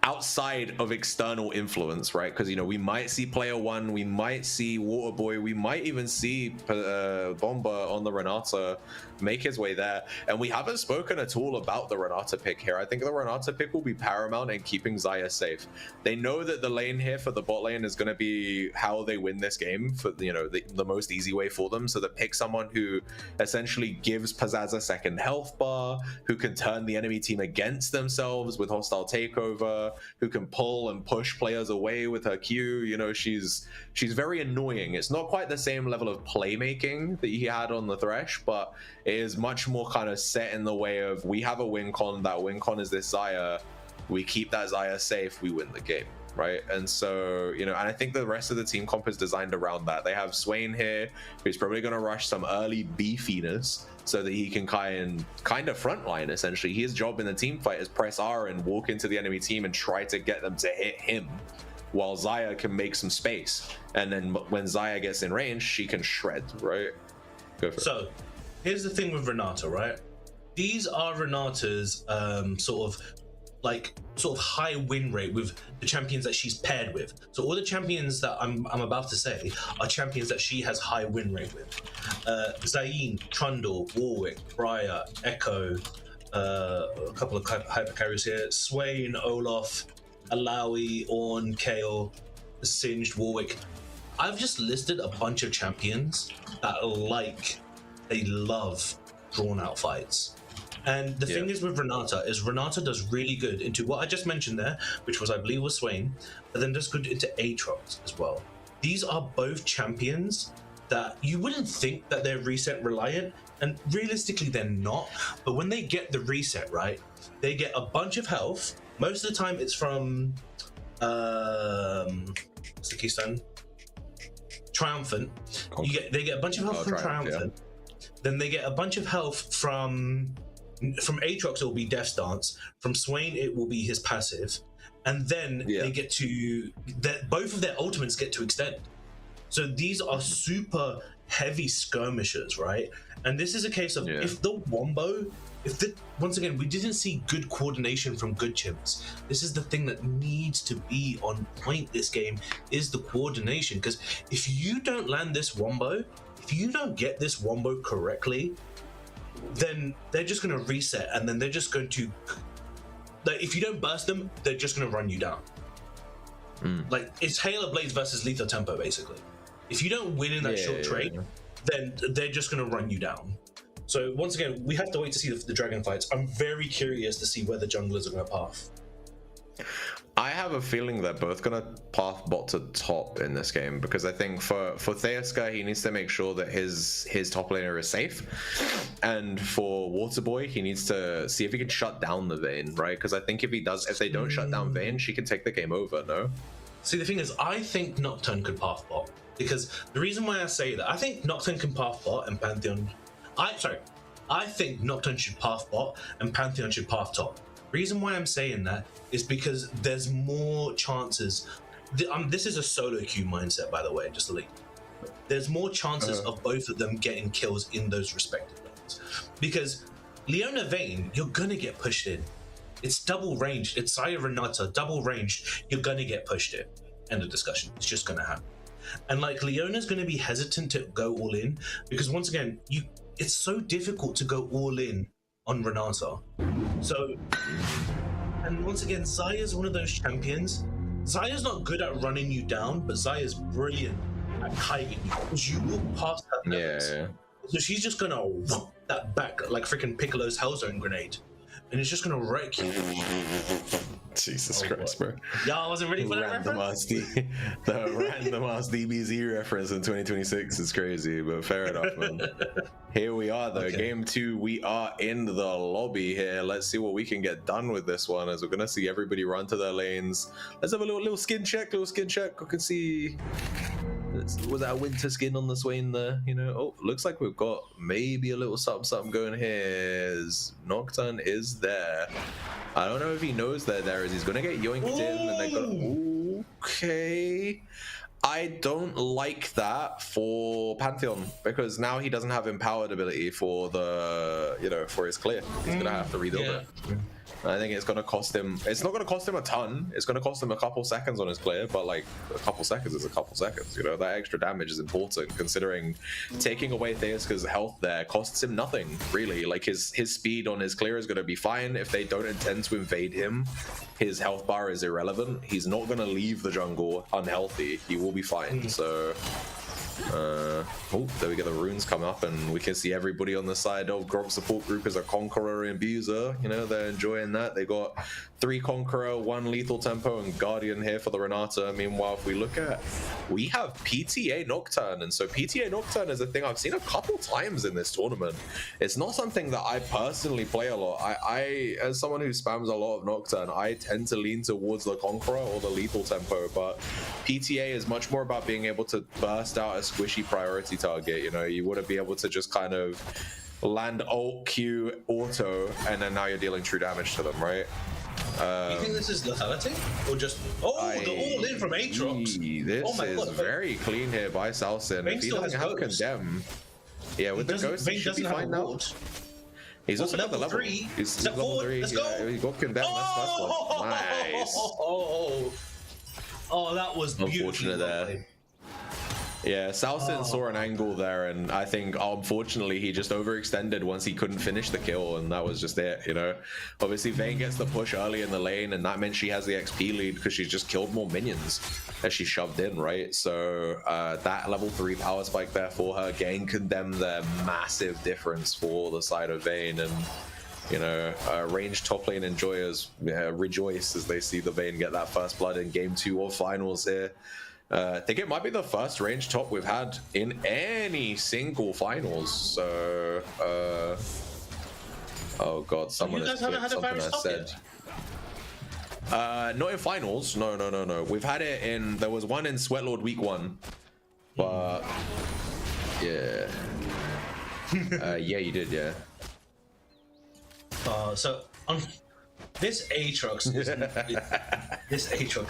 Outside of external influence, right? Because, you know, we might see player one, we might see Waterboy, we might even see Bomba on the Renata make his way there. And we haven't spoken at all about the Renata pick here. I think the Renata pick will be paramount in keeping Xayah safe. They know that the lane here for the bot lane is going to be how they win this game, for, you know, the most easy way for them. So they pick someone who essentially gives Pizzazz a second health bar, who can turn the enemy team against themselves with hostile takeover, who can pull and push players away with her Q. You know, she's very annoying. It's not quite the same level of playmaking that he had on the Thresh, but it is much more kind of set in the way of, we have a win con, that win con is this Xayah, we keep that Xayah safe, we win the game, right? And so, you know, and I think the rest of the team comp is designed around that. They have Swain here, who's probably going to rush some early beefiness so that he can kind of frontline, essentially. His job in the team fight is press R and walk into the enemy team and try to get them to hit him, while Xayah can make some space. And then when Xayah gets in range, she can shred, right? Go for it. Here's the thing with Renata, right? These are Renata's sort of high win rate with the champions that she's paired with. So all the champions that I'm about to say are champions that she has high win rate with. Zayn, Trundle, Warwick, Briar, Echo, a couple of hyper carriers here, Swain, Olaf, Alawi, Ornn, Kayle, Singed, Warwick. I've just listed a bunch of champions that they love drawn out fights. And the thing is with Renata does really good into what I just mentioned there, which was, I believe, was Swain, but then does good into Aatrox as well. These are both champions that you wouldn't think that they're reset reliant, and realistically they're not. But when they get the reset, right, they get a bunch of health. Most of the time it's from what's the keystone? Triumphant. They get a bunch of health from Triumphant. Yeah. Then they get a bunch of health from Aatrox. It will be Death's Dance. From Swain, it will be his passive, and then they get to both of their ultimates get to extend. So these are super heavy skirmishers, right? And this is a case of if the wombo, once again, we didn't see good coordination from good Chimps. This is the thing that needs to be on point this game, is the coordination. Because if you don't land this wombo, if you don't get this wombo correctly, then they're just going to reset, and then they're just going to, like, if you don't burst them, they're just going to run you down. Like, it's Halo Blades versus Lethal Tempo, basically. If you don't win in that short trade, then they're just going to run you down. So once again, we have to wait to see the dragon fights. I'm very curious to see where the junglers are going to path. I have a feeling they're both gonna path bot to top in this game, because I think for Theaska, he needs to make sure that his top laner is safe, and for Waterboy, he needs to see if he can shut down the Vayne, right? Because I think if they don't shut down Vayne, she can take the game over. No. See, the thing is, I think Nocturne could path bot, because the reason why I say that, I think Nocturne can path bot and Pantheon. I think Nocturne should path bot and Pantheon should path top. Reason why I'm saying that is because there's more chances. This is a solo queue mindset, by the way, just to leave. There's more chances of both of them getting kills in those respective lanes. Because Leona Vayne, you're gonna get pushed in. It's double ranged. It's Saya Renata, double ranged. You're gonna get pushed in. End of discussion. It's just gonna happen. And like Leona's gonna be hesitant to go all in because once again, it's so difficult to go all in on Renata. So, and once again, Zaya's one of those champions. Zaya's not good at running you down, but Zaya's brilliant at kiting you because you walk past her levels. So she's just gonna whoop that back like freaking Piccolo's Hellzone grenade, and it's just gonna wreck you. Jesus Christ, bro. Y'all wasn't ready for that reference? The random ass DBZ reference in 2026 is crazy, but fair enough, man. Here we are, though. Game 2, we are in the lobby here. Let's see what we can get done with this one, as we're gonna see everybody run to their lanes. Let's have a little skin check, We can see. Was that a winter skin on the Swain there? You know, oh, looks like we've got maybe a little something going here. Nocturne is there. I don't know if he knows they're there, as he's gonna get yoinked in, and they're gonna. Okay. I don't like that for Pantheon, because now he doesn't have empowered ability for the, for his clear. He's gonna have to rebuild it. I think it's gonna cost him. It's not gonna cost him a ton. It's gonna cost him a couple seconds on his clear, but like a couple seconds is a couple seconds. You know, that extra damage is important, considering taking away Theaska's health there costs him nothing really. Like his speed on his clear is gonna be fine. If they don't intend to invade him, his health bar is irrelevant. He's not gonna leave the jungle unhealthy. He will be fine. So. Oh, there we get the runes come up, and we can see everybody on the side of Gromp support group is a Conqueror and Abuser. You know, they're enjoying that. They got 3 Conqueror, 1 Lethal Tempo, and Guardian here for the Renata. Meanwhile, if we look at, we have PTA Nocturne, and so PTA Nocturne is a thing I've seen a couple times in this tournament. It's not something that I personally play a lot. I as someone who spams a lot of Nocturne, I tend to lean towards the Conqueror or the Lethal Tempo, but PTA is much more about being able to burst out a squishy priority target. You know, you wouldn't be able to just kind of land alt Q auto, and then now you're dealing true damage to them, right? You think this is lethality? Or just the all in from Aatrox? This is very clean here by Salsin. If he doesn't have Condemn, with the Ghost, he should be fine now. He's also got the level 3. He's level 3. Let's go. He got Condemn. Nice. Oh, that was unfortunate there. Yeah, Salsin saw an angle there, and I think unfortunately he just overextended once he couldn't finish the kill, and that was just it, you know. Obviously Vayne gets the push early in the lane, and that meant she has the XP lead because she's just killed more minions as she shoved in, right? So that level 3 power spike there for her, getting Condemned there, massive difference for the side of Vayne, and you know, ranged top lane enjoyers rejoice as they see the Vayne get that first blood in game 2 of finals here. I think it might be the first range top we've had in any single finals. So, oh god, someone has clipped something I said. Not in finals. No. We've had it in. There was one in Sweatlord week 1, but yeah, yeah, you did, yeah. So this Aatrox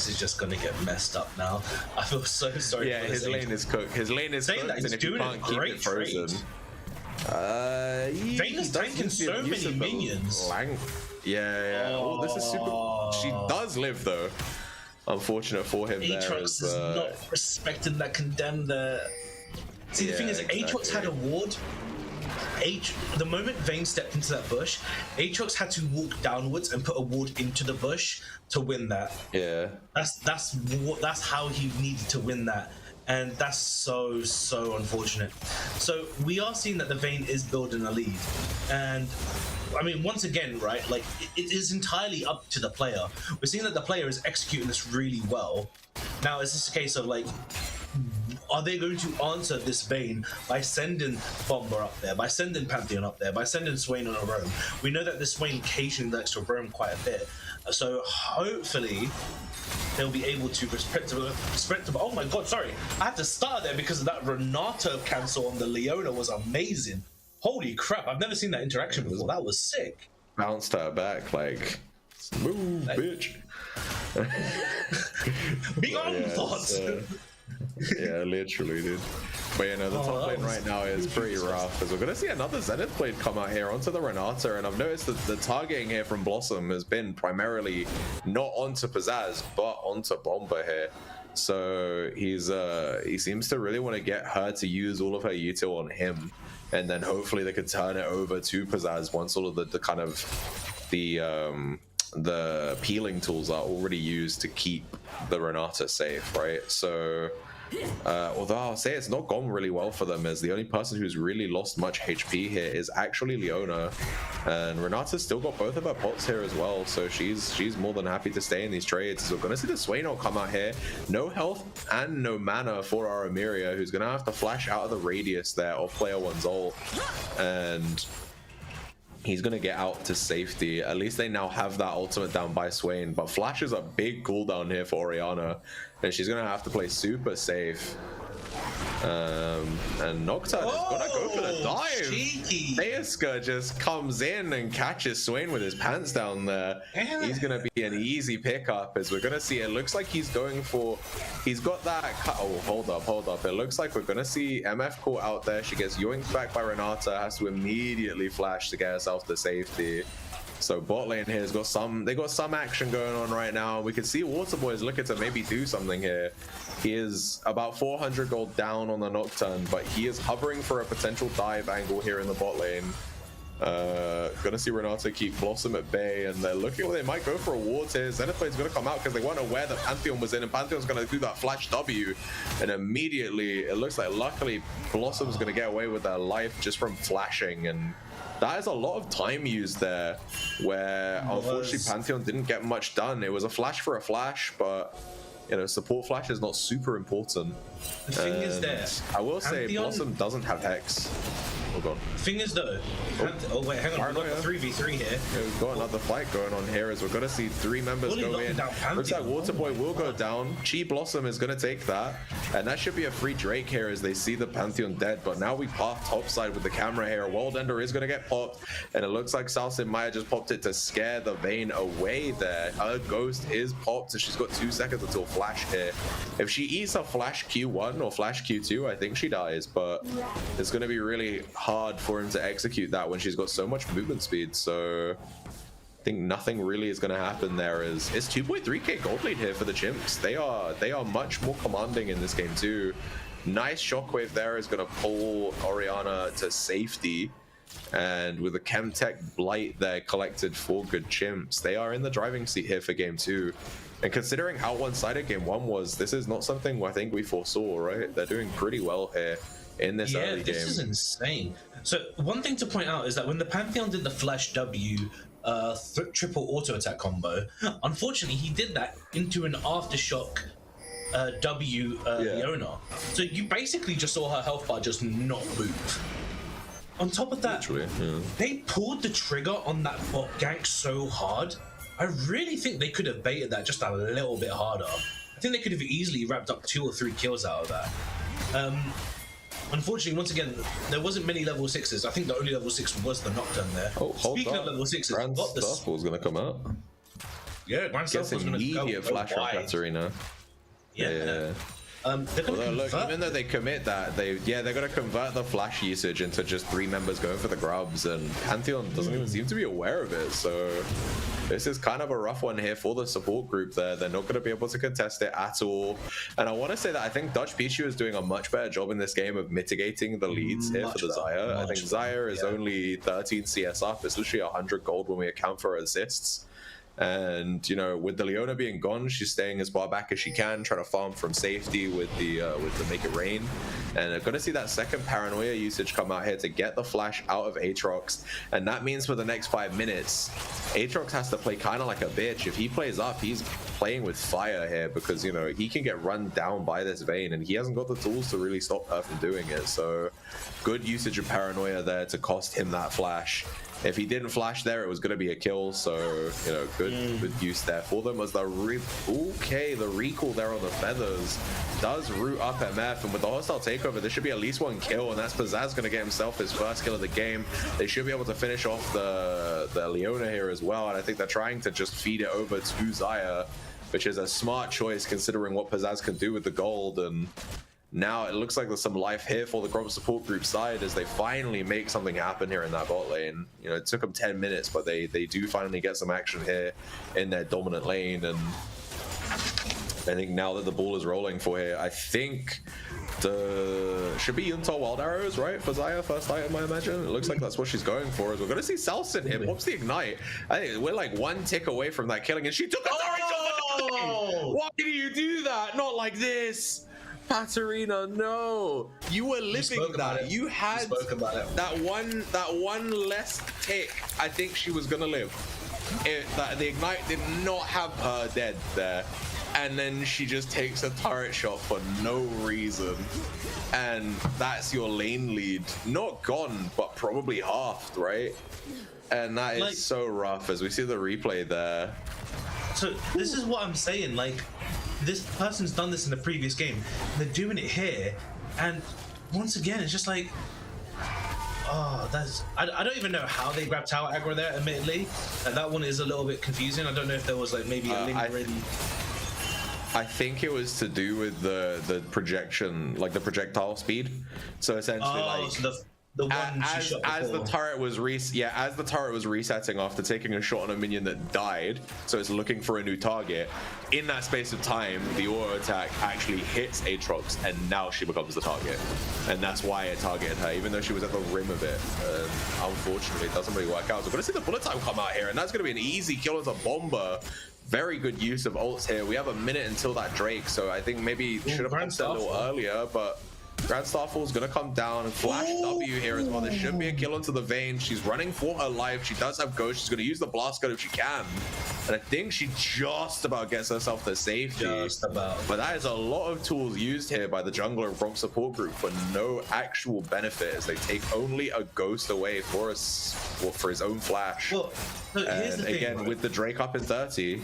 is just gonna get messed up now. I feel so sorry. Yeah, for his lane is cooked. His lane is cooked, and if you can't keep it frozen, Vayne is tanking so many minions. Yeah. Oh, this is super. She does live though. Unfortunate for him. Aatrox is not respecting that Condemn there. See, the thing is, Aatrox had a ward. The moment Vayne stepped into that bush, Aatrox had to walk downwards and put a ward into the bush to win that. Yeah. That's how he needed to win that. And that's so unfortunate. So we are seeing that the Vayne is building a lead. And I mean, once again, right, like it is entirely up to the player. We're seeing that the player is executing this really well. Now, is this a case of like, are they going to answer this Vayne by sending Bomber up there, by sending Pantheon up there, by sending Swain on a roam? We know that this Swain occasionally likes to roam quite a bit. So hopefully they'll be able to respectable. Oh my god, sorry. I had to start there because of that Renata cancel on the Leona was amazing. Holy crap, I've never seen that interaction before. That was sick. Bounced her back like, move, bitch. Be on, thoughts. Yeah, literally, dude. But you know, the top lane right now is pretty rough, as we're gonna see another Zenith Blade come out here onto the Renata, and I've noticed that the targeting here from Blossom has been primarily not onto Pizzazz, but onto Bomber here. So he seems to really want to get her to use all of her util on him, and then hopefully they could turn it over to Pizzazz once all of the kind of the peeling tools are already used to keep the Renata safe, right? So although I'll say it's not gone really well for them, as the only person who's really lost much HP here is actually Leona, and Renata's still got both of her pots here as well, so she's more than happy to stay in these trades. So we're gonna see the Swainor come out here, no health and no mana for our Emiria, who's gonna have to flash out of the radius there of player one's ult, and he's gonna get out to safety. At least they now have that ultimate down by Swain, but Flash is a big cooldown here for Orianna, and she's gonna have to play super safe. And Nocturne is gonna go for the dive. Theaska just comes in and catches Swain with his pants down there. He's gonna be an easy pickup, as we're gonna see. It looks like he's going for, he's got that oh, hold up. It looks like we're gonna see MF caught out there. She gets yoinked back by Renata, has to immediately flash to get herself to safety. So bot lane here has got they got some action going on right now. We can see Waterboy is looking to maybe do something here. He is about 400 gold down on the Nocturne, but he is hovering for a potential dive angle here in the bot lane. Gonna see Renata keep Blossom at bay, and they're looking, well, they might go for a ward here. Zenith Blade's gonna come out because they weren't aware that Pantheon was in, and Pantheon's gonna do that flash W, and immediately it looks like luckily Blossom's gonna get away with their life just from flashing, and that is a lot of time used there, where unfortunately Pantheon didn't get much done. It was a flash for a flash, but you know, support flash is not super important. The thing is there, I will say Blossom doesn't have Hex. Oh god. The thing is though, oh wait, hang on, we've got the 3v3 here. Yeah, we've got another fight going on here, as we're gonna see 3 members go in. Looks like Waterboy will go down. Chi Blossom is gonna take that, and that should be a free Drake here as they see the Pantheon dead. But now we path topside with the camera here. World Ender is gonna get popped, and it looks like Salsin Maya just popped it to scare the Vayne away there. Her ghost is popped, so she's got 2 seconds until flash here. If she eats a flash Q1 or flash Q2, I think she dies, but it's gonna be really hard for him to execute that when she's got so much movement speed. So I think nothing really is going to happen there. It's 2.3k gold lead here for the Chimps. They are much more commanding in this game too. Nice shockwave there is going to pull Orianna to safety, and with the Chemtech Blight there collected for good Chimps, they are in the driving seat here for game 2. And considering how one-sided game 1 was, this is not something I think we foresaw, right? They're doing pretty well here in this early game. Yeah, this is insane. So one thing to point out is that when the Pantheon did the flash W triple auto attack combo, unfortunately he did that into an aftershock W Leona. So you basically just saw her health bar just not move. On top of that, they pulled the trigger on that bot gank so hard. I really think they could have baited that just a little bit harder. I think they could have easily wrapped up 2 or 3 kills out of that. Unfortunately, once again, there wasn't many level 6s. I think the only level 6 was the Nocturne there. Oh, Speaking of level 6s, Grand got the Starfall's going to come out. Yeah, Grand Starfall's going to go immediate flash from Katarina. Yeah. They're gonna Although, look, convert. even though they commit that, they're gonna convert the flash usage into just 3 members going for the grubs, and Pantheon doesn't even seem to be aware of it. So this is kind of a rough one here for the support group. There, they're not gonna be able to contest it at all. And I want to say that I think Dutch Pichu is doing a much better job in this game of mitigating the leads here for the Xayah. I think Xayah is only 13 CS up. It's literally 100 gold when we account for assists. And you know, with the Leona being gone, she's staying as far back as she can, trying to farm from safety with the Make It Rain. And I'm gonna see that second paranoia usage come out here to get the flash out of Aatrox, and that means for the next 5 minutes, Aatrox has to play kind of like a bitch. If he plays up, he's playing with fire here because you know he can get run down by this Vayne, and he hasn't got the tools to really stop her from doing it. So good usage of paranoia there to cost him that flash. If he didn't flash there, it was going to be a kill. So, you know, good use there for them as the the recall there on the feathers does root up MF. And with the hostile takeover, there should be at least 1 kill. And that's Pizzazz going to get himself his first kill of the game. They should be able to finish off the Leona here as well. And I think they're trying to just feed it over to Xayah, which is a smart choice considering what Pizzazz can do with the gold. And now it looks like there's some life here for the Gromp support group side as they finally make something happen here in that bot lane. You know, it took them 10 minutes, but they do finally get some action here in their dominant lane. And I think now that the ball is rolling for here, I think should be Yuntal Wild Arrows, right? For Xayah, first item, I imagine. It looks like that's what she's going for. As we're going to see Salson here. Pops the Ignite. I think we're like 1 tick away from that killing, and she took a shot. Why did you do that? Not like this. Katarina, no, you were living that. You had that one less tick. I think she was gonna live. The Ignite did not have her dead there, and then she just takes a turret shot for no reason, and that's your lane lead. Not gone, but probably halved, right? And that is like, so rough as we see the replay there. So this is what I'm saying, like, this person's done this in the previous game, they're doing it here, and once again it's just like, oh, that's I don't even know how they grabbed tower aggro there, admittedly, and that one is a little bit confusing. I don't know if there was like maybe a link already. I think it was to do with the projection, like the projectile speed. So essentially, like so the one as the turret was resetting after taking a shot on a minion that died, so it's looking for a new target. In that space of time, the auto attack actually hits Aatrox, and now she becomes the target, and that's why it targeted her, even though she was at the rim of it. Unfortunately, it doesn't really work out. So we're gonna see the bullet time come out here, and that's gonna be an easy kill as a bomber. Very good use of ults here. We have a minute until that Drake, so I think maybe should have popped it a little earlier, but Grand Starfall's gonna come down and flash W here as well. There should be a kill onto the Vayne. She's running for her life. She does have Ghost. She's gonna use the Blast Gun if she can. And I think she just about gets herself to safety. Just about. But that is a lot of tools used here by the jungler and Gromp support group for no actual benefit, as they take only a Ghost away for his own flash. Well, look, here's the thing, again, right? with the Drake up in 30,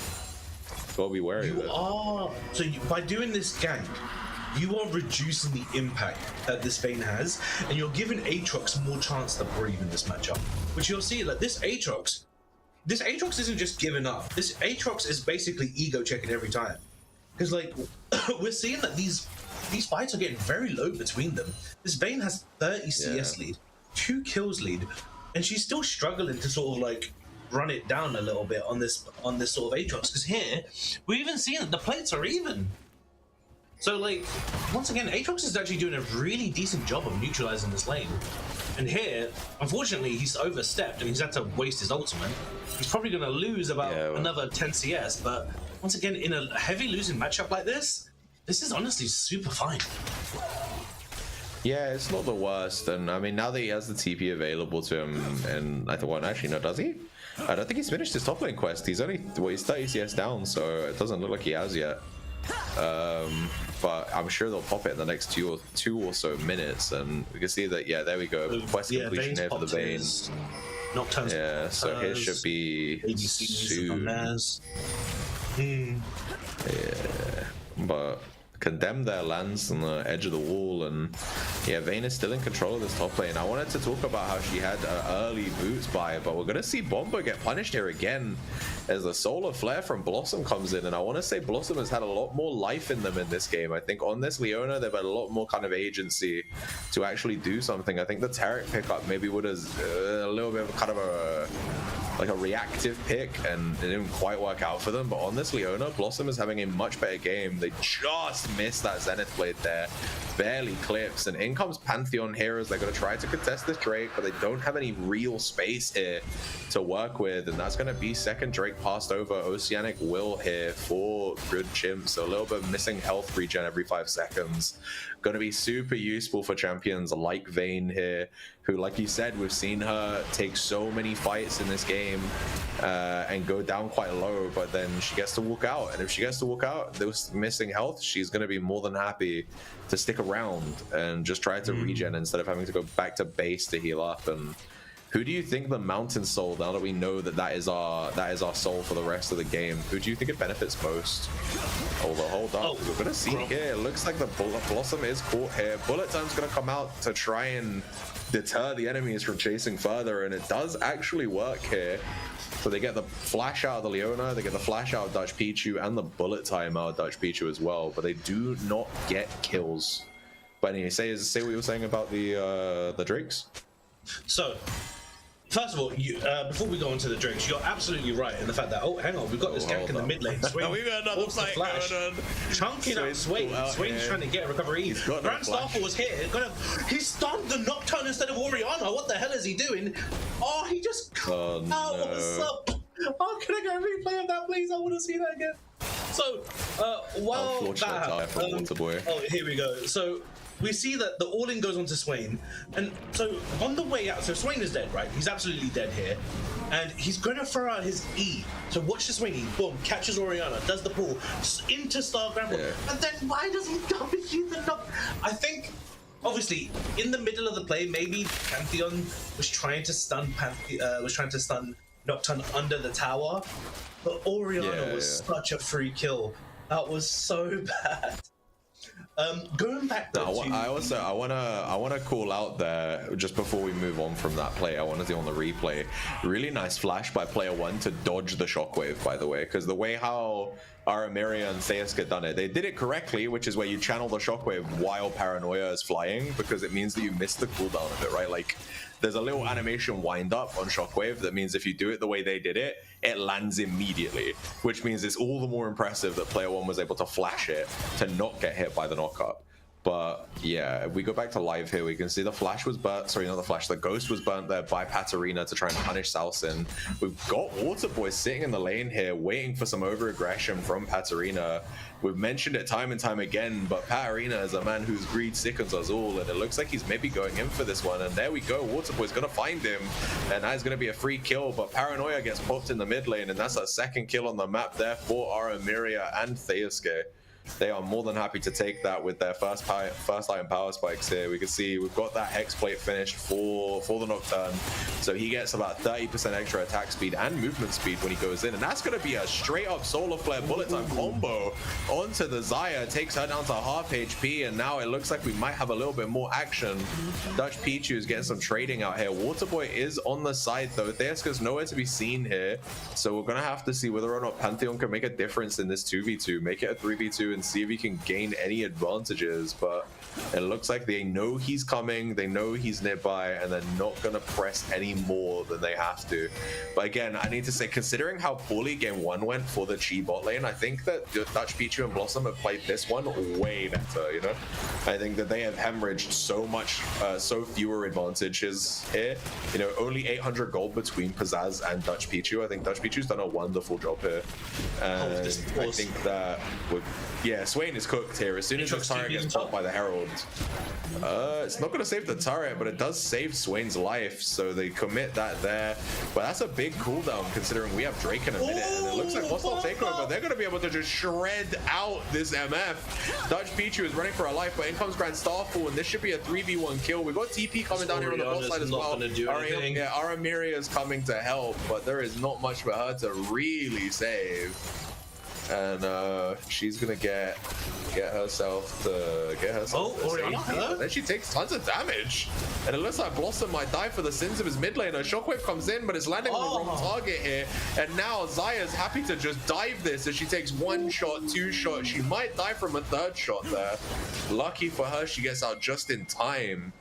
gotta be wary of it. By doing this gank, you are reducing the impact that this Vayne has, and you're giving Aatrox more chance to breathe in this matchup. Which you'll see, like, this Aatrox isn't just giving up. This Aatrox is basically ego checking every time. Because, like, we're seeing that these fights are getting very low between them. This Vayne has 30 CS lead, 2 kills lead, and she's still struggling to sort of, like, run it down a little bit on this sort of Aatrox. Because here, we're even seeing that the plates are even. So, like, once again, Aatrox is actually doing a really decent job of neutralizing this lane. And here, unfortunately, he's overstepped and he's had to waste his ultimate. He's probably going to lose about another 10 CS, but once again, in a heavy losing matchup like this is honestly super fine. Yeah, it's not the worst. And I mean, now that he has the TP available to him, and I thought, actually, no, does he? I don't think he's finished his top lane quest. He's only, he's 30 CS down, so it doesn't look like he has yet. But I'm sure they'll pop it in the next two or so minutes, and we can see that. Yeah, there we go. Quest completion here for the Vayne. Nocturne's so here should be soon. Yeah, but Condemn there, lands on the edge of the wall, and yeah, Vayne is still in control of this top lane. I wanted to talk about how she had an early boots buy, but we're gonna see Bomba get punished here again as the solar flare from Blossom comes in, and I want to say Blossom has had a lot more life in them in this game. I think on this Leona they've had a lot more kind of agency to actually do something. I think the Taric pickup maybe would have a little bit of kind of a reactive pick, and it didn't quite work out for them. But on this Leona, Blossom is having a much better game. They just missed that Zenith Blade there, barely clips, and in comes Pantheon Heroes. They're going to try to contest this Drake, but they don't have any real space here to work with, and that's going to be second Drake passed over. Oceanic Will here for good Chimps, so a little bit of missing health regen every 5 seconds. Going to be super useful for champions like Vayne here, who, like you said, we've seen her take so many fights in this game and go down quite low, but then she gets to walk out, and if she gets to walk out, those missing health, she's going to be more than happy to stick around and just try to regen instead of having to go back to base to heal up. And who do you think the Mountain Soul, now that we know that is our soul for the rest of the game, who do you think it benefits most? Hold up, we're gonna see here. It looks like the Blossom is caught here. Bullet Time's gonna come out to try and deter the enemies from chasing further, and it does actually work here. So they get the flash out of the Leona, they get the flash out of Dutch Pichu, and the Bullet Time out of Dutch Pichu as well, but they do not get kills. But anyway, say what you were saying about the Drakes. So, first of all, before we go into the Drakes, you're absolutely right in the fact that, oh, hang on, we've got this gank in the mid lane. Swain, we've got another fight going on. Chunking up Swain. Swain's trying to get a recovery. Grand Starfall was here. He stunned the Nocturne instead of Orianna. What the hell is he doing? Oh, he just cut out of the sub. Oh, can I get a replay of that, please? I want to see that again. So, while that happened, oh, here we go. So, we see that the all-in goes on to Swain, and so on the way out, so Swain is dead, right? He's absolutely dead here, and he's going to throw out his E. So watch the Swain E, boom, catches Orianna, does the pull, into Star Grandpa, and then why does he W the knock? I think, obviously, in the middle of the play, maybe Pantheon was trying to stun Nocturne under the tower, but Orianna was such a free kill. That was so bad. Going back though, I wanna call out there just before we move on from that play. I want to do on the replay. Really nice flash by player 1 to dodge the shockwave, by the way, because the way how Aramiria and Theiska done it, they did it correctly, which is where you channel the shockwave while Paranoia is flying, because it means that you miss the cooldown of it, right? Like, there's a little animation wind up on shockwave that means if you do it the way they did it, it lands immediately, which means it's all the more impressive that player 1 was able to flash it to not get hit by the knockup. But yeah, if we go back to live here, we can see the flash was burnt, sorry, not the flash, the ghost was burnt there by Patarina to try and punish Salsin. We've got Waterboy sitting in the lane here, waiting for some over-aggression from Patarina. We've mentioned it time and time again, but Patarina is a man whose greed sickens us all, and it looks like he's maybe going in for this one. And there we go, Waterboy's gonna find him, and that's gonna be a free kill, but Paranoia gets popped in the mid lane, and that's a second kill on the map there for Aramiria and Theiska. They are more than happy to take that with their first item power spikes here. We can see we've got that hex plate finished for the Nocturne, so he gets about 30% extra attack speed and movement speed when he goes in, and that's going to be a straight up solar flare bullet time combo onto the Xayah. Takes her down to half HP, and now it looks like we might have a little bit more action. Dutch Pichu is getting some trading out here. Waterboy is on the side though. Theiska's nowhere to be seen here, so we're going to have to see whether or not Pantheon can make a difference in this 2v2, make it a 3v2, and see if he can gain any advantages. But it looks like they know he's coming, they know he's nearby, and they're not gonna press any more than they have to. But again, I need to say, considering how poorly game 1 went for the Chi bot lane, I think that Dutch Pichu and Blossom have played this one way better, you know? I think that they have hemorrhaged so much, so fewer advantages here. You know, only 800 gold between Pizzazz and Dutch Pichu. I think Dutch Pichu's done a wonderful job here. And I think that with, yeah, Swain is cooked here. As soon as the turret gets popped by the Herald, it's not going to save the turret, but it does save Swain's life, so they commit that there. But that's a big cooldown considering we have Drake in a minute, and it looks like hostile takeover, but they're going to be able to just shred out this MF. Dutch Pichu is running for a life, but in comes Grand Starfall, and this should be a 3v1 kill. We've got TP coming down here on the bot side as well. Aramiria is coming to help, but there is not much for her to really save. And she's gonna get get herself to Orianna, hello? and then she takes tons of damage. And it looks like Blossom might die for the sins of his mid laner. Shockwave comes in, but it's landing on the wrong target here. And now Zaya's happy to just dive this as she takes 1 shot, 2 shots. She might die from a 3rd shot there. Lucky for her, she gets out just in time.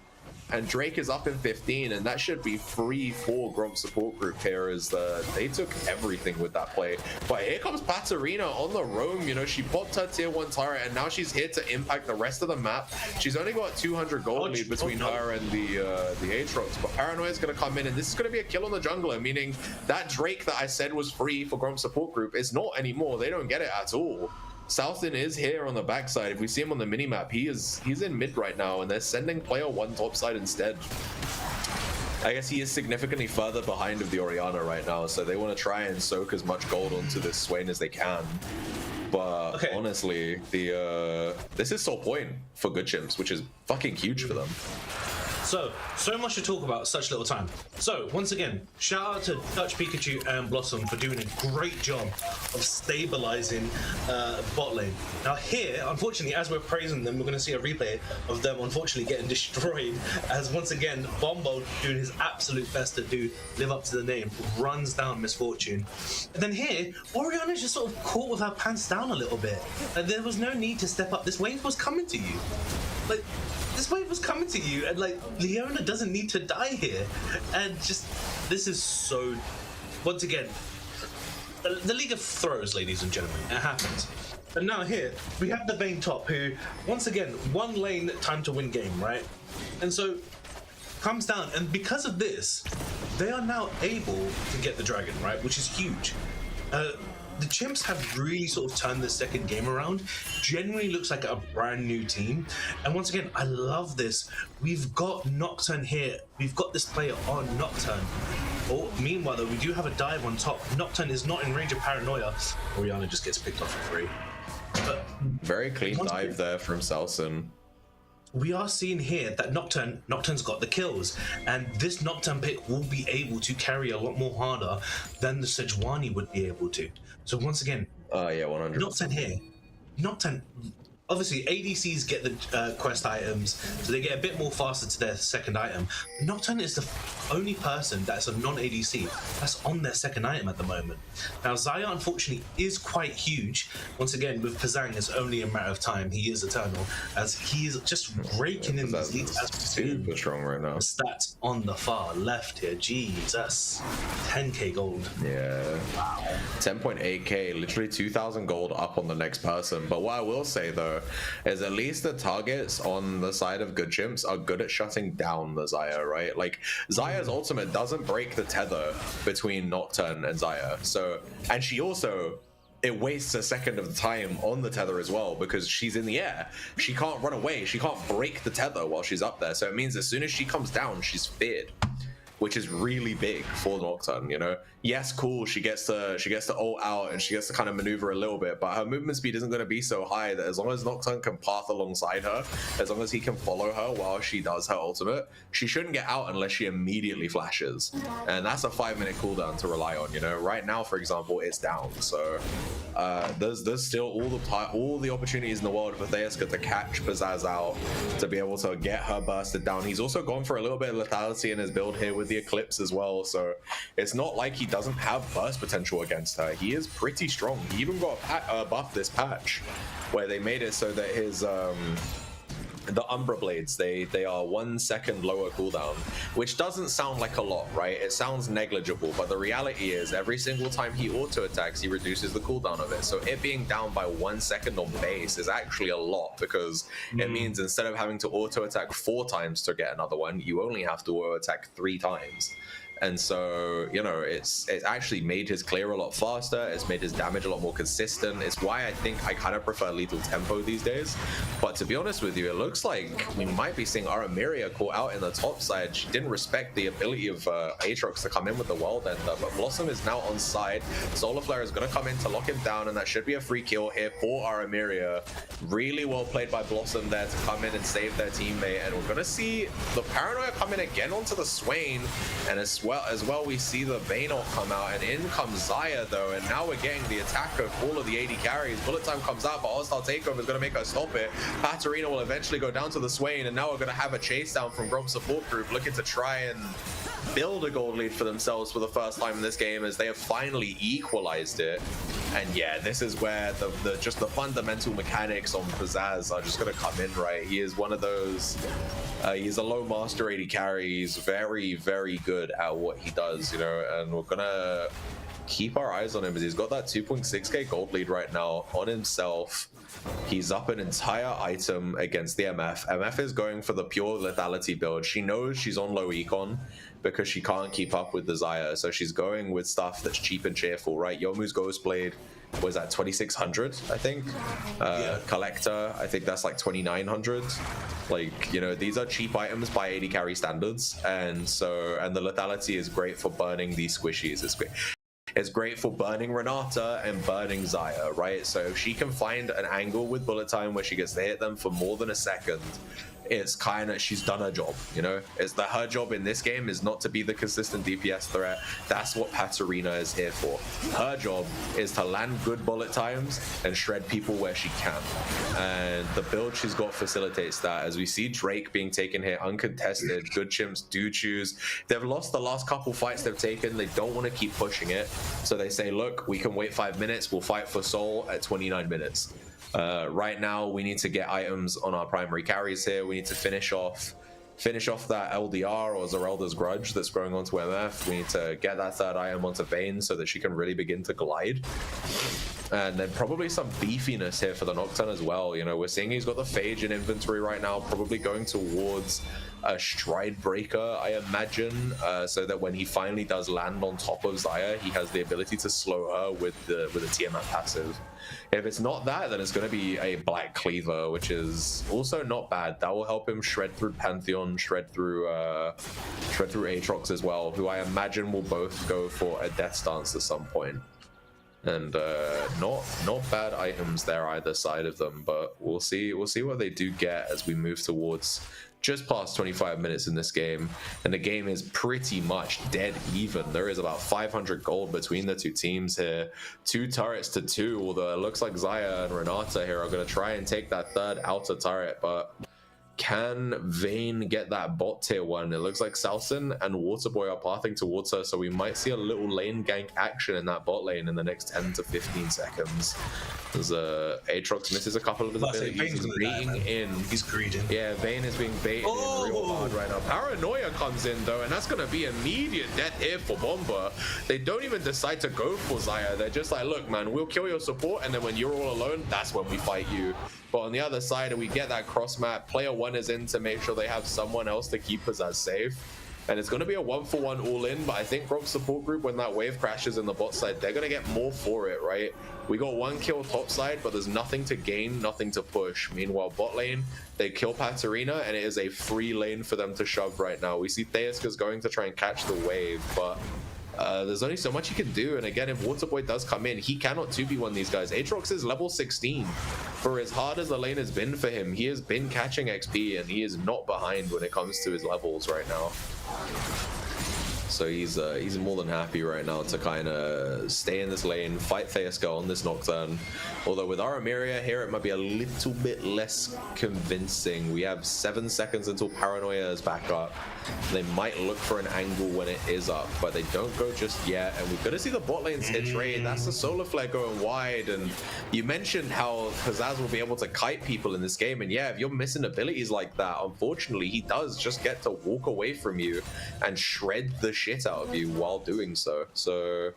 And Drake is up in 15, and that should be free for Gromp support group here as they took everything with that play. But here comes Patarina on the roam. You know, she popped her tier 1 turret, and now she's here to impact the rest of the map. She's only got 200 gold lead between her and the Aatrox. But Paranoia is going to come in, and this is going to be a kill on the jungler, meaning that Drake that I said was free for Gromp support group is not anymore. They don't get it at all. Southton is here on the backside. If we see him on the minimap, he's in mid right now, and they're sending player 1 topside instead. I guess he is significantly further behind of the Orianna right now, so they want to try and soak as much gold onto this Swain as they can. But honestly, this is sole point for good Chimps, which is fucking huge for them. So much to talk about, such little time. So, once again, shout out to Dutch Pikachu and Blossom for doing a great job of stabilizing bot lane. Now here, unfortunately, as we're praising them, we're going to see a replay of them unfortunately getting destroyed, as once again, Bombo doing his absolute best to live up to the name, runs down Misfortune. And then here, Orianna's just sort of caught with her pants down a little bit. Like, there was no need to step up. This wave was coming to you. Like, this wave was coming to you, and like, Leona doesn't need to die here. And just, this is so, once again, the League of Throws, ladies and gentlemen, it happens. And now here, we have the Vayne top, who, once again, 1 lane time to win game, right? And so, comes down, and because of this, they are now able to get the dragon, right? Which is huge. The Chimps have really sort of turned the second game around. Genuinely looks like a brand new team. And once again, I love this. We've got Nocturne here. We've got this player on Nocturne. Oh, meanwhile, though, we do have a dive on top. Nocturne is not in range of Paranoia. Orianna just gets picked off for free. But very clean dive there from Selson. We are seeing here that Nocturne's got the kills, and this Nocturne pick will be able to carry a lot more harder than the Sejuani would be able to. So once again, yeah, 100%. Nocturne here. Nocturne, obviously ADCs get the quest items, so they get a bit more faster to their second item. Nocturne is the only person that's a non-ADC that's on their second item at the moment. Now Zaya unfortunately is quite huge. Once again, with Pazang, it's only a matter of time. He is eternal, as he is just raking in these leads. Super strong right now. Stats on the far left here, Jesus, 10k gold. Yeah, wow. 10.8k, literally 2,000 gold up on the next person. But what I will say though is at least the targets on the side of good Chimps are good at shutting down the Zaya, right? Like Zaya's ultimate doesn't break the tether between Nocturne and Zaya. So, and she also, it wastes a second of the time on the tether as well because she's in the air. She can't run away. She can't break the tether while she's up there. So it means as soon as she comes down, she's feared, which is really big for Nocturne, you know? Yes, cool, she gets to ult out and she gets to kind of maneuver a little bit, but her movement speed isn't going to be so high that as long as Nocturne can path alongside her, as long as he can follow her while she does her ultimate, she shouldn't get out unless she immediately flashes. And that's a 5-minute cooldown to rely on, you know? Right now, for example, it's down, so there's still all the opportunities in the world for Theaska to catch Pizzazz out, to be able to get her bursted down. He's also gone for a little bit of lethality in his build here with the Eclipse as well, so it's not like he doesn't have burst potential against her. He is pretty strong. He even got a buff this patch where they made it so that his the Umbra Blades, they are 1 second lower cooldown, which doesn't sound like a lot, right? It sounds negligible, but the reality is every single time he auto attacks, he reduces the cooldown of it. So it being down by 1 second on base is actually a lot, because it means instead of having to auto attack 4 times to get another one, you only have to auto attack 3 times. And so, you know, it's actually made his clear a lot faster. It's made his damage a lot more consistent. It's why I think I kind of prefer lethal tempo these days. But to be honest with you, it looks like we might be seeing Aramiria caught out in the top side. She didn't respect the ability of Aatrox to come in with the World Ender, but Blossom is now on side. Solar Flare is going to come in to lock him down, and that should be a free kill here for Aramiria. Really well played by Blossom there to come in and save their teammate. And we're going to see the Paranoia come in again onto the Swain, and as well, we see the Vayne ult come out, and in comes Xayah though, and now we're getting the attack of all of the AD carries. Bullet time comes out, but Hostile Takeover is going to make her stop it. Katarina will eventually go down to the Swain, and now we're going to have a chase down from Gromp support group looking to try and build a gold lead for themselves for the first time in this game, as they have finally equalized it. And yeah, this is where just the fundamental mechanics on Pizzazz are just going to come in, right? He is one of those, he's a low master AD carry. He's very, very good at what he does, you know, and we're going to keep our eyes on him as he's got that 2.6k gold lead right now on himself. He's up an entire item against the MF. MF is going for the pure lethality build. She knows she's on low econ because she can't keep up with the Xayah, so she's going with stuff that's cheap and cheerful, right? Youmuu's Ghostblade was at 2600, I think. Collector, I think that's like 2900. Like, you know, these are cheap items by AD carry standards, and the lethality is great for burning these squishies. It's great for burning Renata and burning Xayah, right? So if she can find an angle with bullet time where she gets to hit them for more than a second, it's kind of, she's done her job, you know? Her job in this game is not to be the consistent DPS threat. That's what Katarina is here for. Her job is to land good bullet times and shred people where she can. And the build she's got facilitates that. As we see Drake being taken here uncontested, good Chimps do choose. They've lost the last couple fights they've taken. They don't want to keep pushing it. So they say, look, we can wait 5 minutes. We'll fight for Soul at 29 minutes. Right now, we need to get items on our primary carries here. We need to finish off that LDR or Zerelda's Grudge that's growing onto MF. We need to get that third item onto Vayne so that she can really begin to glide. And then probably some beefiness here for the Nocturne as well. You know, we're seeing he's got the Phage in inventory right now, probably going towards a Stride Breaker, I imagine, so that when he finally does land on top of Xayah, he has the ability to slow her with the TMF passive. If it's not that, then it's going to be a Black Cleaver, which is also not bad. That will help him shred through Pantheon, shred through Aatrox as well, who I imagine will both go for a Death Stance at some point. And not bad items there either side of them, but we'll see what they do get as we move towards just past 25 minutes in this game, and the game is pretty much dead even. There is about 500 gold between the two teams here. 2 turrets to 2, although it looks like Xayah and Renata here are going to try and take that third outer turret, but can Vayne get that bot tier 1? It looks like Salson and Waterboy are pathing towards her, so we might see a little lane gank action in that bot lane in the next 10 to 15 seconds. As Aatrox misses a couple of his abilities. He's baiting in. He's greedy. Yeah, Vayne is being baited in real hard right now. Paranoia comes in though, and that's going to be immediate death here for Bomba. They don't even decide to go for Xayah. They're just like, look, man, we'll kill your support, and then when you're all alone, that's when we fight you. But on the other side, we get that cross map. Player 1 is in to make sure they have someone else to keep us as safe. And it's going to be a 1-for-1 all-in, but I think Gromp support group, when that wave crashes in the bot side, they're going to get more for it, right? We got 1 kill top side, but there's nothing to gain, nothing to push. Meanwhile, bot lane, they kill Katarina, and it is a free lane for them to shove right now. We see Theaska's going to try and catch the wave, but there's only so much he can do. And again, if Waterboy does come in, he cannot 2v1 these guys. Aatrox is level 16. For as hard as the lane has been for him, he has been catching XP, and he is not behind when it comes to his levels right now. So he's more than happy right now to kind of stay in this lane, fight Theaska on this Nocturne. Although with Aramiria here, it might be a little bit less convincing. We have 7 seconds until Paranoia is back up. They might look for an angle when it is up, but they don't go just yet. And we're going to see the bot lanes hit trade. That's the Solar Flare going wide. And you mentioned how Pizzazz will be able to kite people in this game. And yeah, if you're missing abilities like that, unfortunately, he does just get to walk away from you and shred the shit out of you while doing so. So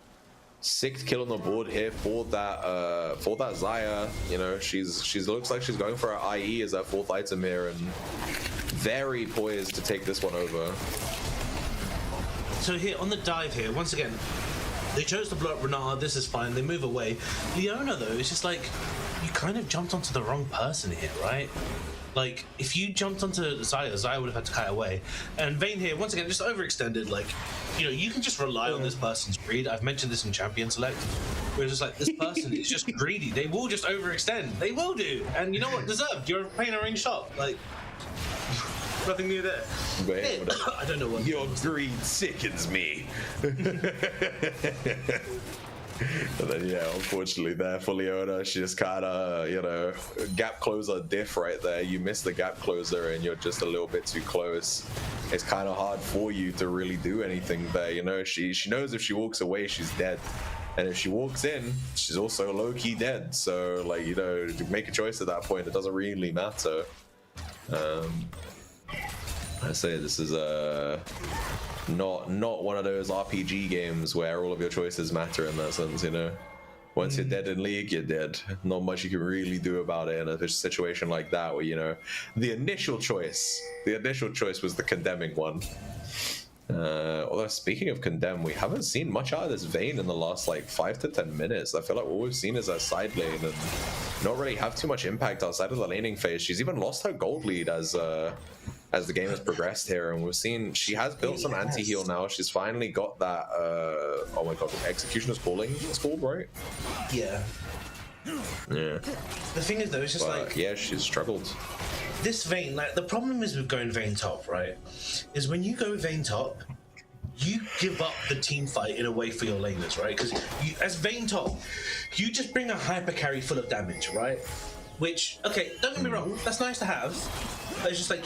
6th kill on the board here for that Xayah. You know, she's looks like she's going for her IE as her 4th item here, and very poised to take this one over. So here on the dive here, once again, they chose to blow up Renata. This is fine. They move away. Leona though, it's just like you kind of jumped onto the wrong person here, right? Like, if you jumped onto Xayah, Xayah would have had to kite away. And Vayne here, once again, just overextended. Like, you know, you can just rely on this person's greed. I've mentioned this in Champion Select, where it's just like, this person is just greedy. They will just overextend. They will do. And you know what? Deserved. You're playing a range shot. Like, Nothing new there. Hey, I don't know what. Your greed sickens me. And then yeah, unfortunately there for Leona, she just kind of, you know, gap closer diff right there. You miss the gap closer and you're just a little bit too close. It's kind of hard for you to really do anything there. You know, she knows if she walks away, she's dead. And if she walks in, she's also low-key dead. So, like, you know, to make a choice at that point, it doesn't really matter. I say this is not one of those RPG games where all of your choices matter in that sense, you know. Once you're dead in League, you're dead. Not much you can really do about it in a situation like that where, you know, the initial choice was the condemning one. Although speaking of condemn, we haven't seen much out of this Vayne in the last like 5 to 10 minutes. I feel like all we've seen is her side lane and not really have too much impact outside of the laning phase. She's even lost her gold lead as the game has progressed here, and we've seen she has built some anti-heal now. She's finally got that oh my god, Executioner's Calling it's called, right? Yeah. Yeah. The thing is though, it's just like, yeah, she's struggled. This Vayne, like the problem is with going Vayne top, right? Is when you go Vayne top, you give up the team fight in a way for your laners, right? Because as Vayne top, you just bring a hyper carry full of damage, right? Which, okay, don't get me wrong, that's nice to have. But it's just like,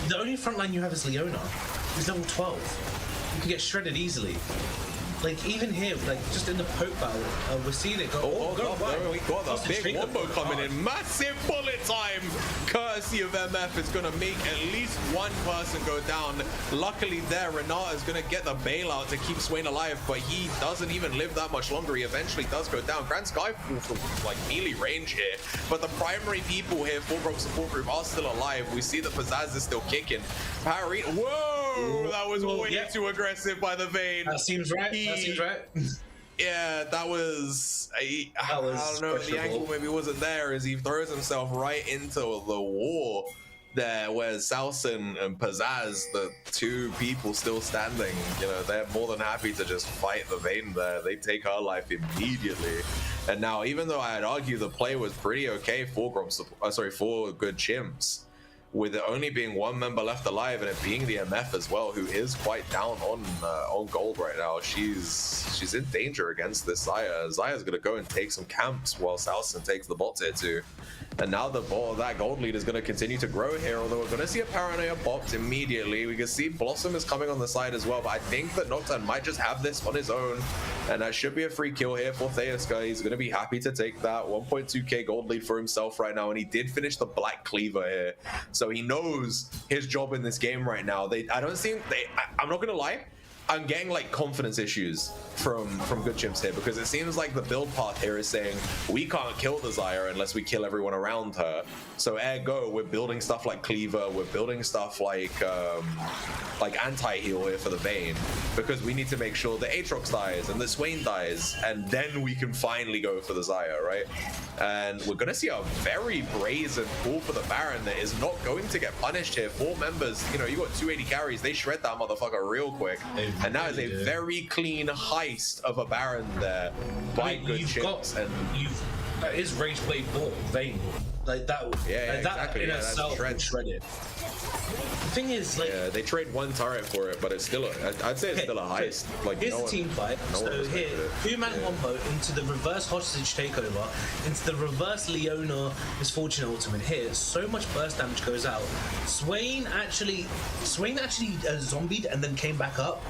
the only frontline you have is Leona. Who's level 12. You can get shredded easily. Like, even here, like, just in the poke battle, we're seeing it go. We got the big wombo coming in. Massive bullet time! Courtesy of MF, it's gonna make at least one person go down. Luckily there, Renata's gonna get the bailout to keep Swain alive, but he doesn't even live that much longer. He eventually does go down. Grand Skyfall from, like, melee range here, but the primary people here for Gromp support group are still alive. We see that Pizzazz is still kicking. Parry, whoa! That was way too aggressive by the Vayne. That seems right. That seems right. Yeah, that was I don't know, the angle maybe wasn't there as he throws himself right into the wall there where Salson and Pizzazz, the two people still standing, you know, they're more than happy to just fight the Vayne there. They take her life immediately. And now, even though I'd argue the play was pretty okay for for good Chimps, with it only being one member left alive and it being the MF as well, who is quite down on gold right now. She's in danger against this Xayah. Xayah's gonna go and take some camps while Salson takes the bot tier 2. And now that gold lead is going to continue to grow here, although we're going to see a Paranoia popped immediately. We can see Blossom is coming on the side as well, but I think that Nocturne might just have this on his own, and that should be a free kill here for Theaska. He's going to be happy to take that 1.2k gold lead for himself right now, and he did finish the Black Cleaver here, so he knows his job in this game right now. I'm not going to lie, I'm getting like confidence issues from good Chimps here, because it seems like the build path here is saying we can't kill the Xayah unless we kill everyone around her. So ergo, we're building stuff like Cleaver, we're building stuff like anti-heal here for the Vayne, because we need to make sure the Aatrox dies and the Swain dies, and then we can finally go for the Xayah, right? And we're gonna see a very brazen pull for the Baron that is not going to get punished here. 4 members, you know, you got 280 carries, they shred that motherfucker real quick. And that is a very clean heist of a Baron there by good Chimps. That is Rage Blade Vayne. Like that, exactly. In itself shredded. The thing is, like, yeah, they trade one turret for it, but it's still I'd say it's still a heist. Like, here's the team fight. So here, 2-man combo into the reverse hostage takeover, into the reverse Leona Misfortune ultimate. Here, so much burst damage goes out. Swain actually zombied and then came back up,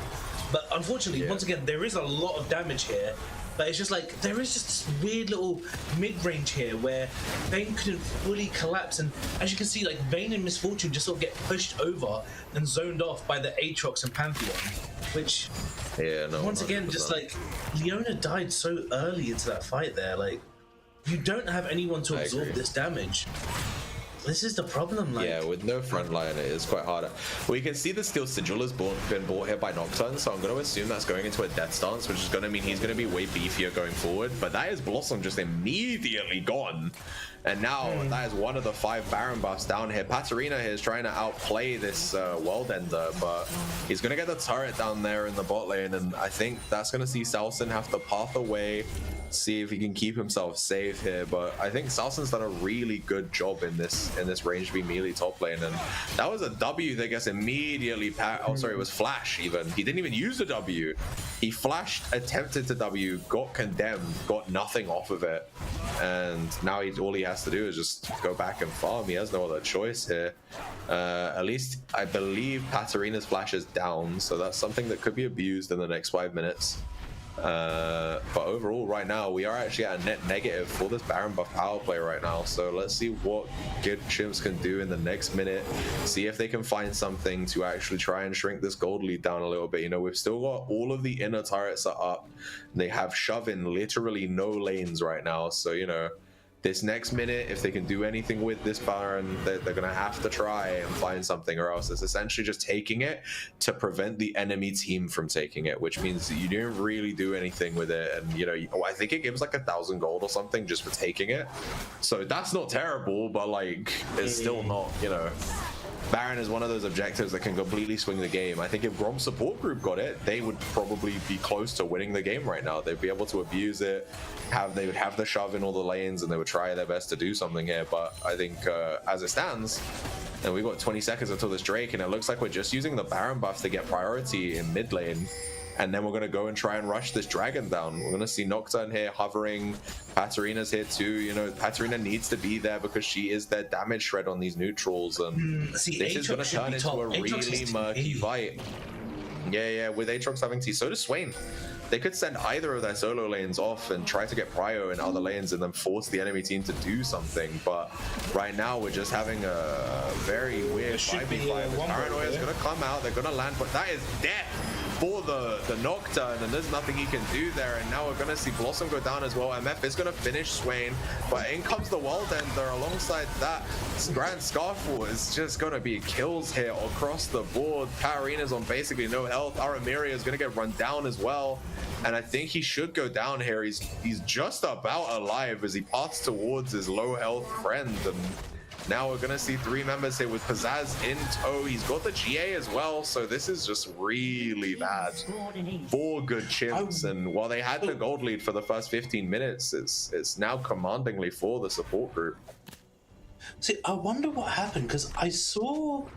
but unfortunately, once again, there is a lot of damage here. But it's just like, there is just this weird little mid-range here where Vayne couldn't fully collapse, and as you can see, like, Vayne and Misfortune just sort of get pushed over and zoned off by the Aatrox and Pantheon, which, once again, just like, Leona died so early into that fight there, like, you don't have anyone to absorb this damage. This is the problem, like. Yeah, with no frontline, it is quite harder. We can see the Steel Sigil has been bought here by Nocturne, so I'm going to assume that's going into a death stance, which is going to mean he's going to be way beefier going forward. But that is Blossom just immediately gone. And now that is one of the 5 Baron buffs down here. Patarina here is trying to outplay this World Ender, but he's going to get the turret down there in the bot lane, and I think that's going to see Salson have to path away see if he can keep himself safe here. But I think Salson's done a really good job in this range v melee top lane, and that was a W that gets immediately oh sorry, it was flash. Even he didn't even use the W. He flashed, attempted to W, got condemned, got nothing off of it, and now all he has to do is just go back and farm. He has no other choice here. At least I believe Katarina's flash is down, so that's something that could be abused in the next 5 minutes. But overall right now we are actually at a net negative for this Baron buff power play right now, so let's see what good Chimps can do in the next minute, see if they can find something to actually try and shrink this gold lead down a little bit. You know, we've still got all of the inner turrets are up, they have shove in literally no lanes right now, so you know, this next minute, if they can do anything with this Baron, they're going to have to try and find something, or else it's essentially just taking it to prevent the enemy team from taking it, which means that you didn't really do anything with it. And, you know, I think it gives like 1,000 gold or something just for taking it. So that's not terrible, but like, it's still not, you know. Baron is one of those objectives that can completely swing the game. I think if Gromp support group got it, they would probably be close to winning the game right now. They'd be able to abuse it, they would have the shove in all the lanes, and they would try their best to do something here. But I think as it stands, and we've got 20 seconds until this Drake, and it looks like we're just using the Baron buff to get priority in mid lane. And then we're going to go and try and rush this dragon down. We're going to see Nocturne here hovering. Katarina's here too. You know, Katarina needs to be there because she is their damage shred on these neutrals. And this is going to turn into a really murky fight. Yeah, with Aatrox having T. So does Swain. They could send either of their solo lanes off and try to get prio in other lanes and then force the enemy team to do something. But right now we're just having a very weird 5v5. Paranoia is going to come out. They're going to land, but that is death for the Nocturne, and there's nothing he can do there. And now we're going to see Blossom go down as well. MF is going to finish Swain, but in comes the World Ender alongside that. Grand Scarfall is just going to be kills here across the board. Katarina's on basically no health. Aramiria is going to get run down as well, and I think he should go down here. He's just about alive as he paths towards his low health friend. And now we're going to see 3 members here with Pizzazz in tow. He's got the GA as well, so this is just really bad for good Chimps. And while they had the gold lead for the first 15 minutes, it's now commandingly for the support group. See, I wonder what happened, because I saw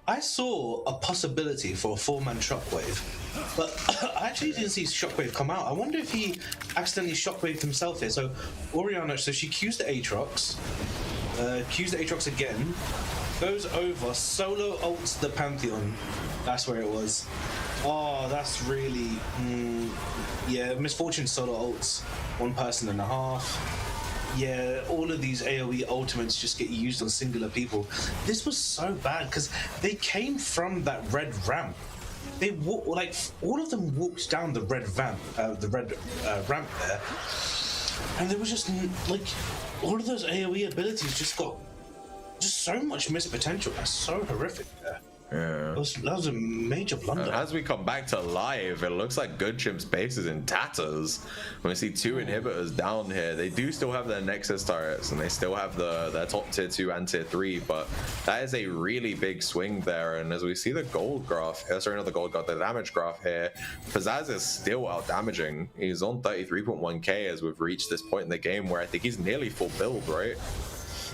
a possibility for a 4-man Shockwave, but I actually didn't see Shockwave come out. I wonder if he accidentally Shockwaved himself here. So Oriana, so she Qs the Aatrox, Qs the Aatrox again, goes over, solo ults the Pantheon. That's where it was. Oh, that's really, yeah, Misfortune solo ults 1.5 persons. Yeah, all of these AoE ultimates just get used on singular people. This was so bad because they came from that red ramp. They like all of them walked down the red ramp, ramp there, and there was just like all of those AoE abilities just got so much missed potential. That's so horrific there. Yeah. That was a major blunder. And as we come back to live, it looks like Good Chimp's base is in tatters. We see 2 inhibitors down here. They do still have their Nexus turrets, and they still have their top tier 2 and tier 3, but that is a really big swing there. And as we see the gold graph, sorry, not the gold graph, the damage graph here, Pizzazz is still out damaging. He's on 33.1k as we've reached this point in the game where I think he's nearly full build, right?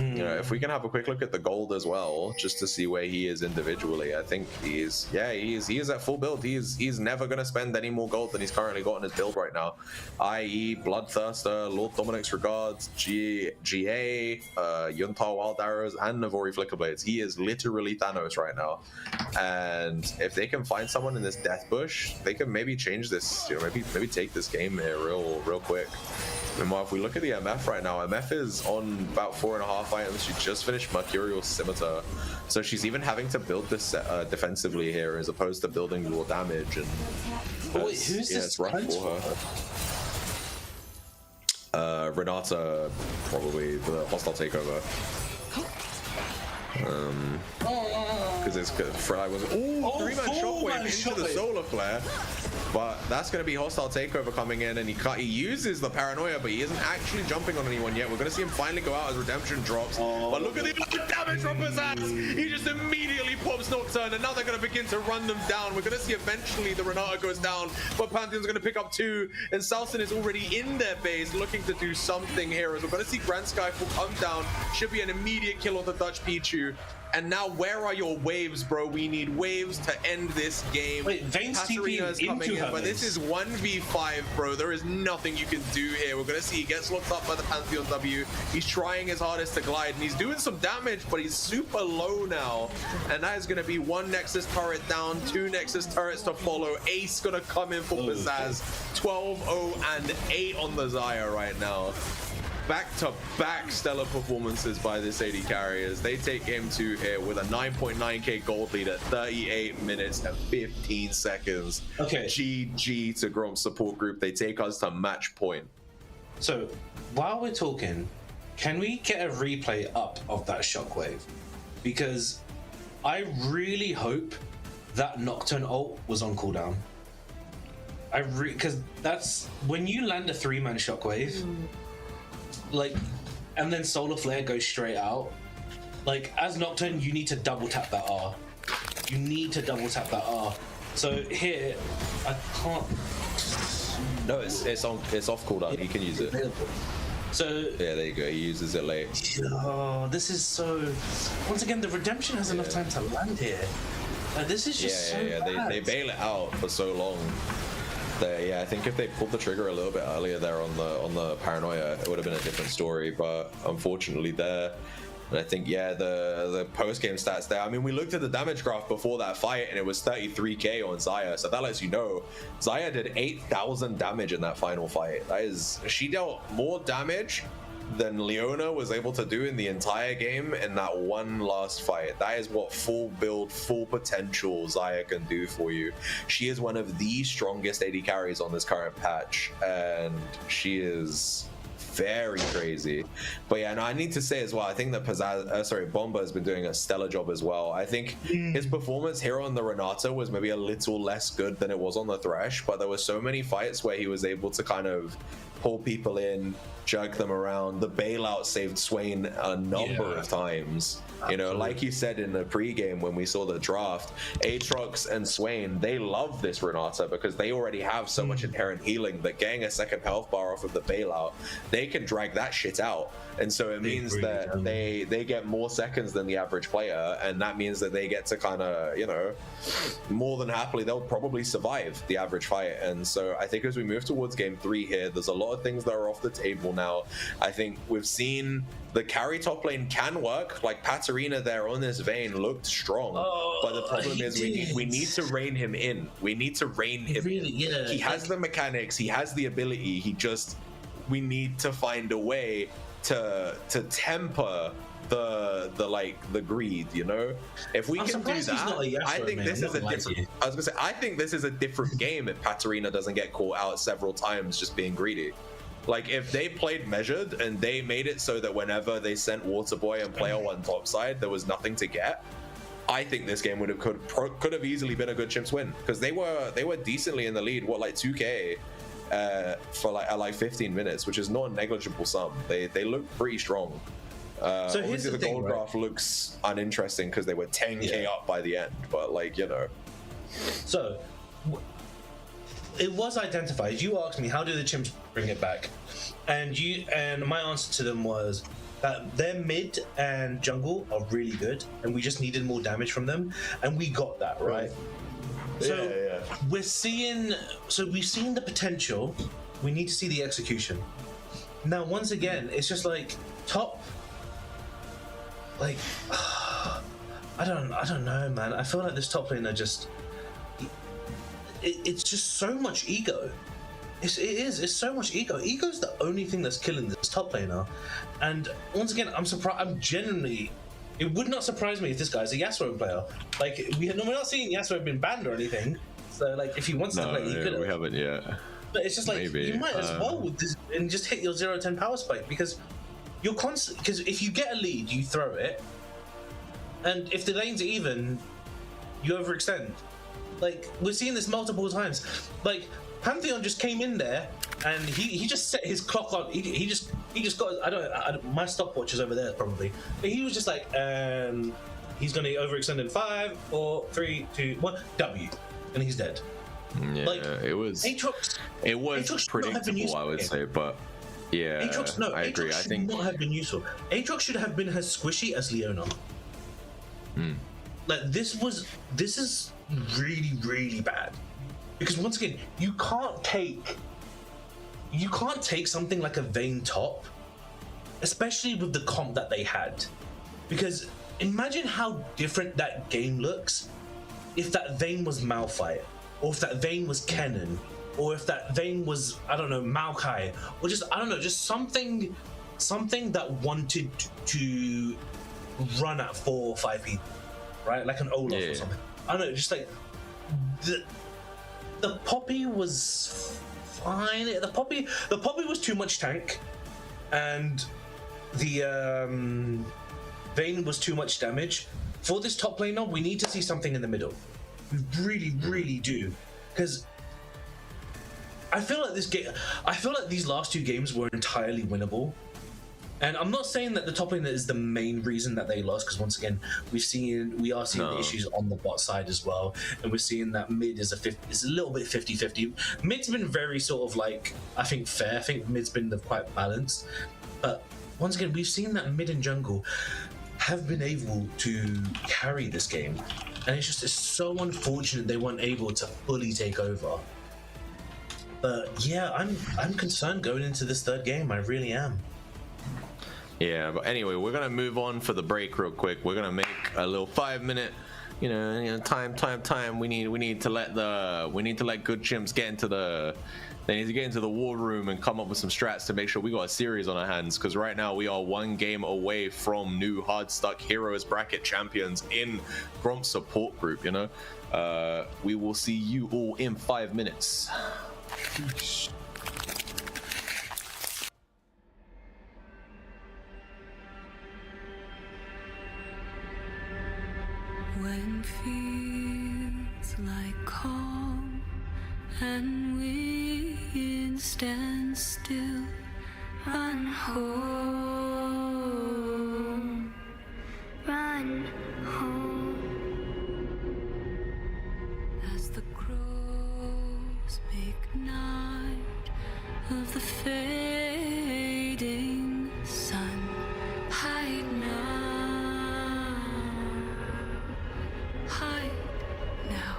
You know, if we can have a quick look at the gold as well, just to see where he is individually, I think he is at full build. He's never going to spend any more gold than he's currently got in his build right now, i.e. Bloodthirster, Lord Dominic's Regards, GA, Yuntar Wild Arrows, and Navori Flickerblades. He is literally Thanos right now, and if they can find someone in this death bush, they can maybe change this, you know, maybe take this game here real quick. Meanwhile, if we look at the MF right now, MF is on about 4.5 items. She just finished Mercurial Scimitar, so she's even having to build this defensively here as opposed to building raw damage. And it's rough for her. Renata, probably the hostile takeover. because it's Fry was three-man shockwave into the solar flare. But that's going to be hostile takeover coming in, and he uses the paranoia, but he isn't actually jumping on anyone yet. We're going to see him finally go out as redemption drops. But look at the damage from Pizzazz. He just immediately pops Nocturne, and now they're going to begin to run them down. We're going to see eventually the Renata goes down, but Pantheon's going to pick up 2, and Salson is already in their base looking to do something here. As we're going to see Grand Skyfall come down. Should be an immediate kill on the Dutch Pichu. And now, where are your waves, bro? We need waves to end this game. Wait, Vayne's TP is coming in, but this is 1v5, bro. There is nothing you can do here. We're gonna see he gets locked up by the Pantheon W. He's trying his hardest to glide, and he's doing some damage, but he's super low now. And that is gonna be 1 Nexus turret down, 2 Nexus turrets to follow. Ace gonna come in for Pizzazz. 12-0 and 8 on the Xayah right now. Back-to-back stellar performances by this AD carriers. They take game 2 here with a 9.9k gold lead at 38 minutes and 15 seconds. Okay. GG to Gromp support group. They take us to match point. So, while we're talking, can we get a replay up of that shockwave? Because I really hope that Nocturne ult was on cooldown. Because that's when you land a 3-man shockwave. Like, and then solar flare goes straight out. Like, as Nocturne, you need to double tap that R. You need to double tap that R. So here, I can't. No, it's off cooldown. He can use it. So yeah, there you go. He uses it late. Oh, this is so. Once again, the redemption has enough time to land here. This is just so bad. They bail it out for so long. Yeah, I think if they pulled the trigger a little bit earlier there on the paranoia, it would have been a different story. But unfortunately, there, and I think the post game stats there. I mean, we looked at the damage graph before that fight, and it was 33k on Xayah. So that lets you know Xayah did 8,000 damage in that final fight. She dealt more damage than Leona was able to do in the entire game in that one last fight. That is what full build, full potential Xayah can do for you. She is one of the strongest AD carries on this current patch, and she is very crazy. But yeah, no, I need to say as well, I think that Bomba has been doing a stellar job as well. I think his performance here on the Renata was maybe a little less good than it was on the Thresh, but there were so many fights where he was able to kind of pull people in, jerk them around. The bailout saved Swain a number of times. You know, like you said in the pregame when we saw the draft, Aatrox and Swain, they love this Renata because they already have so much inherent healing that getting a second health bar off of the bailout, they can drag that shit out. And so it means that they get more seconds than the average player, and that means that they get to kind of, you know, more than happily, they'll probably survive the average fight. And so I think as we move towards game 3 here, there's a lot of things that are off the table now. I think we've seen the carry top lane can work. Like Patarina there on this vein looked strong, but the problem is we need to rein him in. We need to rein him in. He has the mechanics, he has the ability, we need to find a way to temper the greed, you know. If we can do that, I think this is a different. I was gonna say, I think this is a different game if Patarina doesn't get caught out several times just being greedy. Like if they played measured and they made it so that whenever they sent Waterboy and Player One topside, there was nothing to get, I think this game could have easily been a good Chimps win, because they were decently in the lead. What, like 2k for like 15 minutes, which is not a negligible sum. They look pretty strong. So obviously the gold graph looks uninteresting because they were 10k up by the end, but like, you know. So it was identified. You asked me, how do the Chimps bring it back? And my answer to them was that their mid and jungle are really good, and we just needed more damage from them, and we got that, right? So we've seen the potential. We need to see the execution. Now, once again, it's just like top. Like, I don't know, man. I feel like this top lane are just. It's just so much ego. It's so much ego. Ego's the only thing that's killing this top laner. And once again, I'm surprised. I'm genuinely. It would not surprise me if this guy's a Yasuo player. Like we're not seeing Yasuo been banned or anything. So like, if he wants to play, he could. We haven't yet. But it's just like you might as well with this and just hit your 0-10 power spike, because you're constant. Because if you get a lead, you throw it, and if the lane's even, you overextend. Like, we're seeing this multiple times. Like, Pantheon just came in there and he just set his clock on. He just got, I don't my stopwatch is over there probably. But he was just like, he's gonna overextend in 5, 4, 3, 2, 1, W, and he's dead. Yeah, like, it was Aatrox predictable, I would say, but yeah, I agree. I think not have been useful. Aatrox should have been as squishy as Leona. Like, this is really, really bad. Because once again, you can't take something like a Vayne top, especially with the comp that they had. Because imagine how different that game looks if that Vayne was Malphite, or if that Vayne was Kennen, or if that Vayne was, I don't know, Maokai, or just, I don't know, just something that wanted to run at 4 or 5 people, right? Like an Olaf or something. I don't know, just like the Poppy was fine. The Poppy was too much tank, and the Vayne was too much damage. For this top laner, we need to see something in the middle. We really, really do, because I feel like these last 2 games were entirely winnable. And I'm not saying that the top laner is the main reason that they lost, because once again, we are seeing the issues on the bot side as well, and we're seeing that mid is a little bit 50-50. Mid's been very sort of like, I think, fair. I think mid's been quite balanced, but once again, we've seen that mid and jungle have been able to carry this game, and it's so unfortunate they weren't able to fully take over. But yeah, I'm concerned going into this 3rd game. I really am. Yeah, but anyway, we're gonna move on for the break real quick. We're gonna make a little 5-minute, time. We need to let good chimps get into the. They need to get into the war room and come up with some strats to make sure we got a series on our hands. Because right now we are 1 game away from new Hardstuck Heroes bracket champions in Gromp support group. We will see you all in 5 minutes. When feels like calm and wind stands still, run home, run home. As the crows make night of the fading sun, hide now, hide now.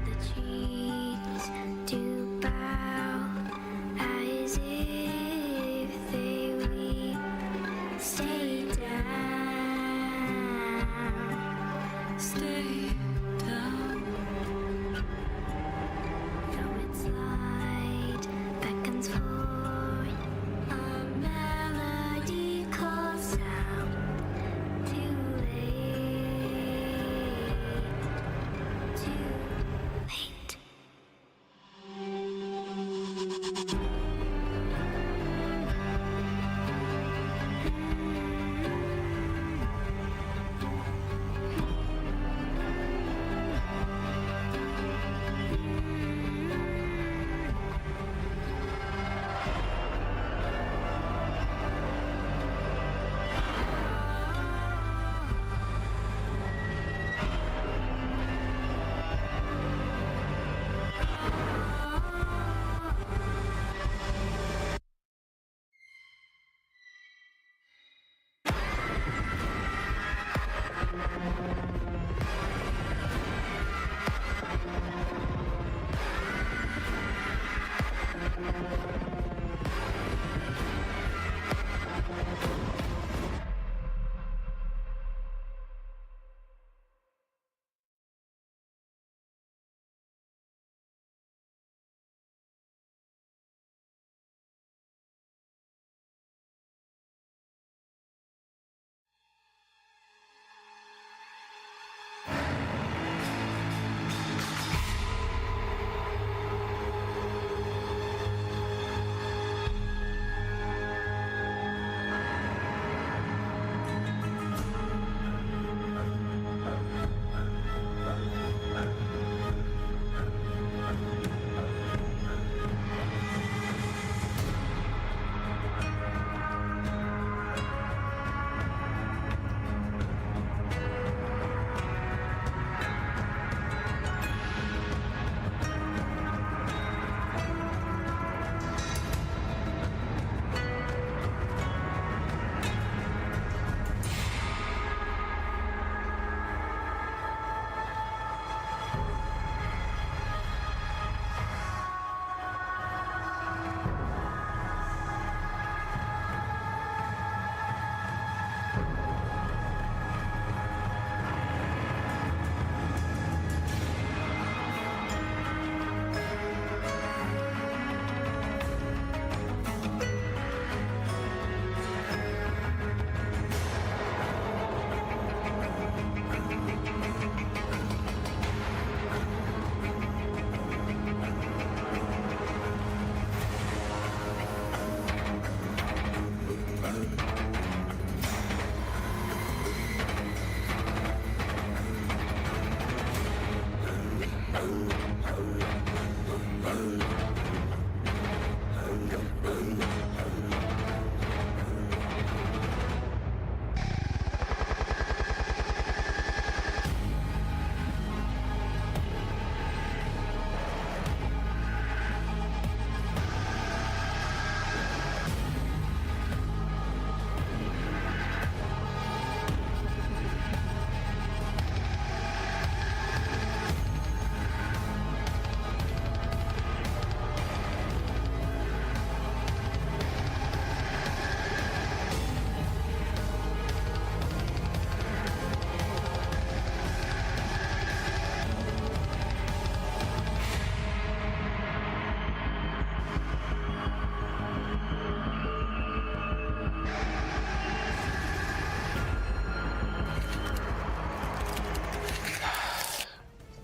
The trees do bow as if they weep. Stay down, stay down. Though its light beckons forth, a melody calls out. Too late, too late.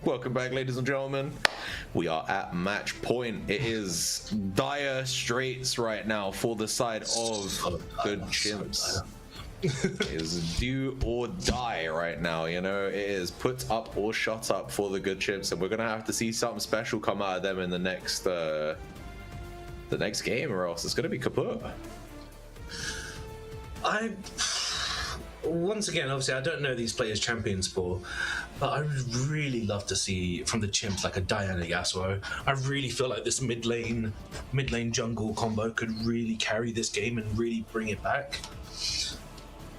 Welcome back, ladies and gentlemen. We are at match point. It is dire straits right now for the side of the Chimps. It is do or die right now, you know. It is put up or shut up for the good Chimps, and we're gonna have to see something special come out of them in the next game, or else it's gonna be kaput. Once again, obviously, I don't know these players' champions for, but I would really love to see from the Chimps like a Diana Yasuo. I really feel like this mid lane jungle combo could really carry this game and really bring it back.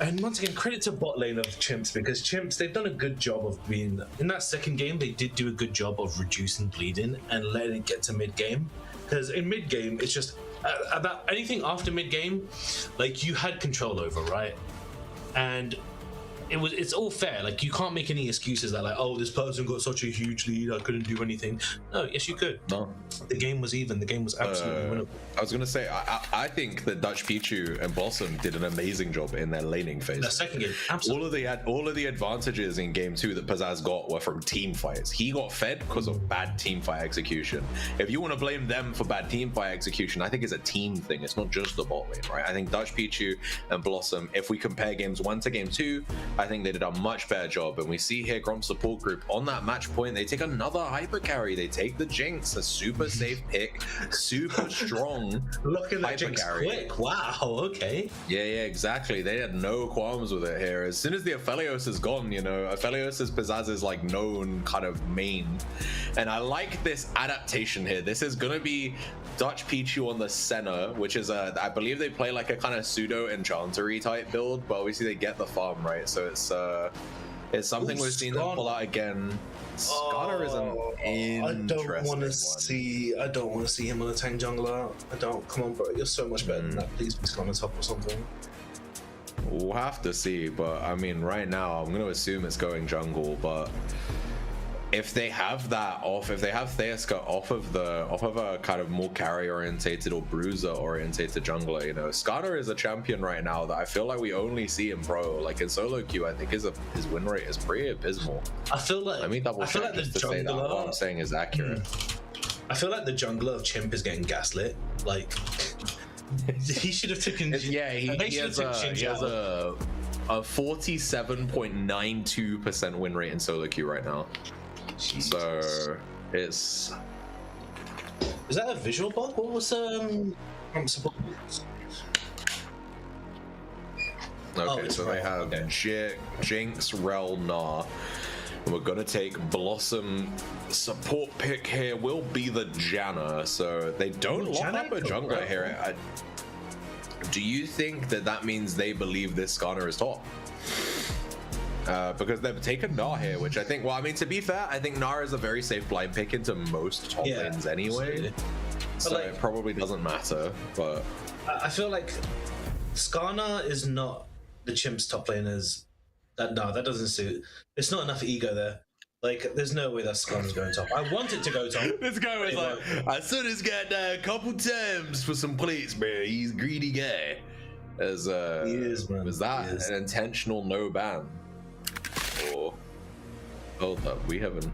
And once again, credit to bot lane of Chimps, because Chimps, they've done a good job of being in that second game. They did do a good job of reducing bleeding and letting it get to mid game, because in mid game it's just about anything after mid game, like you had control over, right? And it's all fair. Like, you can't make any excuses that like, oh, this person got such a huge lead, I couldn't do anything. No, yes you could. No, the game was even. The game was absolutely winnable. I was gonna say, I think that Dutch Pichu and Blossom did an amazing job in their laning phase. The second game, absolutely. All of the advantages in game 2 that Pizzazz got were from team fights. He got fed because of bad team fight execution. If you want to blame them for bad team fight execution, I think it's a team thing. It's not just the bot lane, right? I think Dutch Pichu and Blossom, if we compare games 1 to game 2, I think they did a much better job. And we see here Gromp support group on that match point, they take another hyper carry. They take the Jinx, a super safe pick, super strong. Look at that Jinx quick. Wow, okay. Yeah, exactly. They had no qualms with it here. As soon as the Aphelios is gone, you know, Aphelios is Pizzazz's like known kind of main. And I like this adaptation here. This is gonna be Dutch Pichu on the center, which is I believe they play like a kind of pseudo enchantery type build, but obviously they get the farm, right? So it's something we've seen them pull out again. Skarner is an interesting I don't want to see him on a tank jungler. I don't. Come on, bro. You're so much better than that. Please be on the top or something. We'll have to see, but I mean, right now I'm going to assume it's going jungle. But if they have that off, if they have Theaska off of a kind of more carry orientated or bruiser orientated jungler, you know, Skarner is a champion right now that I feel like we only see in pro. Like in solo queue, I think his win rate is pretty abysmal. I feel like let me double check just to say that what I'm saying is accurate. I feel like the jungler of Chimp is getting gaslit. Like he should have taken. He has a 47.92% win rate in solo queue right now. Jesus. So it's. Is that a visual bug? What was Okay, so they have Jinx, Rel, Gnar. And we're gonna take Blossom. Support pick here will be the Janna. So they don't lock up a jungler here. Do you think that means they believe this Skarner is top? Because they've taken Gnar here, which I think, well, I mean, to be fair, I think Gnar is a very safe blind pick into most top lanes anyway. So like, it probably doesn't matter, but... I feel like Skarner is not the Chimp's top laners. No, that doesn't suit. It's not enough ego there. Like, there's no way that Skarner's going top. I want it to go top. This guy was like, I said he's got a couple times for some plates, man. He's a greedy guy. He is, man. Was that an intentional no ban? Or hold up, we haven't.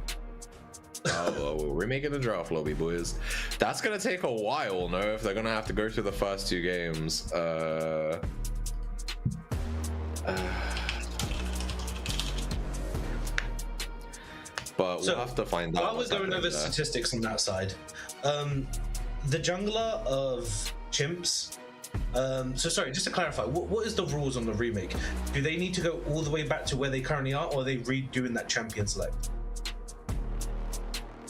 We're making the draft lobby, boys. That's gonna take a while, no? If they're gonna have to go through the first 2 games. But we'll have to find out. While we're going over statistics on that side, the jungler of Chimps. So sorry, just to clarify, what is the rules on the remake? Do they need to go all the way back to where they currently are, or are they redoing that champion select?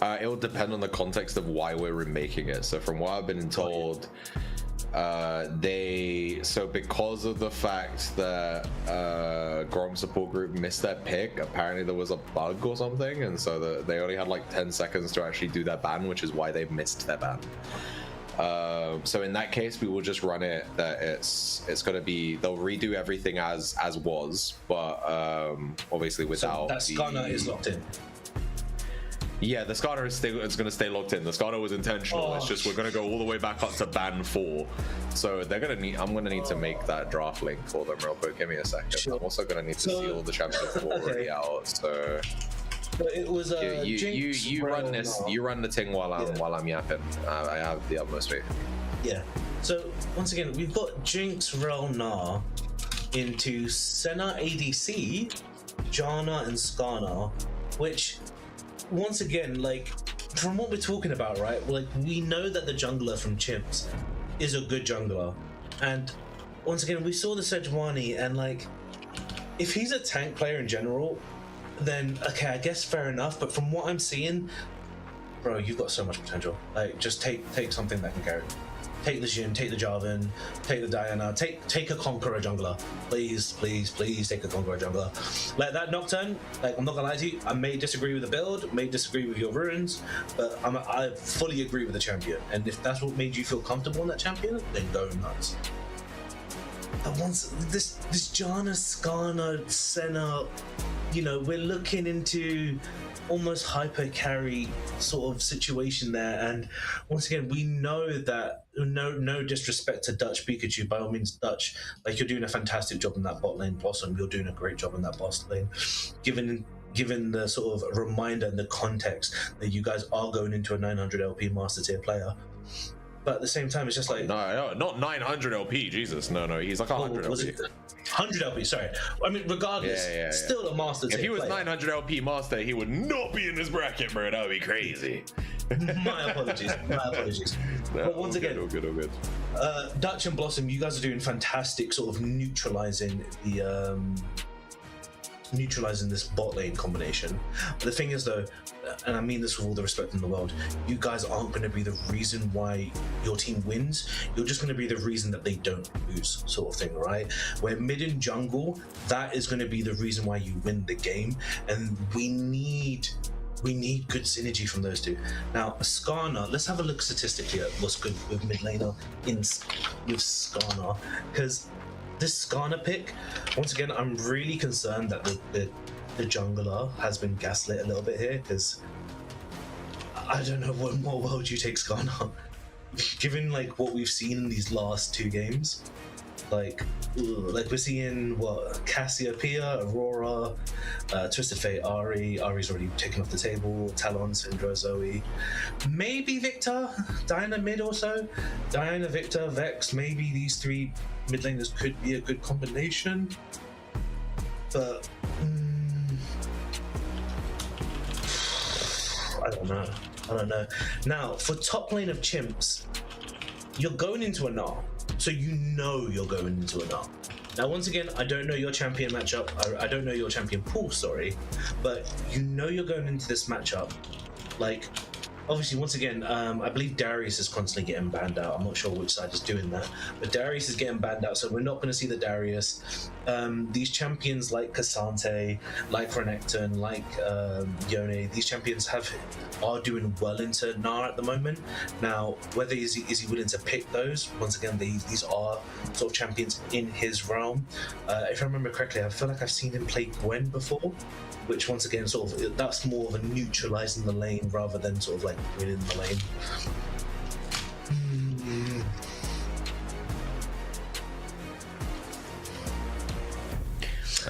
It will depend on the context of why we're remaking it. So from what I've been told, because of the fact that Gromp support group missed their pick, apparently there was a bug or something, and so they only had like 10 seconds to actually do their ban, which is why they missed their ban. So in that case, we will just run it that it's gonna be, they'll redo everything as was, but obviously without. So that Skarner is locked in. Yeah, the Skarner is going to stay locked in. The Skarner was intentional. It's just we're going to go all the way back up to ban 4. So they're going to need. I'm going to need to make that draft link for them real quick. Give me a second. I'm also going to need to see all the champions 4 already out. So It was you run this. You run the thing while I'm yapping. I have the utmost faith. Yeah. So once again, we've got Jinx, Rel, Nah into Senna, ADC, Janna, and Skarner, which once again, like from what we're talking about, right? Like we know that the jungler from Chimps is a good jungler, and once again, we saw the Sejuani, and like if he's a tank player in general, then okay, I guess fair enough. But from what I'm seeing, bro, you've got so much potential. Like, just take something that can carry. Take the Jhin, take the Jarvan, take the Diana, take a Conqueror jungler. Please take a Conqueror jungler. Like that Nocturne, like I'm not gonna lie to you, I may disagree with the build, may disagree with your runes, but I fully agree with the champion. And if that's what made you feel comfortable in that champion, then go nuts. And once this Janna, Skarner, Senna, you know, we're looking into almost hyper carry sort of situation there. And once again, we know that no disrespect to Dutch Pikachu, by all means, Dutch, like you're doing a fantastic job in that bot lane. Blossom, you're doing a great job in that bot lane. Given the sort of reminder and the context that you guys are going into a 900 LP master tier player. But at the same time, it's just like no, not 900 LP. Jesus, no, he's like 100 LP. 100 LP. Sorry, I mean regardless, still a master. If he was 900 LP master, he would not be in this bracket, bro. That would be crazy. My apologies. No, but once again, all good. Dutch and Blossom, you guys are doing fantastic, sort of neutralizing this bot lane combination. But the thing is though, and I mean this with all the respect in the world, you guys aren't going to be the reason why your team wins. You're just going to be the reason that they don't lose, sort of thing, right? Where mid and jungle, that is going to be the reason why you win the game, and we need good synergy from those two. Now, Skarner, let's have a look statistically at what's good with mid laner with Skarner, because this Skarner pick, once again, I'm really concerned that the jungler has been gaslit a little bit here, because I don't know what more world you take Skarner. Given like what we've seen in these last two games, like we're seeing what Cassiopeia, Aurora, Twisted Fate, Ari's already taken off the table, Talon, Syndra, Zoe, maybe Victor, Diana mid also, Diana, Victor, Vex, maybe these three mid laners could be a good combination, but I don't know. Now, for top lane of Chimps, you're going into a Gnar, so you know you're going into a Gnar. Now, once again, I don't know your champion matchup. I don't know your champion pool, sorry, but you know you're going into this matchup. Like, obviously, once again, I believe Darius is constantly getting banned out. I'm not sure which side is doing that, but Darius is getting banned out, so we're not going to see the Darius. These champions like Cassante, like Renekton, like Yone, these champions are doing well into Gnar at the moment. Now, whether is he willing to pick those? Once again, these are sort of champions in his realm. If I remember correctly, I feel like I've seen him play Gwen before, which once again, sort of, that's more of a neutralizing the lane rather than sort of like winning the lane.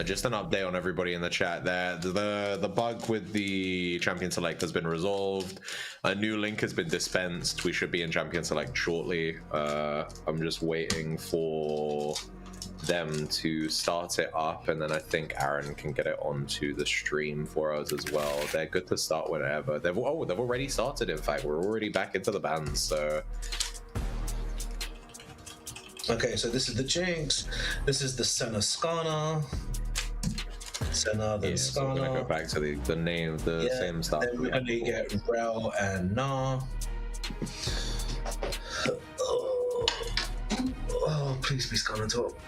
Just an update on everybody in the chat there. The bug with the champion select has been resolved. A new link has been dispensed. We should be in champion select shortly. I'm just waiting for them to start it up, and then I think Aaron can get it onto the stream for us as well. They're good to start whenever. They've already started. In fact, we're already back into the bans. So okay, so this is the Jinx. This is the Senna Skarner. Senna, then Skarner. So we're gonna go back to the name, the same stuff. Then we're gonna get Rel and Gnar. Oh, please be Skarner top.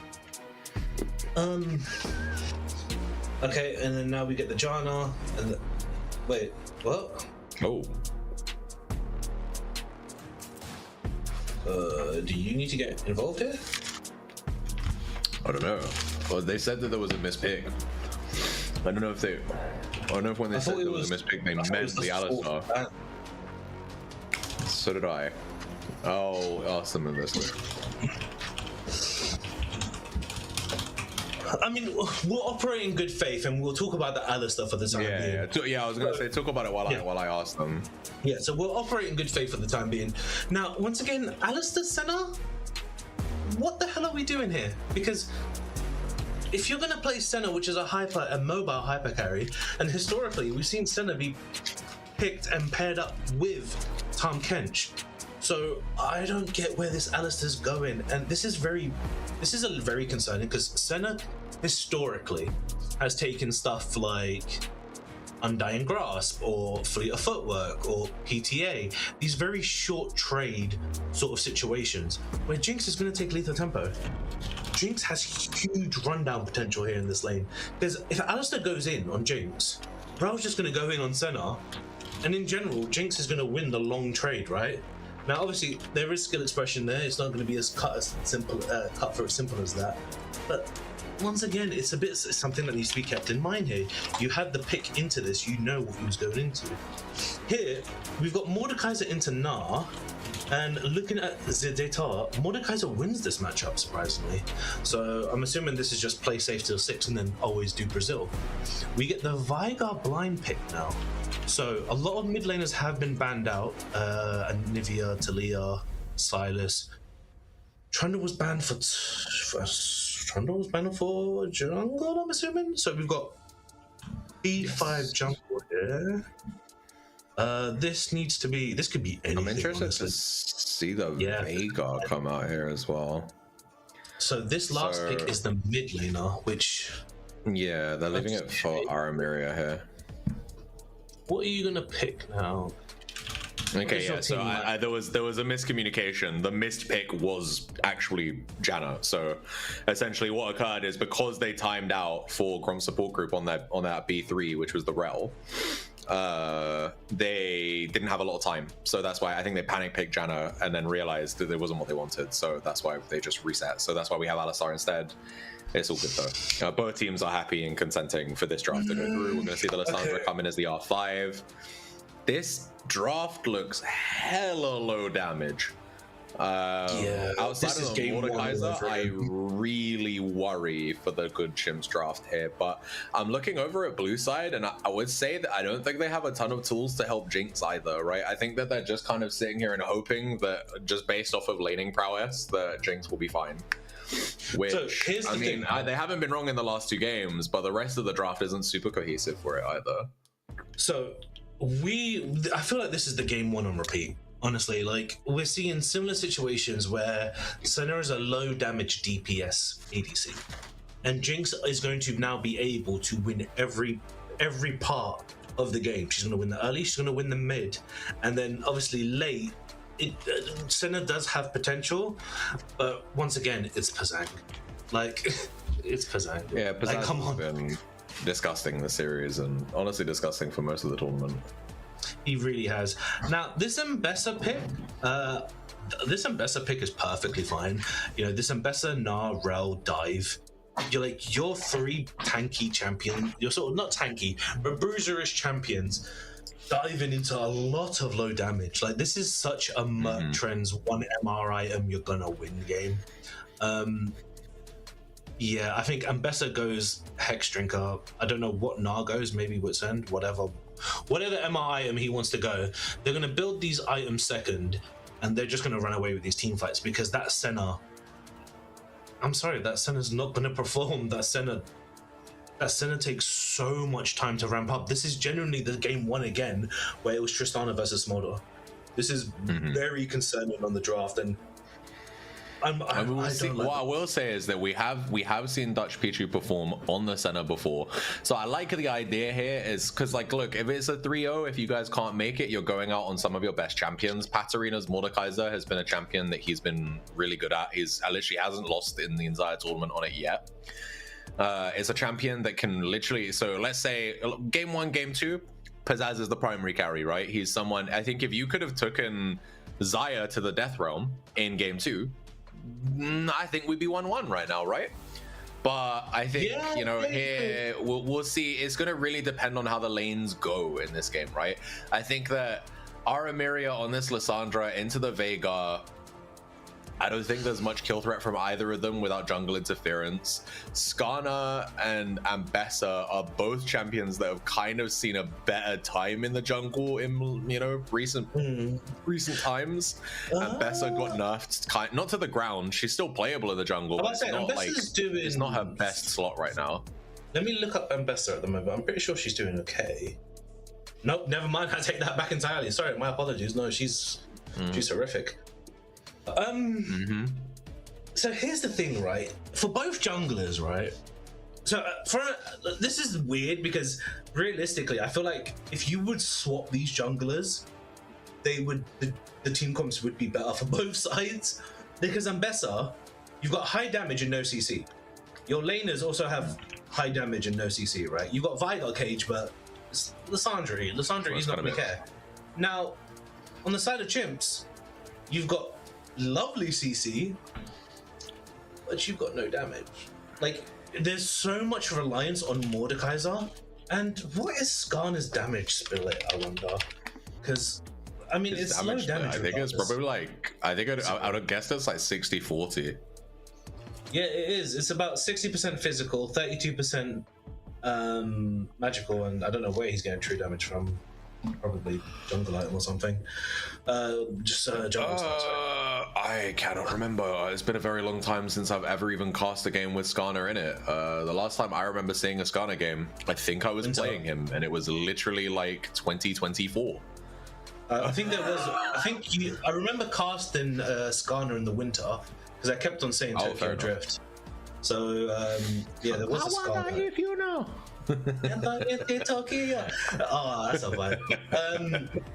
Okay, and then now we get the Janna and wait, what? Oh. Do you need to get involved here? I don't know. Well, they said that there was a mispick. I don't know if when they said there was a mispick, they meant the Alistar. So did I. Oh, awesome in this one. I mean, we'll operate in good faith, and we'll talk about the other stuff for the time being. Yeah, I was gonna say talk about it while I ask them. Yeah, so we'll operate in good faith for the time being. Now, once again, Alistair Senna, what the hell are we doing here? Because if you're gonna play Senna, which is a mobile hyper carry, and historically we've seen Senna be picked and paired up with Tahm Kench. So I don't get where this Alistair's going, and this is very concerning because Senna historically has taken stuff like Undying Grasp or Fleet of Footwork or PTA, these very short trade sort of situations where Jinx is going to take lethal tempo. Jinx has huge rundown potential here in this lane, because if Alistair goes in on Jinx, Brow's just going to go in on Senna, and in general Jinx is going to win the long trade, right? Now, obviously, there is skill expression there. It's not going to be as cut for as simple as that. But once again, it's something that needs to be kept in mind here. You had the pick into this. You know what he was going into. Here, we've got Mordekaiser into Gnar. And looking at the data, Mordekaiser wins this matchup, surprisingly. So I'm assuming this is just play safe till 6 and then always do Brazil. We get the Veigar blind pick now. So a lot of mid laners have been banned out. Anivia, Talia, Silas. Trundle was banned for jungle, I'm assuming. So we've got B5 jungle here. This could be anything. I'm interested honestly. to see the Veigar come out here as well. So this last pick is the mid laner, which... Yeah, they're leaving it for Aramiria here. What are you gonna pick now? Okay, yeah, so there was a miscommunication. The missed pick was actually Janna. So essentially what occurred is because they timed out for Gromp support group on that B3, which was the Rel, they didn't have a lot of time. So that's why I think they panic picked Janna and then realized that it wasn't what they wanted. So that's why they just reset. So that's why we have Alistar instead. It's all good though. Both teams are happy and consenting for this draft to go through. We're going to see the Lissandra come in as the R5. This draft looks hella low damage. Outside of the Mordekaiser, I really worry for the good Chimps draft here. But I'm looking over at blue side, and I would say that I don't think they have a ton of tools to help Jinx either, right? I think that they're just kind of sitting here and hoping that just based off of laning prowess, that Jinx will be fine. Which, so here's the thing. They haven't been wrong in the last 2 games, but the rest of the draft isn't super cohesive for it either. So I feel like this is the game 1 on repeat. Honestly, like we're seeing similar situations where Senna is a low damage DPS ADC, and Jinx is going to now be able to win every part of the game. She's going to win the early, she's going to win the mid, and then obviously late. Senna does have potential, but once again, it's Pazang. Like, it's Pazang. Yeah, Pazang like, come on. Has been disgusting this series, and honestly disgusting for most of the tournament. He really has. Now, this Mbessa pick is perfectly fine. You know, this Mbessa, Gnar, Rel, Dive. You're 3 tanky champions. You're sort of not tanky, but bruiserish champions diving into a lot of low damage. Like, this is such a Merc Trends 1 MR item you're gonna win game. Yeah, I think Mbessa goes Hex Drinker. I don't know what Gnar goes, maybe Wits End, whatever MR item he wants to go. They're gonna build these items second, and they're just gonna run away with these team fights because that Senna, I'm sorry, that Senna's not gonna perform. That Senna takes so much time to ramp up. This is genuinely the game 1 again where it was Tristana versus Smolder. This is very concerning on the draft, and what I will say is that we have seen Dutch Pichu perform on the center before, so I like the idea here is because, like, look, if it's a 3-0, if you guys can't make it, you're going out on some of your best champions. Patarina's Mordekaiser has been a champion that he's been really good at. He literally hasn't lost in the entire tournament on it yet. It's a champion that can literally, so let's say game 1, game 2, Pizzazz is the primary carry, right? He's someone, I think if you could have taken Xayah to the Death Realm in game 2, I think we'd be 1-1 right now, right? But I think, here we'll see. It's going to really depend on how the lanes go in this game, right? I think that Aramiria on this Lissandra into the Veigar I don't think there's much kill threat from either of them without jungle interference. Skarner and Ambessa are both champions that have kind of seen a better time in the jungle in, you know, recent times. Ambessa got nerfed, not to the ground. She's still playable in the jungle, but it's not her best slot right now. Let me look up Ambessa at the moment. I'm pretty sure she's doing okay. Nope, never mind. I take that back entirely. Sorry, my apologies. No, she's horrific. So here's the thing, right? For both junglers, right? So this is weird because realistically, I feel like if you would swap these junglers, the team comps would be better for both sides. Because Ambessa, you've got high damage and no CC. Your laners also have high damage and no CC, right? You've got Vital Cage, but Lissandre is not gonna care. Now, on the side of Chimps, you've got lovely CC, but you've got no damage. Like, there's so much reliance on Mordekaiser. And what is Skarner's damage split, I wonder? Because, I mean, it's low damage. I think it's probably like, I would guess that's like 60-40. Yeah, it is. It's about 60% physical, 32% magical, and I don't know where he's getting true damage from. Probably jungle item or something. Jungle style, I cannot remember. It's been a very long time since I've ever even cast a game with Skarner in it. The last time I remember seeing a Skarner game, I think I was playing him, and it was literally like 2024. I think there was. I remember casting Skarner in the winter because I kept on saying Tokyo Drift. So yeah, there was a Skarner. If you know. Tokyo. Oh, that's so fun.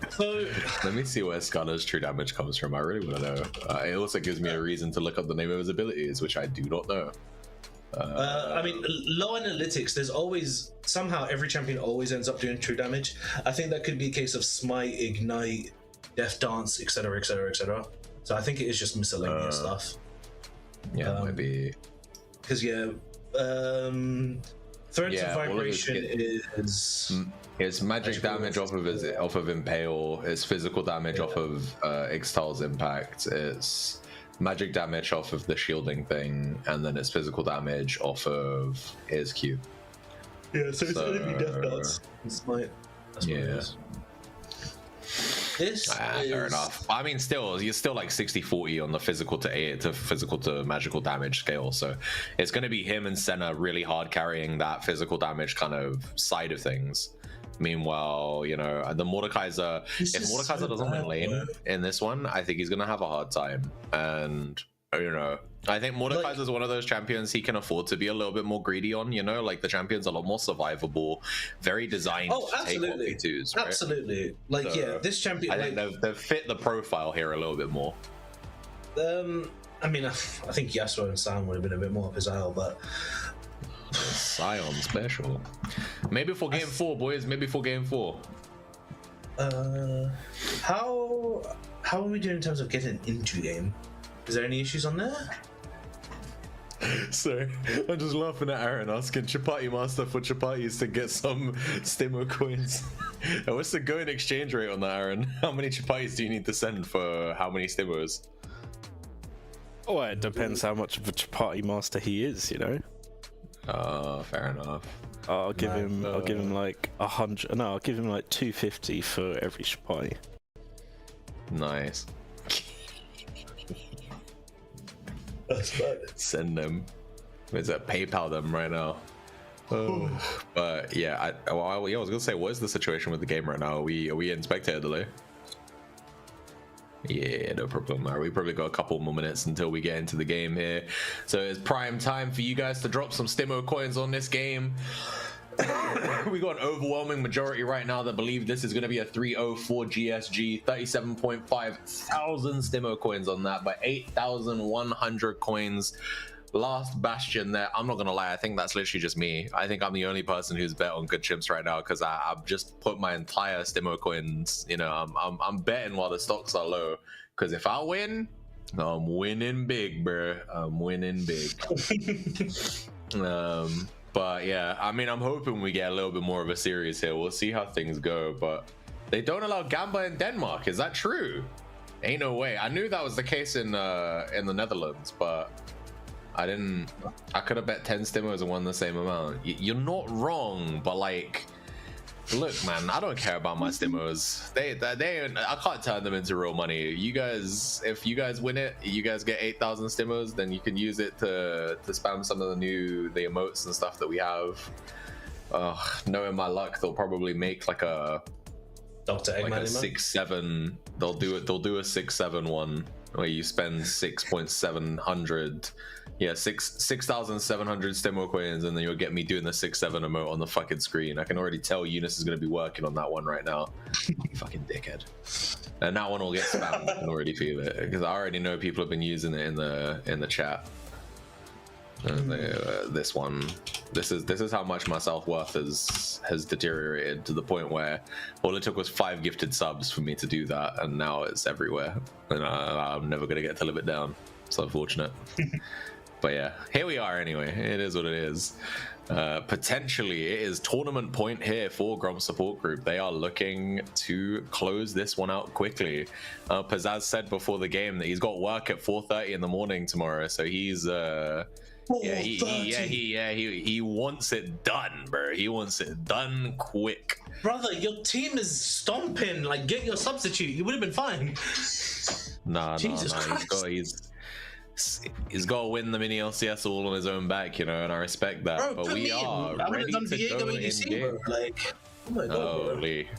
So let me see where Skarner's true damage comes from. I really want to know. It also gives me a reason to look up the name of his abilities, which I do not know. I mean, low analytics. There's always somehow every champion always ends up doing true damage. I think that could be a case of Smite, Ignite, Death Dance, etc., etc., etc. So I think it is just miscellaneous stuff. Yeah, maybe. Because Threats of Vibration is his magic damage off of Impale. His physical damage off of Ixtal's Impact. It's magic damage off of the shielding thing, and then it's physical damage off of his Q. Yeah, so it's gonna be Death Dance. That's what it is. Fair enough. I mean, you're still like 60-40 on the physical to magical damage scale. So it's going to be him and Senna really hard carrying that physical damage kind of side of things. Meanwhile, you know, the Mordekaiser, if Mordekaiser doesn't win lane in this one, I think he's going to have a hard time. And, you know, I think Mordekaiser is one of those champions he can afford to be a little bit more greedy on, you know, like the champion's a lot more survivable, very designed to take 1v2s, right? Absolutely. Like, so, yeah, this champion... I think they've fit the profile here a little bit more. I mean, I think Yasuo and Sam would have been a bit more up his alley, but... Sion special. Maybe for game 4, boys, maybe for game 4. How are we doing in terms of getting into game? Is there any issues on there? So I'm just laughing at Aaron asking Chapati Master for Chapatis to get some Stimo coins. And what's the going exchange rate on that, Aaron? How many Chapatis do you need to send for how many Stimos? Oh, it depends how much of a Chapati Master he is, you know. Fair enough. I'll give him like 100. No, I'll give him like 250 for every Chapati. Nice. Send them. Is that PayPal them right now? But yeah, I was gonna say, what is the situation with the game right now? Are we in spectator delay? Yeah, no problem. We probably got a couple more minutes until we get into the game here, so it's prime time for you guys to drop some Stimo coins on this game. We got an overwhelming majority right now that believe this is going to be a 304 GSG, 37.5 thousand Stimo coins on that, but 8,100 coins. Last bastion there. I'm not gonna lie, I think that's literally just me. I think I'm the only person who's bet on good Chimps right now because I've just put my entire Stimo coins, you know, I'm betting while the stocks are low, because if I win, I'm winning big, bro. I'm winning big. But yeah, I mean, I'm hoping we get a little bit more of a series here. We'll see how things go, but they don't allow Gamba in Denmark. Is that true? Ain't no way. I knew that was the case in the Netherlands, but I didn't. I could have bet 10 stimmers and won the same amount. You're not wrong, but like, look, man, I don't care about my stimmers. They I can't turn them into real money. You guys, if you guys win it, you guys get 8,000 stimmers. Then you can use it to spam some of the emotes and stuff that we have. Knowing my luck, they'll probably make like a Dr. Eggman, like a 6-7. They'll do a 6-7 one where you spend 6,700. Yeah, 6,700 stimmo coins, and then you'll get me doing the 6-7 emote on the fucking screen. I can already tell Eunice is going to be working on that one right now. You fucking dickhead. And that one will get spammed. I can already feel it because I already know people have been using it in the chat. This one, this is how much my self-worth has deteriorated to the point where all it took was 5 gifted subs for me to do that, and now it's everywhere, and I'm never gonna get to live it down. It's unfortunate. But yeah, here we are anyway. It is what it is. Potentially, it is tournament point here for Gromp support group. They are looking to close this one out quickly. Pizzazz said before the game that he's got work at 4:30 in the morning tomorrow, so he's he wants it done, bro. He wants it done quick. Brother, your team is stomping. Like, get your substitute. You would have been fine. Nah. He's got to win the mini LCS all on his own back, you know, and I respect that. Bro, but we are ready to go in game. Like, oh my god, Holy.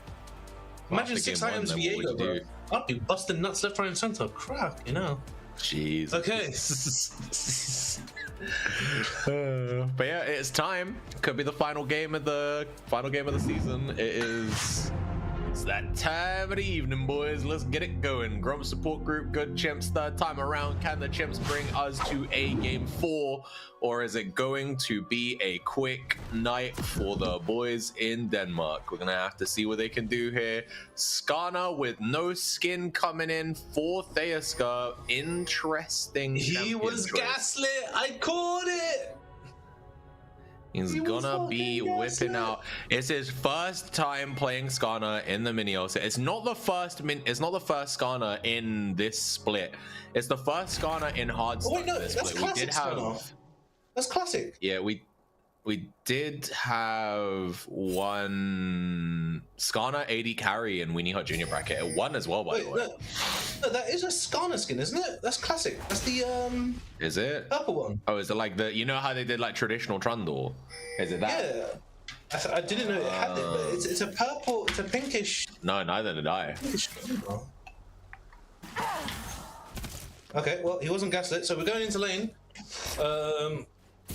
Imagine 6 items Viego, bro. I'd be busting nuts left, right, and center. Crap, you know. Jeez. Okay. But yeah, it's time. Could be the final game of the season. It's that time of the evening, boys. Let's get it going. Gromp support group, good Chimps. Third time around. Can the Chimps bring us to a game 4, or is it going to be a quick night for the boys in Denmark? We're gonna have to see what they can do here. Skarner with no skin coming in for Theaska. Interesting. He was gaslit. I called it. He's gonna be whipping out. It's his first time playing Skarner in the MiniLCS. It's not the first Skarner in this split. It's the first Skarner in Hardstuck. Oh wait, no, that's split. classic Skarner. That's classic. Yeah, we did have one Skarner AD carry in Weenie Hut Junior bracket. It won as well, by the way. No, that is a Skarner skin, isn't it? That's classic. That's the Is it? Purple one. Oh, is it like the, you know how they did like traditional Trundle? Is it that? Yeah. I didn't know it had it, but it's a purple, it's a pinkish. No, neither did I. Okay, well, he wasn't gaslit, so we're going into lane.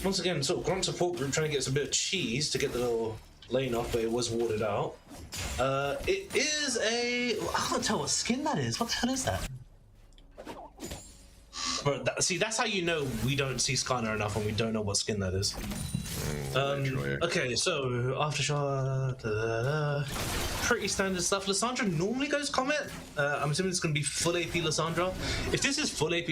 Once again, sort of Gromp support group trying to get some bit of cheese to get the little lane off, but it was warded out. It is a... I can't tell what skin that is. What the hell is that? But see, that's how you know we don't see Skarner enough and we don't know what skin that is. Okay, so aftershock, pretty standard stuff. Lissandra normally goes Comet. I'm assuming it's going to be full AP Lissandra. If this is full AP,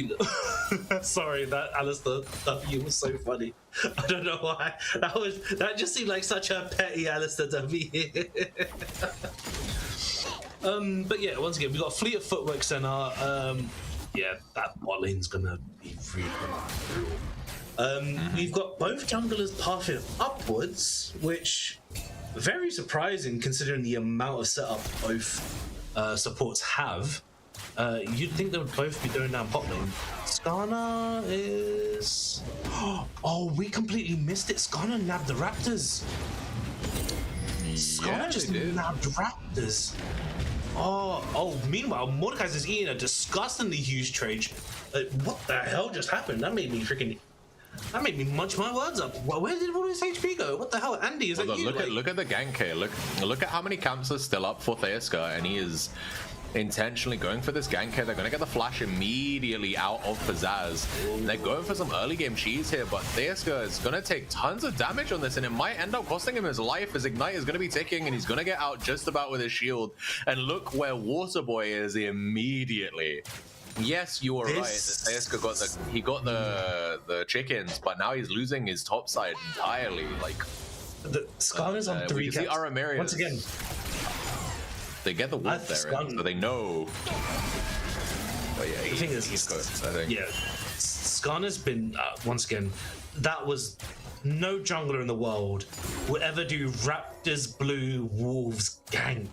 sorry, that Alistair W was so funny. I don't know why. That just seemed like such a petty Alistair W. But yeah, once again, we got Fleet of Footwork Center. Yeah, that bot lane's gonna be really brutal. We've got both junglers pathing upwards, which very surprising considering the amount of setup both supports have. You'd think they would both be going down bot lane. Skarner is... Oh, we completely missed it. Skarner nabbed the Raptors. Skarner just nabbed Raptors. Oh, meanwhile, Mordekaiser is eating a disgustingly huge trade. What the hell just happened? That made me munch my words up. Where did all his HP go? What the hell? Andy, is that you? Look at the gank here. Look at how many camps are still up for Theaska, and he is intentionally going for this gank here. They're going to get the flash immediately out of Pizzazz. They're going for some early game cheese here, but Theaska is going to take tons of damage on this, and it might end up costing him his life. His Ignite is going to be ticking, and he's going to get out just about with his shield. And look where Waterboy is immediately. Yes, you were right. Theaska got the chickens, but now he's losing his top side entirely. Like the Skarner's on 3 camps. Once again. They get the wolf there, so they know. But yeah, the thing is, he's cooked, I think. Yeah, Skarner's been once again. That was no jungler in the world would ever do Raptors Blue Wolves gank.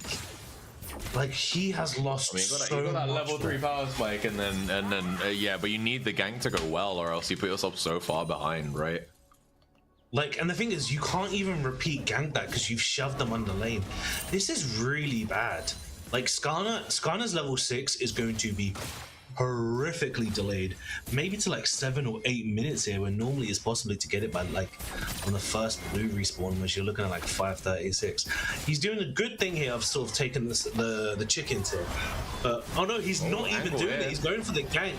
Like he has lost. I mean, so you got that much level 3 power spike, and then yeah, but you need the gank to go well, or else you put yourself so far behind, right? Like, and the thing is, you can't even repeat gank that because you've shoved them under lane. This is really bad. Like Skarner's level 6 is going to be horrifically delayed, maybe to like 7 or 8 minutes here, when normally it's possible to get it by like on the first blue respawn, which you're looking at like 5:36. He's doing a good thing here of sort of taking the chickens here, but oh no, he's not even doing it. He's going for the gank.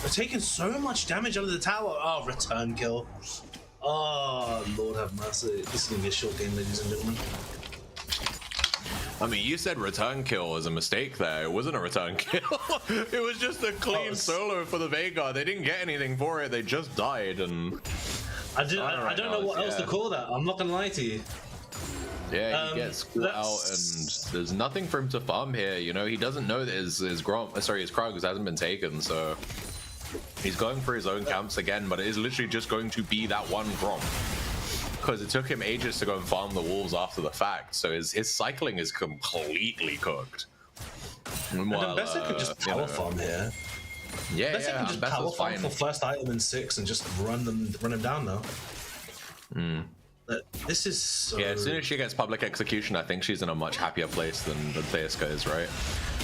They're taking so much damage out of the tower. Oh, return kill. Oh, Lord have mercy. This is gonna be a short game, ladies and gentlemen. I mean, you said return kill was a mistake there. It wasn't a return kill. It was just a clean solo for the Veigar. They didn't get anything for it. They just died, and I don't know what else to call that. I'm not gonna lie to you. Yeah, he gets caught out, and there's nothing for him to farm here. You know, he doesn't know that his Krugs hasn't been taken, so he's going for his own camps again. But it is literally just going to be that one Gromp, because it took him ages to go and farm the wolves after the fact. So his cycling is completely cooked. And then Bessa could just power farm here. Yeah, Bessa can just power farm for first item in 6 and just run him down now. This is so... Yeah, as soon as she gets public execution, I think she's in a much happier place than Theaska is, right?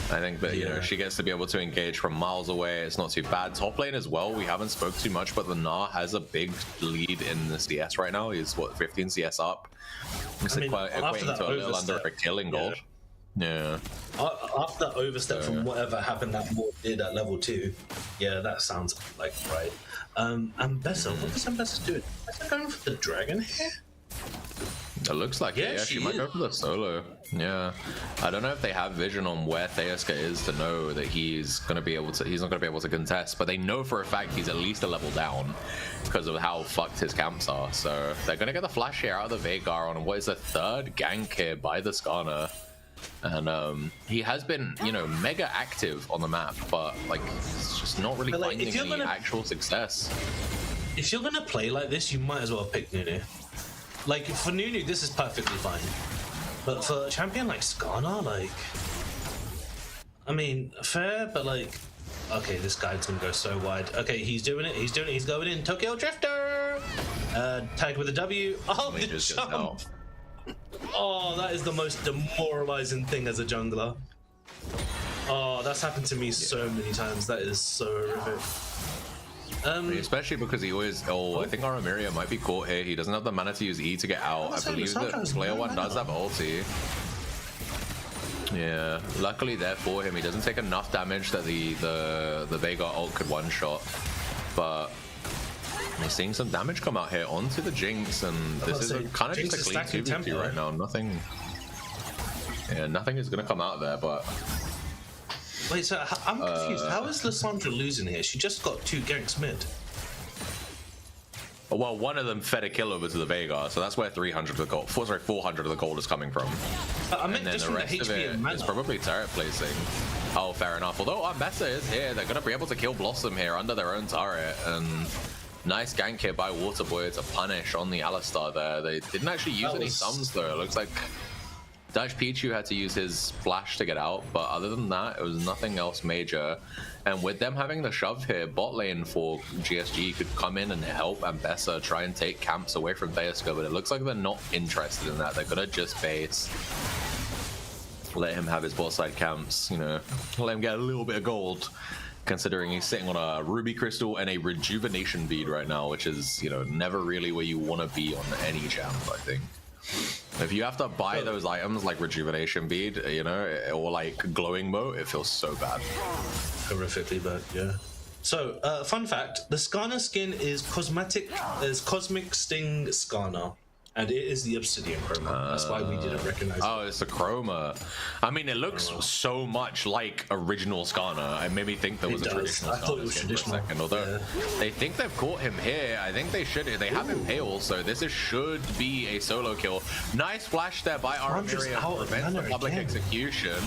I think that, you know, she gets to be able to engage from miles away. It's not too bad. Top lane as well, we haven't spoke too much, but the Gnar has a big lead in the CS right now. He's, what, 15 CS up? It's equating to a little under a killing gold. Yeah. After that overstep from whatever happened that Mord did at level 2, yeah, that sounds like right. And Bessa, what is Bessa doing? Is Bessa going for the dragon here? It looks like it, yeah, she might go for the solo. Yeah, I don't know if they have vision on where Theaska is to know that he's not gonna be able to contest, but they know for a fact he's at least a level down because of how fucked his camps are. So they're gonna get the flash here out of the Veigar on what is the 3rd gank here by the Skarner. And he has been, you know, mega active on the map, but like it's just not really finding any actual success. If you're gonna play like this, you might as well pick Nunu. Like, for Nunu, this is perfectly fine. But for a champion like Skarner, like... I mean, fair, but like... Okay, this guy's gonna go so wide. Okay, he's doing it, he's going in. Tokyo Drifter! Tagged with a W. Oh, the jump! Oh, that is the most demoralizing thing as a jungler. Oh, that's happened to me so many times. That is so horrific. Especially because he always... I think Aramiria might be caught here. He doesn't have the mana to use E to get out. I believe that player 1 does have ulti. Yeah, luckily there for him. He doesn't take enough damage that the Veigar ult could one-shot. But we're seeing some damage come out here onto the Jinx, and this is kind of just a clean 2v2 right now. Nothing is going to come out there, but... Wait, so I'm confused. How is Lissandra losing here? She just got 2 ganks mid. Well, one of them fed a kill over to the Veigar, so that's where 300 of the gold, 400 of the gold is coming from. I meant and then just the rest from the of it is probably turret placing. Oh, fair enough. Although Ambessa is here, they're going to be able to kill Blossom here under their own turret, and nice gank here by Waterboy to punish on the Alistar there. They didn't actually use any sums though. It looks like Dash Pichu had to use his flash to get out, but other than that, it was nothing else major. And with them having the shove here, bot lane for GSG could come in and help Ambessa try and take camps away from Theaska, but it looks like they're not interested in that. They're gonna just base, let him have his bot side camps, you know, let him get a little bit of gold, considering he's sitting on a Ruby Crystal and a Rejuvenation bead right now, which is, you know, never really where you want to be on any champ, I think. If you have to buy those items like Rejuvenation Bead, you know, or like Glowing Moat, it feels so bad. Horrifically bad, yeah. So, fun fact, the Skarner skin is Cosmic Sting Skarner. And it is the obsidian chroma. That's why we didn't recognize it. Oh, it's the chroma. I mean, it looks so much like original Skarner. It made me think there was a traditional I thought it was Skarner traditional. for a second. Although they think they've caught him here. I think they should. They have him pale, so this should be a solo kill. Nice flash there by Aramiria to prevent the public execution.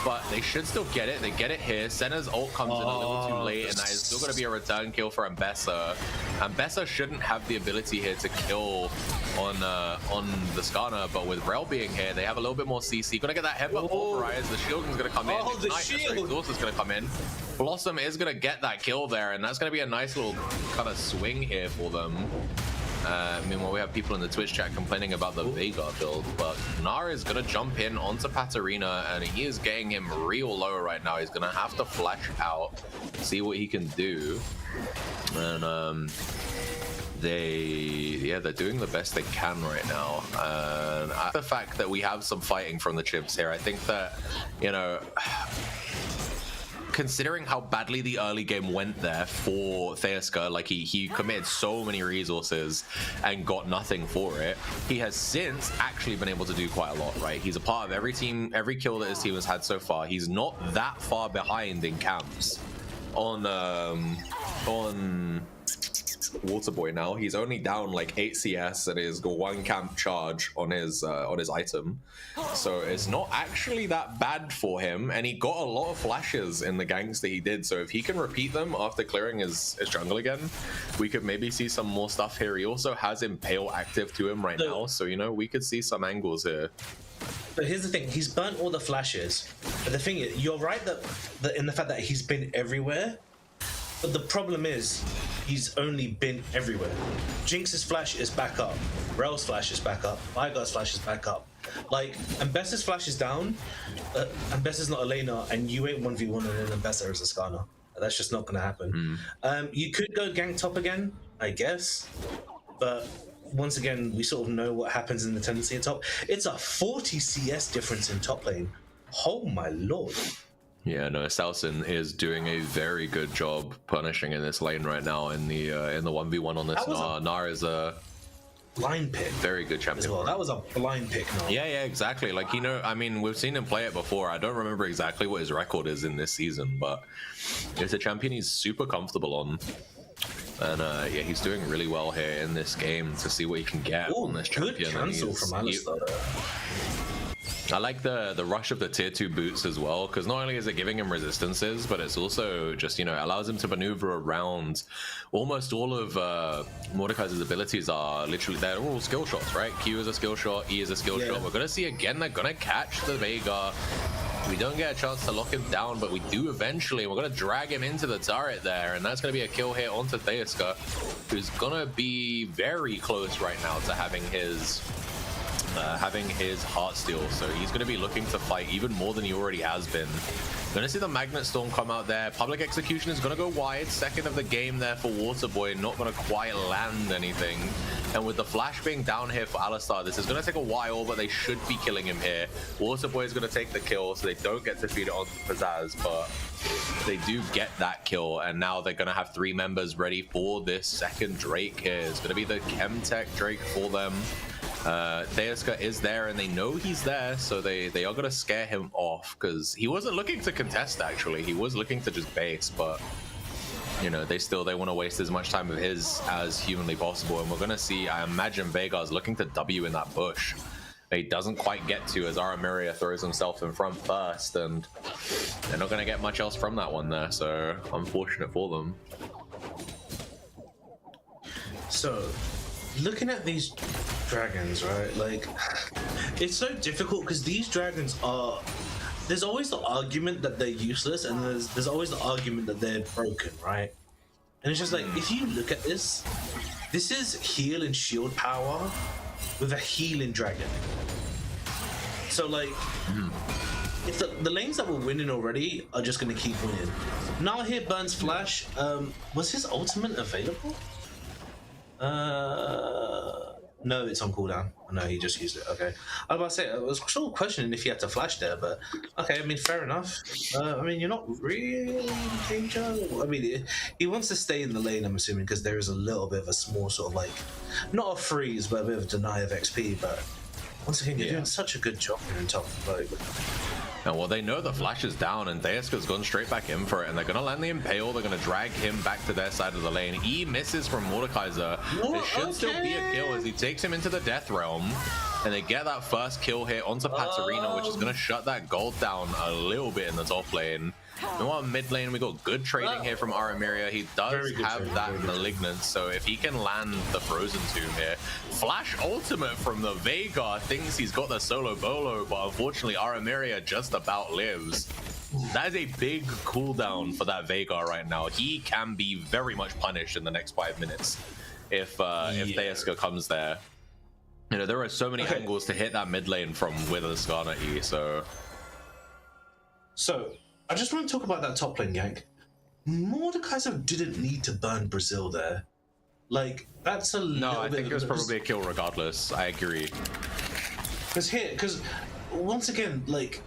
But they should still get it. They get it here. Senna's ult comes in a little too late, and that is still going to be a return kill for Ambessa. Ambessa shouldn't have the ability here to kill on the Skarner, but with Rel being here, they have a little bit more CC. Gonna get that headbutt pulverized. The shielding's gonna come in. The shield! Exhaust is gonna come in. Blossom is gonna get that kill there, and that's gonna be a nice little kind of swing here for them. Meanwhile, we have people in the Twitch chat complaining about the Veigar build, but Nara is gonna jump in onto Patarina, and he is getting him real low right now. He's gonna have to flash out, see what he can do, and they're doing the best they can right now. And the fact that we have some fighting from the Chimps here, I think that, you know, considering how badly the early game went there for Theaska, like he committed so many resources and got nothing for it, he has since actually been able to do quite a lot, right? He's a part of every team, every kill that his team has had so far. He's not that far behind in camps on Waterboy now. He's only down like 8 CS and is got 1 camp charge on his item, so it's not actually that bad for him, and he got a lot of flashes in the ganks that he did. So if he can repeat them after clearing his jungle again, we could maybe see some more stuff here. He also has Impale active to him right now, so you know, we could see some angles here. But here's the thing, he's burnt all the flashes, but the thing is, you're right that in the fact that he's been everywhere. But the problem is, he's only been everywhere. Jinx's flash is back up. Rel's flash is back up. Veigar's flash is back up. Like, Ambessa's flash is down. Ambessa's not a laner, and you ain't 1v1 and then Ambessa is a Skarner. That's just not gonna happen. You could go gank top again, I guess. But once again, we sort of know what happens in the tendency at top. It's a 40 CS difference in top lane. Oh my lord. Yeah, no, Salson is doing a very good job punishing in this lane right now in the 1v1 on this. Nara is a blind pick. Very good champion. As well. That was a blind pick. No. Yeah, exactly. Like, you know, I mean, we've seen him play it before. I don't remember exactly what his record is in this season, but it's a champion he's super comfortable on. And yeah, he's doing really well here in this game to see what he can get on this champion. Good cancel from Alistair. I like the rush of the tier 2 boots as well, because not only is it giving him resistances, but it's also just, you know, allows him to maneuver around. Almost all of Mordekaiser's abilities are literally, they're all skill shots, right? Q is a skill shot, E is a skill shot. We're going to see again, they're going to catch the Veigar. We don't get a chance to lock him down, but we do eventually. We're going to drag him into the turret there, and that's going to be a kill hit onto Theaska, who's going to be very close right now to having his heart steal, so he's going to be looking to fight even more than he already has been. Going to see the Magnet Storm come out there. Public Execution is going to go wide. Second of the game there for Waterboy, not going to quite land anything. And with the flash being down here for Alistar, this is going to take a while, but they should be killing him here. Waterboy is going to take the kill, so they don't get to feed it onto Pizzazz, but they do get that kill, and now they're going to have 3 members ready for this second Drake here. It's going to be the Chemtech Drake for them. Theaska is there, and they know he's there, so they are going to scare him off, because he wasn't looking to contest, actually. He was looking to just base, but you know, they want to waste as much time of his as humanly possible. And we're going to see, I imagine Veigar's looking to W in that bush. He doesn't quite get to, as Aramiria throws himself in front first, and they're not going to get much else from that one there, so unfortunate for them. So looking at these dragons, right, like, it's so difficult because these dragons are, there's always the argument that they're useless, and there's always the argument that they're broken, right? And it's just like, if you look at this is heal and shield power with a healing dragon. So like, if the lanes that we're winning already are just gonna keep winning. Now here burns flash. Was his ultimate available? No, it's on cooldown. No, he just used it. Okay. I was about to say, I was sort of questioning if he had to flash there, but okay, I mean, fair enough. I mean, you're not really in danger. I mean, he wants to stay in the lane, I'm assuming, because there is a little bit of a small sort of like, not a freeze, but a bit of deny of XP, but once again, you're doing such a good job here in top. Like, And well, they know the flash is down, and Deaska's gone straight back in for it, and they're gonna land the impale. They're gonna drag him back to their side of the lane. E misses from Mordekaiser. It should still be a kill as he takes him into the death realm, and they get that first kill hit onto Katarina, which is gonna shut that gold down a little bit in the top lane. Meanwhile, mid lane, we got good trading here from Aramiria. He does have that malignance, so if he can land the Frozen Tomb here, flash ultimate from the Veigar, thinks he's got the solo bolo, but unfortunately Aramiria just about lives. That is a big cooldown for that Veigar right now. He can be very much punished in the next 5 minutes if Deaska comes there. You know, there are so many angles to hit that mid lane from with a Skarner E, so I just want to talk about that top lane gank. Mordekaiser didn't need to burn Brazil there. Like, that's a no, I think it was probably a kill regardless. I agree. Because once again, like,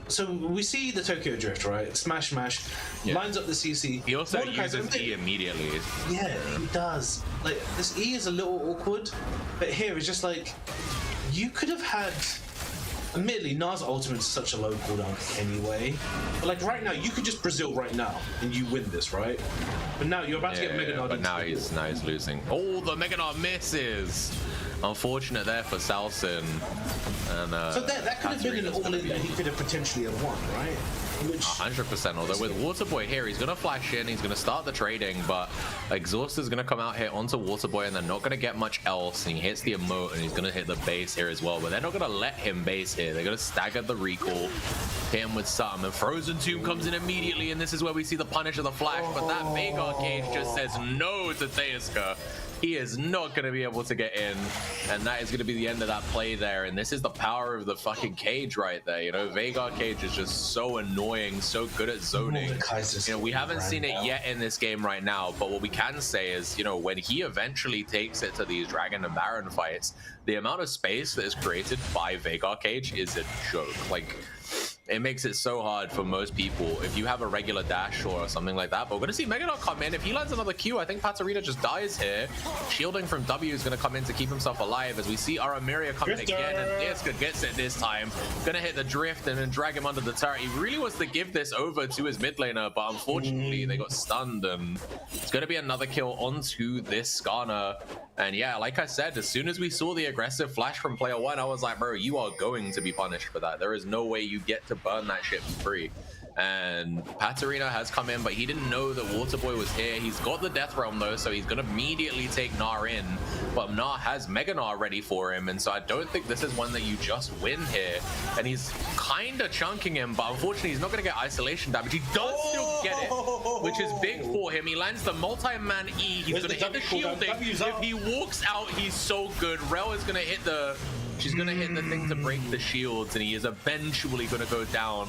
so we see the Tokyo Drift, right? Smash, lines up the CC. He also uses E immediately. Yeah, he does. Like, this E is a little awkward, but here it's just like, you could have had. Admittedly, Nars ultimate is such a low cooldown anyway. But like right now, you could just Brazil right now and you win this, right? But now you're about to get Mega Nard. But now he's losing. Oh, the Mega Nard misses. Unfortunate there for Salson. And so that could have been an all-in that he could have potentially have won, right? 100%. Although with Waterboy here, he's gonna flash in, he's gonna start the trading, but Exhaust is gonna come out here onto Waterboy, and they're not gonna get much else. And he hits the emote, and he's gonna hit the base here as well. But they're not gonna let him base here. They're gonna stagger the recall, hit him with some, and Frozen Tomb comes in immediately, and this is where we see the punish of the flash. But that Veigar cage just says no to Deaska. He is not going to be able to get in, and that is going to be the end of that play there. And this is the power of the fucking cage right there. You know, Veigar cage is just so annoying, so good at zoning. You know, we haven't seen it yet in this game right now, but what we can say is, you know, when he eventually takes it to these Dragon and Baron fights, the amount of space that is created by Veigar cage is a joke. Like, it makes it so hard for most people if you have a regular dash or something like that. But we're going to see Mega Nard come in. If he lands another Q, I think Katarina just dies here. Shielding from W is going to come in to keep himself alive as we see Aramiria coming again, and Deaska gets it this time. Going to hit the drift and then drag him under the turret. He really wants to give this over to his mid laner, but unfortunately they got stunned, and it's going to be another kill onto this Skarner. And yeah, like I said, as soon as we saw the aggressive flash from player one, I was like, bro, you are going to be punished for that. There is no way you get to burn that shit for free. And Katarina has come in, but he didn't know that Waterboy was here. He's got the Death Realm though, so he's gonna immediately take Gnar in, but Gnar has Mega Gnar ready for him, and so I don't think this is one that you just win here. And he's kind of chunking him, but unfortunately he's not gonna get isolation damage. He does still get it, which is big for him. He lands the multi-man E. He's gonna hit the shielding. If he walks out, he's so good. Rel is gonna hit the She's gonna hit the thing to break the shields, and he is eventually gonna go down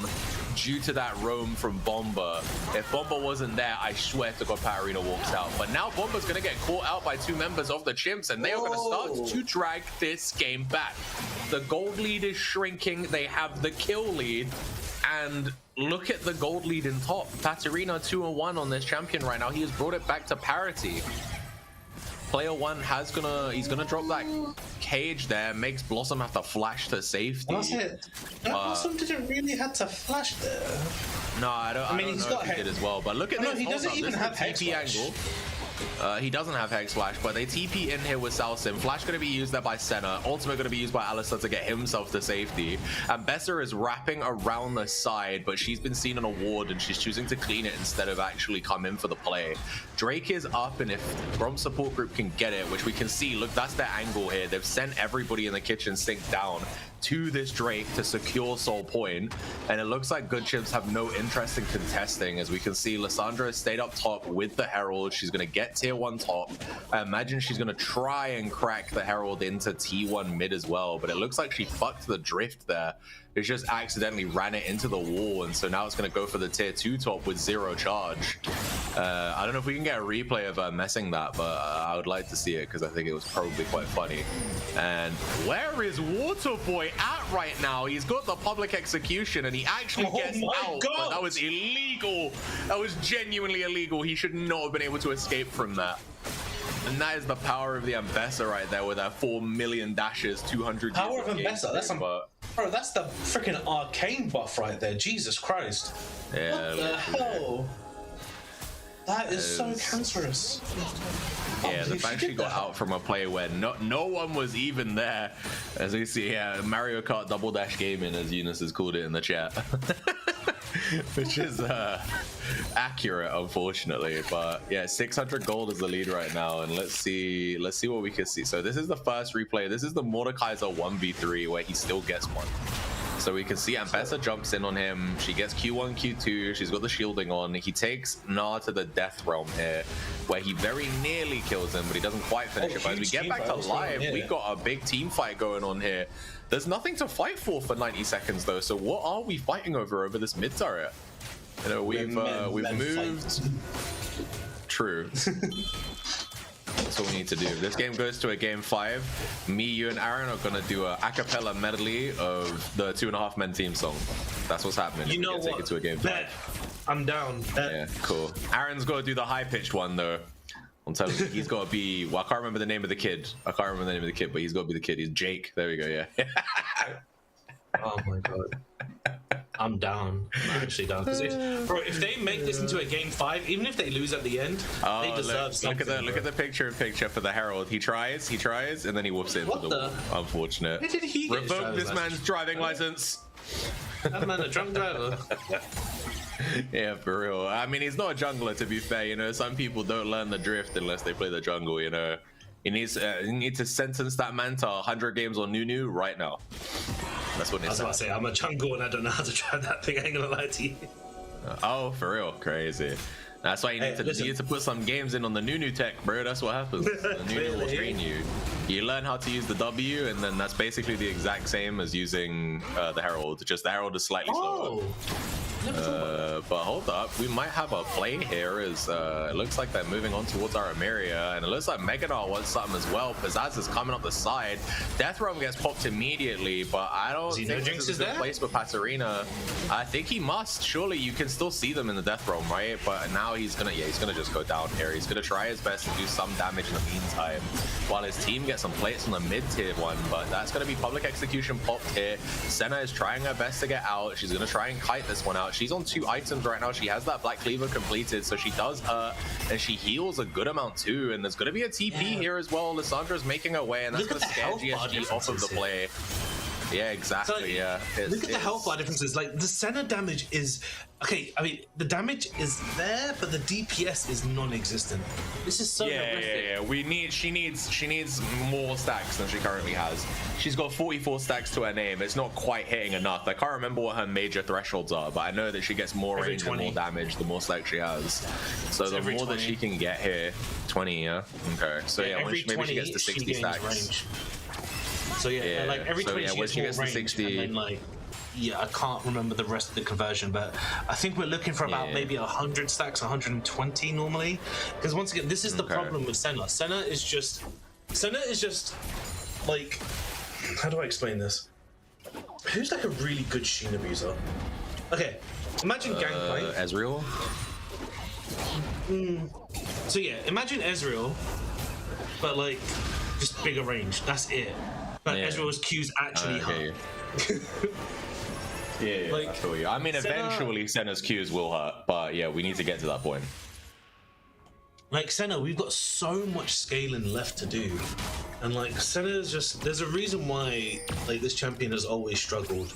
due to that roam from Bomba. If Bomba wasn't there, I swear to God, Katarina walks out. But now Bomba's gonna get caught out by two members of the Chimps, and they are gonna start to drag this game back. The gold lead is shrinking. They have the kill lead, and look at the gold lead in top. Katarina 2-1 on this champion right now. He has brought it back to parity. Player one he's gonna drop that cage there, makes Blossom have to flash to safety. That's it. Blossom didn't really have to flash there. No, I don't know if he did as well, but look at this. He doesn't even have Hex Flash. He doesn't have Hex Flash, but they TP in here with Salsim. Flash going to be used there by Senna. Ultimate going to be used by Alistar to get himself to safety. And Besser is wrapping around the side, but she's been seen on a ward and she's choosing to clean it instead of actually come in for the play. Drake is up, and if Gromp support group can get it, which we can see, look, that's their angle here. They've sent everybody in the kitchen sink down to this Drake to secure Soul Point, and it looks like Good Chimps have no interest in contesting. As we can see, Lissandra has stayed up top with the Herald. She's going to get tier 1 top. I imagine she's going to try and crack the Herald into T1 mid as well, but it looks like she fucked the drift there. It just accidentally ran it into the wall, and so now it's going to go for the tier 2 top with 0 charge. I don't know if we can get a replay of messing that, but I would like to see it because I think it was probably quite funny. And where is Waterboy at right now? He's got the public execution and he actually gets out. But that was illegal. That was genuinely illegal. He should not have been able to escape from that. And that is the power of the Ambessa right there with our 4 million dashes, 200 power of Ambessa. That's bro, that's the freaking arcane buff right there. Jesus Christ. Yeah. What the hell? That is so cancerous. Yeah, the fact she got out from a play where no one was even there. As we see, yeah, Mario Kart Double Dash Gaming, as Eunice has called it in the chat. Which is accurate, unfortunately. But yeah, 600 gold is the lead right now, and let's see what we can see. So this is the first replay. This is the Mordekaiser 1v3 where he still gets one. So we can see Ambessa jumps in on him. She gets Q1, Q2. She's got the shielding on. He takes Na to the death realm here, where he very nearly kills him, but he doesn't quite finish it. But as we get back to live, we got a big team fight going on here. There's nothing to fight for 90 seconds though. So what are we fighting over this mid turret? You know, we've moved. True. That's what we need to do. If this game goes to a game 5, me, you, and Aaron are gonna do a acapella medley of the 2.5 Men theme song. That's what's happening. You know what? Take it to a game 5. I'm down. Yeah, cool. Aaron's got to do the high-pitched one though. I'm telling you, he's got to be. Well, I can't remember the name of the kid. But he's got to be the kid. He's Jake. There we go. Yeah. Oh my god. I'm down. I'm actually down. Because if they make this into a game 5, even if they lose at the end, they deserve something. Look at the picture for the Herald. He tries, and then he whoops into the wall. Unfortunate. Where did he get Revoke this man's driving license. That man a drunk driver. Yeah, for real. I mean, he's not a jungler, to be fair. You know, some people don't learn the drift unless they play the jungle. You know, he needs to sentence that man to 100 games on Nunu right now. That's what I was about to say. I'm a jungle and I don't know how to drive that thing. I ain't gonna lie to you. Oh, for real, crazy. That's why you need to put some games in on the Nunu tech, bro. That's what happens. The Nunu will train you. You learn how to use the W, and then that's basically the exact same as using the Herald. Just the Herald is slightly slower. But hold up, we might have a play here. As it looks like they're moving on towards our Emiria, and it looks like Megadol wants something as well. Pizzazz is coming up the side. Death Realm gets popped immediately, but I don't think this is a good place for Patarina. I think he must. Surely you can still see them in the Death Realm, right? But now he's gonna just go down here. He's gonna try his best to do some damage in the meantime, while his team gets some plates on the mid-tier one. But that's gonna be public execution popped here. Senna is trying her best to get out. She's gonna try and kite this one out. She's on 2 items right now. She has that Black Cleaver completed, so she does hurt, and she heals a good amount too. And there's going to be a TP here as well. Lissandra's making her way, and that's going to scare GSG off of the play. Yeah, exactly. So, yeah. Look at the health bar differences. Like, the Senna damage is okay. I mean, the damage is there, but the DPS is non-existent. This is so horrific. Yeah. She needs more stacks than she currently has. She's got 44 stacks to her name. It's not quite hitting enough. I can't remember what her major thresholds are, but I know that she gets more range and more damage the more stacks she has. So the more that she can get here, 20. Yeah. Okay. So yeah, when maybe she gets to 60 stacks. Range. So yeah, like every 20 she gets more range, 60. And then like, yeah, I can't remember the rest of the conversion, but I think we're looking for about maybe 100 stacks, 120 normally. Because once again, this is the problem with Senna. Senna is just like, how do I explain this? Who's like a really good Sheen abuser? Okay, imagine Gangplank. Ezreal. So yeah, imagine Ezreal, but like just bigger range. That's it. But Ezreal's Q's actually hurt. Yeah, like, I feel you. I mean, eventually Senna's Qs will hurt, but yeah, we need to get to that point. Like Senna, we've got so much scaling left to do, and like Senna's there's a reason why like this champion has always struggled.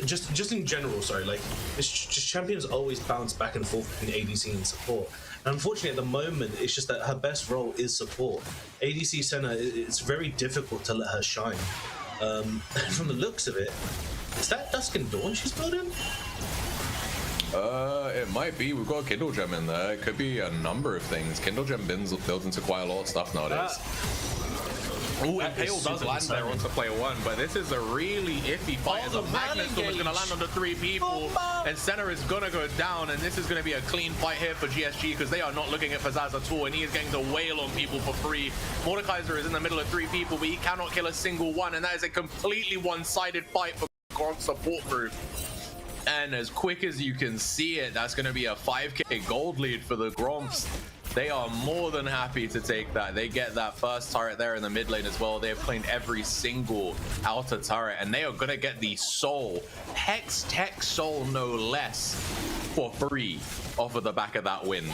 Just in general, sorry, like this champion's always bounced back and forth between ADC and support. And unfortunately, at the moment, it's just that her best role is support. ADC Senna, it's very difficult to let her shine. From the looks of it, is that Dusk and Dawn she's building? It might be. We've got a Kindle Gem in there. It could be a number of things. Kindle Gem builds into quite a lot of stuff nowadays. Oh, Impale does land there onto player 1, but this is a really iffy fight as a Magnus Storm is going to land onto 3 people, and Senna is going to go down, and this is going to be a clean fight here for GSG because they are not looking at Fazaz at all, and he is getting to wail on people for free. Mordekaiser is in the middle of 3 people, but he cannot kill a single one, and that is a completely one-sided fight for Gromp support group. And as quick as you can see it, that's going to be a 5k gold lead for the Gromps. They are more than happy to take that. They get that first turret there in the mid lane as well. They have claimed every single outer turret, and they are going to get the soul, Hex Tech Soul no less, for free off of the back of that win.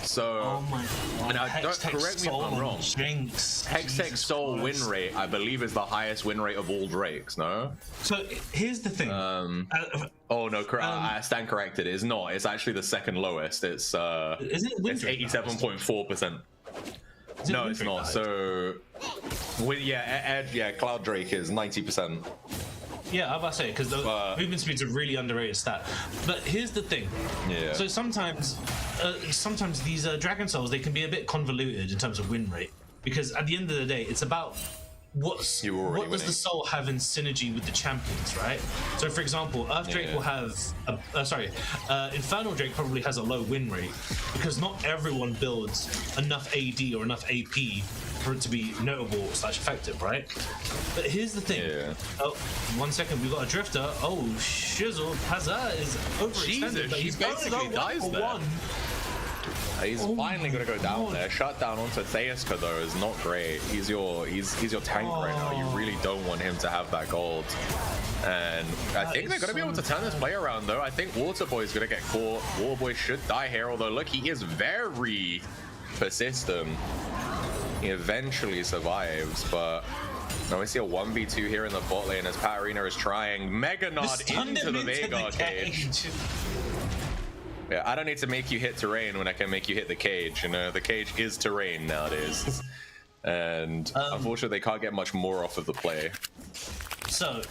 So, oh my God. And don't correct me if I'm wrong. Hex Tech Soul win rate, I believe, is the highest win rate of all Drakes. No. So here's the thing. Oh no, I stand corrected. It is not. It's actually the second lowest. It's is it it's 87.4%. No, it's not. So, with Cloud Drake is 90%. Yeah, I was about to say, because the movement speed's a really underrated stat. But here's the thing. Yeah. So sometimes these Dragon Souls, they can be a bit convoluted in terms of win rate, because at the end of the day, it's about what does the soul have in synergy with the champions, right? So for example, Earth Drake will have Infernal Drake probably has a low win rate because not everyone builds enough AD or enough AP for it to be notable / effective, right? But here's the thing. Oh, 1 second, we got a drifter. Oh, shizzle, Hazard is overextended, but he's basically dies there. He's finally gonna go down there. Shut down onto Theaska though is not great. He's your tank right now. You really don't want him to have that gold. And I think they're gonna be able to turn this play around though. I think Waterboy is gonna get caught. Waterboy should die here, although look, he is very persistent. He eventually survives, but now we see a 1v2 here in the bot lane as Pat Arena is trying Mega Nod into the Veigar cage. Yeah, I don't need to make you hit terrain when I can make you hit the cage. You know, the cage is terrain nowadays. And unfortunately, they can't get much more off of the play. So,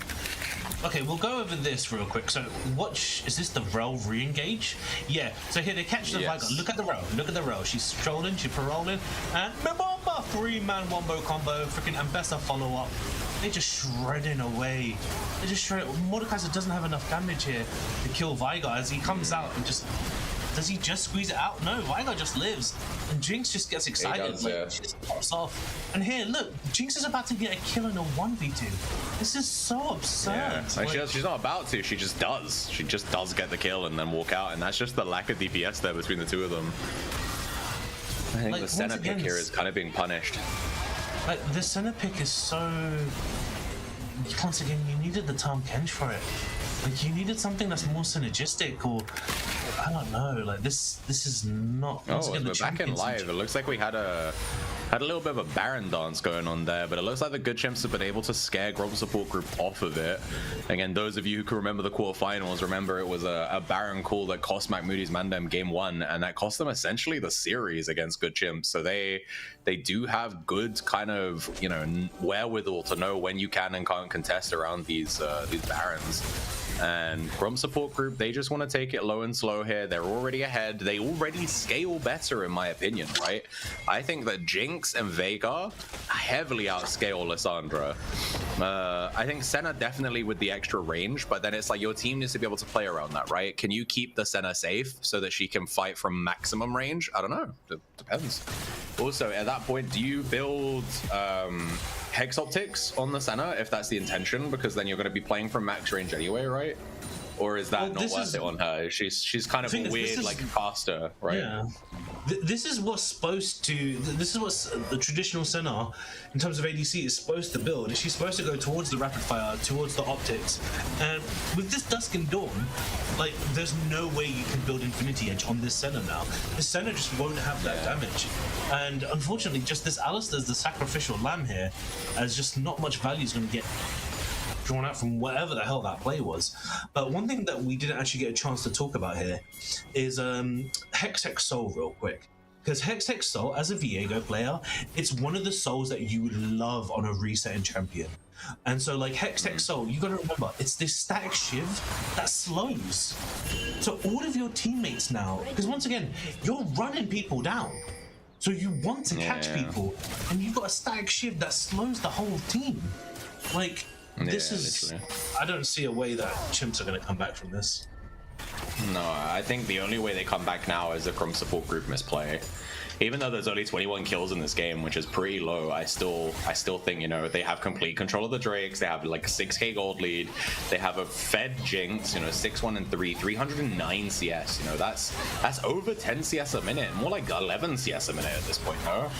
okay, we'll go over this real quick. So, is this the Rel re-engage? Yeah, so here they catch the Veigar. Look at the Rel. She's strolling, she's paroling, and Mbomba, 3-man wombo combo, freaking Ambessa follow-up. They're just shredding away. They're just shredding. Mordekaiser doesn't have enough damage here to kill Veigar as he comes out and just... Does he just squeeze it out? No, Veigar just lives. And Jinx just gets excited. She just pops off. And here, look, Jinx is about to get a kill in a 1v2. This is so absurd. Yeah. She's not about to, she just does. She just does get the kill and then walk out. And that's just the lack of DPS there between the two of them. I think the center pick here is kind of being punished. Like, the center pick is so... Once again, you needed the Tom Kench for it. Like, you needed something that's more synergistic, or... I don't know, like, this is not... Oh, we're back in live. It looks like we had a little bit of a Baron dance going on there, but it looks like the good Chimps have been able to scare Gromp support group off of it. Again, those of you who can remember the quarterfinals, remember it was a Baron call that cost McMoody's Mandem game 1, and that cost them essentially the series against good Chimps. So they do have good kind of, you know, wherewithal to know when you can and can't contest around these Barons. And Gromp support group, they just want to take it low and slow here. They're already ahead. They already scale better, in my opinion, right? I think that Jinx and Veigar heavily outscale Lissandra. I think Senna definitely with the extra range, but then it's like your team needs to be able to play around that, right? Can you keep the Senna safe so that she can fight from maximum range? I don't know. It depends. Also, at that point, do you build Hex Optics on the Senna if that's the intention? Because then you're going to be playing from max range anyway, right? Or is that not worth it on her? She's kind of a weird, like, caster, right? Yeah. This is what's supposed to... This is what the traditional Senna, in terms of ADC, is supposed to build. She's supposed to go towards the rapid fire, towards the optics. And with this Dusk and Dawn, like, there's no way you can build Infinity Edge on this Senna now. This Senna just won't have that damage. And unfortunately, just this Alistar's the sacrificial lamb here, as just not much value is going to get drawn out from whatever the hell that play was. But one thing that we didn't actually get a chance to talk about here is Hextech Soul real quick. Because Hextech Soul, as a Viego player, it's one of the souls that you would love on a resetting champion. And so like Hex Soul, you gotta remember, it's this static shiv that slows. So all of your teammates now, because once again, you're running people down. So you want to catch people, and you've got a static shiv that slows the whole team. Like, this is... literally. I don't see a way that Chimps are gonna come back from this. No, I think the only way they come back now is the Gromp support group misplay. Even though there's only 21 kills in this game, which is pretty low, I still think, you know, they have complete control of the Drakes. They have like a 6k gold lead. They have a fed Jinx, you know, 6-1 and 3, 309 CS. You know, that's over 10 CS a minute, more like 11 CS a minute at this point, no?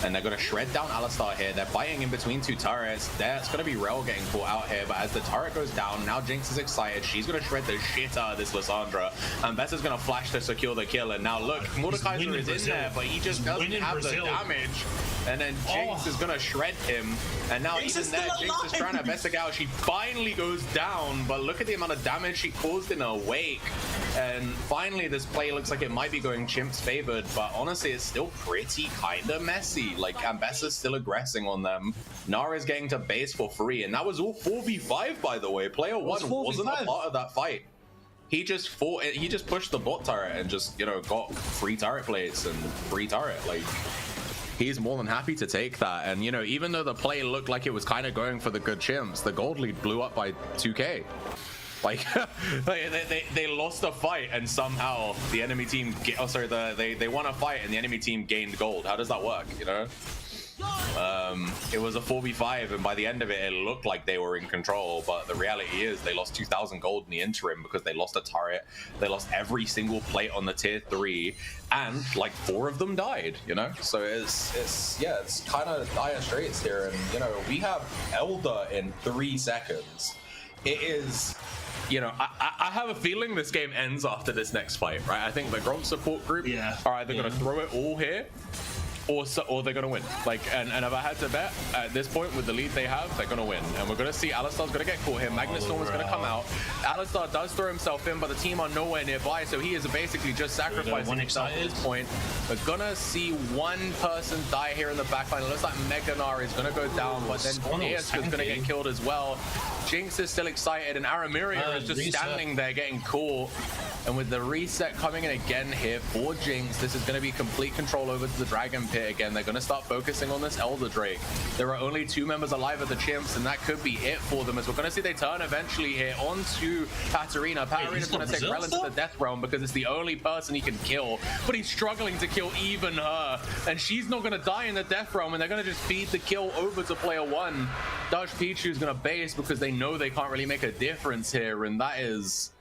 And they're gonna shred down Alistar here. They're fighting in between two turrets. There's gonna be Rel getting caught out here, but as the turret goes down, now Jinx is excited. She's gonna shred the shit out of this Lissandra, and Bessa's gonna flash to secure the kill. And now look, Mordekaiser is in there, but he just doesn't have the damage, and then Jinx is gonna shred him, and now even there Jinx is trying to investigate out. She finally goes down, but look at the amount of damage she caused in a wake. And finally this play looks like it might be going Chimps favored, but honestly it's still pretty kinda messy. Like, Ambessa's still aggressing on them. Nara's getting to base for free, and that was all 4v5 by the way. Player 1 wasn't a part of that fight. He just fought it. He just pushed the bot turret and just, you know, got free turret plates and free turret. Like, he's more than happy to take that. And, you know, even though the play looked like it was kind of going for the good Chimps, the gold lead blew up by 2k. Like, they lost a fight and somehow the enemy team, they won a fight and the enemy team gained gold. How does that work, you know? It was a 4v5, and by the end of it, it looked like they were in control, but the reality is they lost 2,000 gold in the interim because they lost a turret, they lost every single plate on the tier 3, and like 4 of them died, you know? So it's kind of dire straits here, and you know, we have Elder in 3 seconds. It is... You know, I have a feeling this game ends after this next fight, right? I think the Gromp support group are either going to throw it all here, or they're going to win. Like, and if I had to bet, at this point, with the lead they have, they're going to win. And we're going to see Alistar's going to get caught here. Magnet Storm is going to come out. Alistar does throw himself in, but the team are nowhere nearby, so he is basically just sacrificing himself at this point. We're going to see one person die here in the backline. It looks like Meganar is going to go down, but then Neas is going to get killed as well. Jinx is still excited, and Aramiria is just standing there getting caught. And with the reset coming in again here for Jinx, this is going to be complete control over to the Dragon Pit again. They're going to start focusing on this Elder Drake. There are only 2 members alive at the Chimps, and that could be it for them, as we're going to see they turn eventually here onto Katarina. Katarina's going to take Rel into the Death Realm because it's the only person he can kill, but he's struggling to kill even her, and she's not going to die in the Death Realm, and they're going to just feed the kill over to player 1. Dutch Pichu's going to base because they know they can't really make a difference here, and that is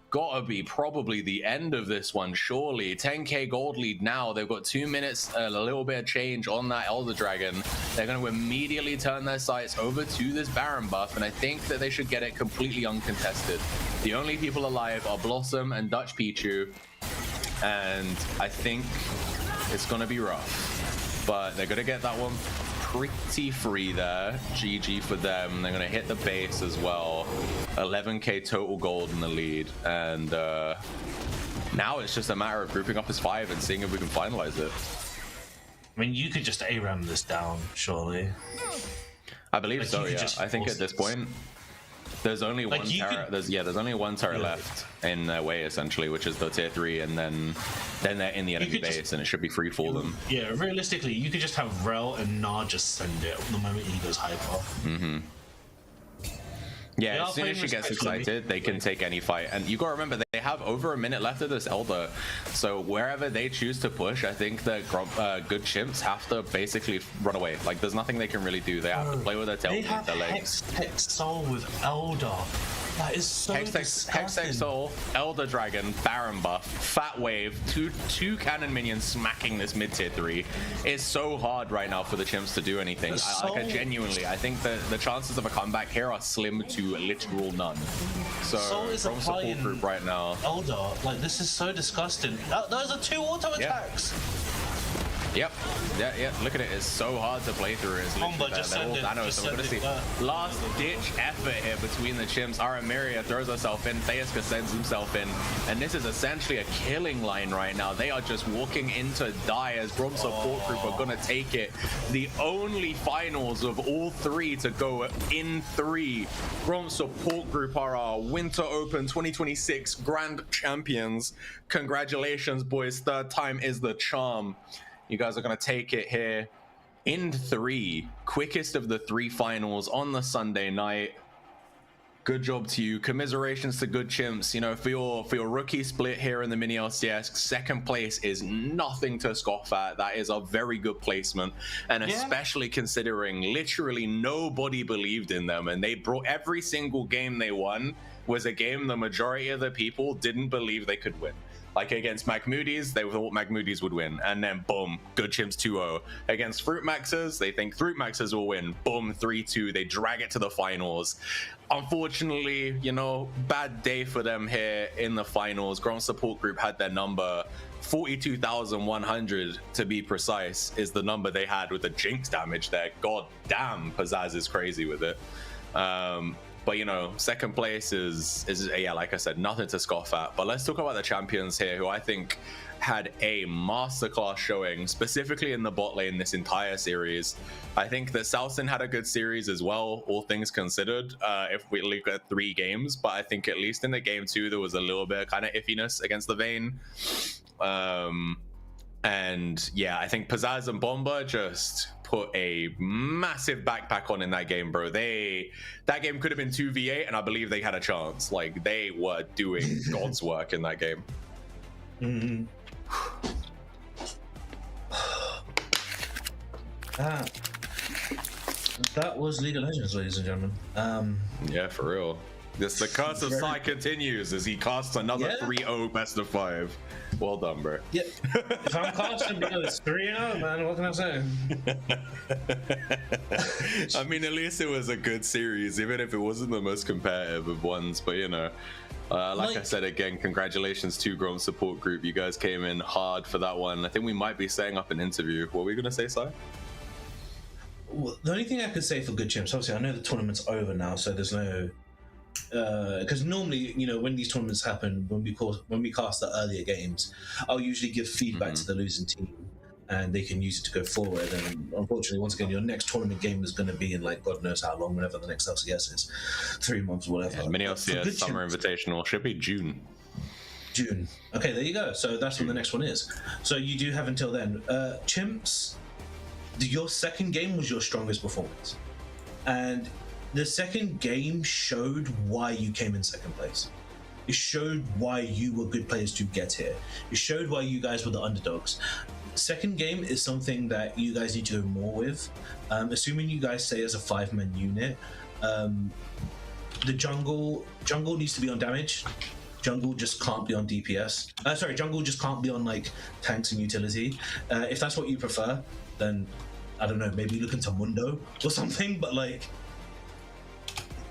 gotta be probably the end of this one, surely. 10k gold lead now. They've got 2 minutes, a little bit of change on that Elder Dragon. They're going to immediately turn their sights over to this Baron buff, and I think that they should get it completely uncontested. The only people alive are Blossom and Dutch Pichu, and I think it's going to be rough, but they're going to get that one pretty free there. GG for them. They're going to hit the base as well. 11k total gold in the lead, and now it's just a matter of grouping up as 5 and seeing if we can finalize it. I mean, you could just ARAM this down, surely. I believe so, yeah. I think at this point there's only one turret. There's only one turret left in their way, essentially, which is the tier 3, and then they're in the enemy base, and it should be free for them. Yeah, realistically, you could just have Rel and Nah just send it the moment he goes hyper. Yeah, as soon as she gets excited, they can take any fight. And you gotta remember, they have over a minute left of this Elder. So wherever they choose to push, I think the good Chimps have to basically run away. Like, there's nothing they can really do. They have to play with their tail and their legs. Hex Soul with Elder. That is so disgusting. Hex Soul, Elder Dragon, Baron buff, Fat Wave, two cannon minions smacking this mid tier 3. It's so hard right now for the Chimps to do anything. Genuinely, I think that the chances of a comeback here are slim to literal none. So from support group right now. Elder, like, this is so disgusting. Those are 2 auto attacks. Yep. Yeah. Look at it. It's so hard to play through. It's literally they're all nanos. So we're gonna see last ditch effort here between the Chimps. Aramiria throws herself in. Theaska sends himself in, and this is essentially a killing line right now. They are just walking into die as Gromp support group are gonna take it. The only finals of all three to go in 3. Gromp support group are our Winter Open 2026 Grand Champions. Congratulations, boys. 3rd time is the charm. You guys are going to take it here in 3. Quickest of the 3 finals on the Sunday night. Good job to you. Commiserations to Good Chimps. You know, for your rookie split here in the MiniLCS, 2nd place is nothing to scoff at. That is a very good placement, and especially considering literally nobody believed in them, and they brought every single game they won was a game the majority of the people didn't believe they could win. Like against MacMoody's, they thought MacMoody's would win, and then boom, Good Chimps 2-0. Against Fruit Maxers, they think Fruit Maxers will win. Boom, 3-2. They drag it to the finals. Unfortunately, you know, bad day for them here in the finals. Gromp support group had their number. 42,100 to be precise is the number they had with the Jinx damage there. God damn, Pizzazz is crazy with it. But you know, 2nd place is yeah, like I said, nothing to scoff at. But let's talk about the champions here, who I think had a masterclass showing, specifically in the bot lane this entire series. I think that Salson had a good series as well, all things considered, if we look at 3 games. But I think at least in the game 2, there was a little bit of kind of iffiness against the Vayne. And yeah, I think Pizzazz and Bomba just put a massive backpack on in that game, bro. That game could have been 2v8, and I believe they had a chance. Like, they were doing God's work in that game. Mm-hmm. That was League of Legends, ladies and gentlemen. Yeah, for real. The curse of Sai continues as he casts another 3-0 best of 5. Well done, bro. Yeah. If I'm casting because it's 3-0, man, what can I say? I mean, at least it was a good series, even if it wasn't the most competitive of ones. But you know, like I said again, congratulations to Gromp support group. You guys came in hard for that one. I think we might be setting up an interview. What were we gonna say, Sai? Well, the only thing I could say for Good Chimps, obviously, I know the tournament's over now, so there's no. Because normally, you know, when these tournaments happen, when we cast the earlier games, I'll usually give feedback to the losing team, and they can use it to go forward. And unfortunately, once again, your next tournament game is going to be in like God knows how long, whenever the next LCS is, 3 months, whatever. Yeah, MiniLCS Summer Invitational should be June. June. Okay, there you go. So that's when the next one is. So you do have until then. Chimps, your 2nd game was your strongest performance, and the 2nd game showed why you came in 2nd place. It showed why you were good players to get here. It showed why you guys were the underdogs. 2nd game is something that you guys need to go more with. Assuming you guys stay as a 5-man unit, the jungle needs to be on damage. Jungle just can't be on DPS. Jungle just can't be on like tanks and utility. If that's what you prefer, then I don't know, maybe look into Mundo or something. But like,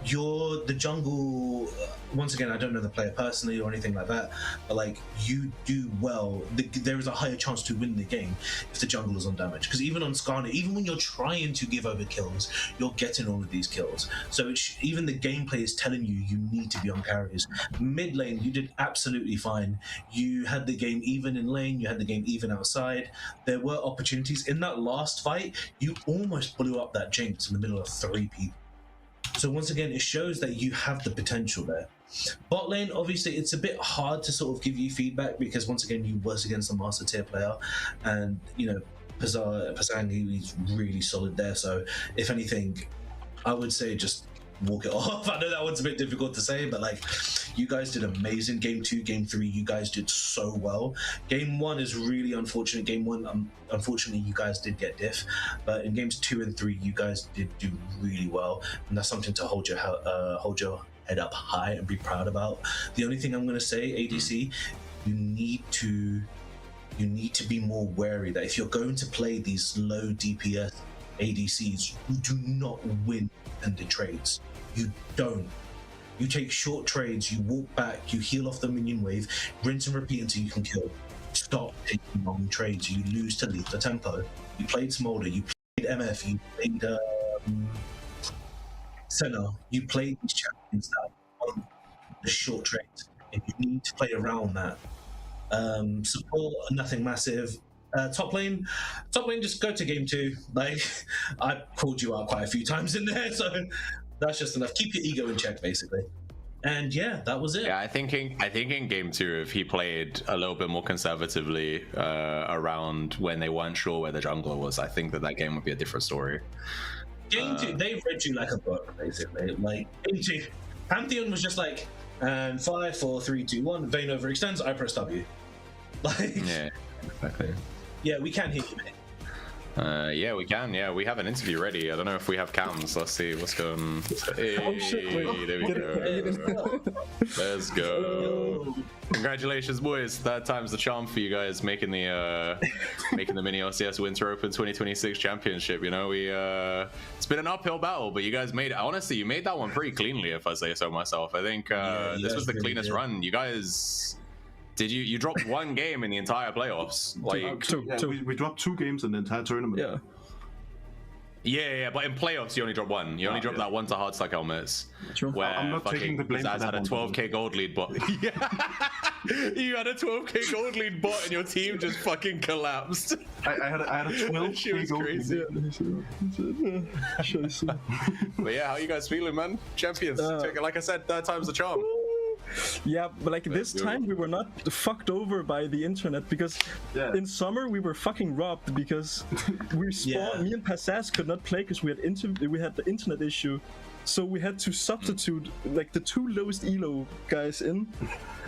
the jungle, once again, I don't know the player personally or anything like that, but like, you do well, there is a higher chance to win the game if the jungle is on damage. Because even on Skarner, even when you're trying to give over kills, you're getting all of these kills. So even the gameplay is telling you need to be on carries. Mid lane, you did absolutely fine. You had the game even in lane, you had the game even outside. There were opportunities. In that last fight, you almost blew up that Jinx in the middle of 3 people. So once again, it shows that you have the potential there. Bot lane, obviously, it's a bit hard to sort of give you feedback because once again, you was against a master tier player, and you know, Pazang, he's really solid there. So if anything, I would say just walk it off. I know that one's a bit difficult to say, but like, you guys did amazing. Game 2, Game 3, you guys did so well. Game 1 is really unfortunate. Game 1, unfortunately, you guys did get diff, but in games 2 and 3, you guys did do really well, and that's something to hold your head up high and be proud about. The only thing I'm going to say, ADC, you need to be more wary that if you're going to play these low DPS ADCs, you do not win ended trades. You don't. You take short trades, you walk back, you heal off the minion wave, rinse and repeat until you can kill. stop taking long trades. You lose to Lethal Tempo. You played Smolder. You played MF. You played Senna. You played these champions that on the short trades, and you need to play around that. Support, nothing massive. Top lane, just go to game 2. Like, I called you out quite a few times in there, so that's just enough. Keep your ego in check, basically. And yeah, that was it. Yeah, I think in game 2, if he played a little bit more conservatively around when they weren't sure where the jungler was, I think that game would be a different story. Game 2, they read you like a book, basically. Like, game 2, Pantheon was just like, and 5, 4, 3, 2, 1, Vayne overextends, I press W. Like, yeah, exactly. Yeah, we can hear you, mate. Yeah, we can. Yeah, we have an interview ready. I don't know if we have cams. Let's see what's going on. Hey, Oh, shit, wait. there we go. Let's go. Congratulations, boys. Third time's the charm for you guys making the MiniLCS Winter Open 2026 championship. You know, it's been an uphill battle, but you guys made it. Honestly, you made that one pretty cleanly, if I say so myself. I think this was the cleanest run. You guys... You dropped one game in the entire playoffs? Like we dropped 2 games in the entire tournament. Yeah, but in playoffs you only drop one. You only drop that one to Hardstuck helmets. Where I'm not taking the blame for that. had a 12k gold lead bot. Yeah, you had a 12k gold lead bot and your team just fucking collapsed. I had a 12k gold lead. But yeah, how you guys feeling, man? Champions. Like I said, third time's the charm. Yeah, but like this time we were not fucked over by the internet, because in summer we were fucking robbed because we spawned. Me and Passas could not play because we had the internet issue, so we had to substitute like the 2 lowest elo guys in,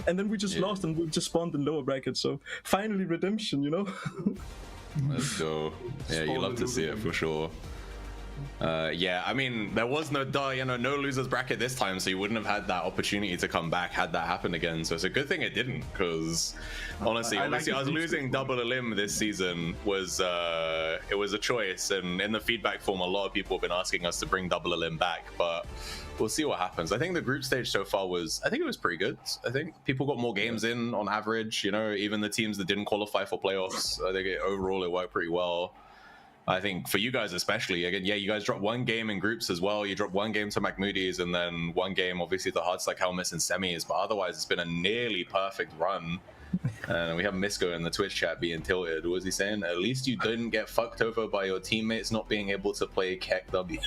and then we just lost and we just spawned in lower brackets. So finally redemption, you know. Let's go. Yeah, you love to see it for sure. Yeah, I mean, there was no losers bracket this time, so you wouldn't have had that opportunity to come back had that happened again. So it's a good thing it didn't, because honestly, I was losing double a limb this season was it was a choice, and in the feedback form, a lot of people have been asking us to bring double a limb back, but we'll see what happens. I think the group stage so far I think it was pretty good. I think people got more games in on average. You know, even the teams that didn't qualify for playoffs, I think overall it worked pretty well. I think for you guys especially, again, yeah, you guys dropped 1 game in groups as well. You dropped 1 game to McMoody's and then 1 game, obviously, the Hardstuck helmets and semis. But otherwise, it's been a nearly perfect run. And we have Misko in the Twitch chat being tilted. What was he saying? At least you didn't get fucked over by your teammates not being able to play Keck W.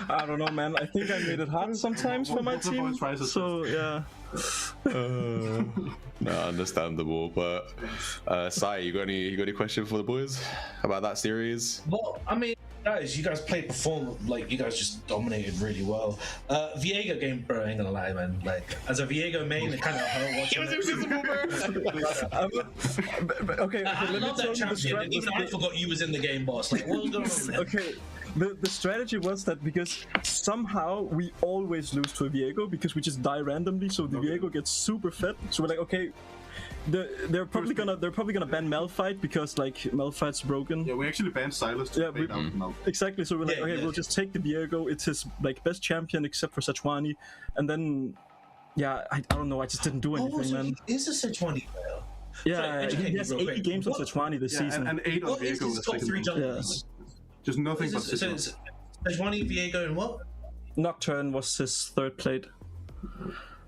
I don't know, man. I think I made it hard sometimes for my team. So yeah. No, understandable. But Sai, you got any question for the boys about that series? Well, I mean, guys, you guys like you guys just dominated really well. Viego game, bro, I ain't gonna lie, man. Like, as a Viego main, it kind of hurt watching it. He was invisible, bro. Okay, I love that champion, and even I forgot you was in the game, boss. Like, what was going on, man? Okay. The strategy was that because somehow we always lose to a Viego because we just die randomly, so the Viego gets super fed. So we're like, okay, they're probably gonna ban Malphite because like Malphite's broken. Yeah, we actually banned Silas to play down Malphite. Exactly. So we're like, okay, we'll just take the Viego. It's his like best champion except for Sejuani, and then I don't know. I just didn't do anything, man. Is a Sejuani player? Yeah, he has 80 games on Sejuani this season. And 8 on Viego is top 3 junglers. Just nothing but Sejuani, Viego, and what? Nocturne was his 3rd plate.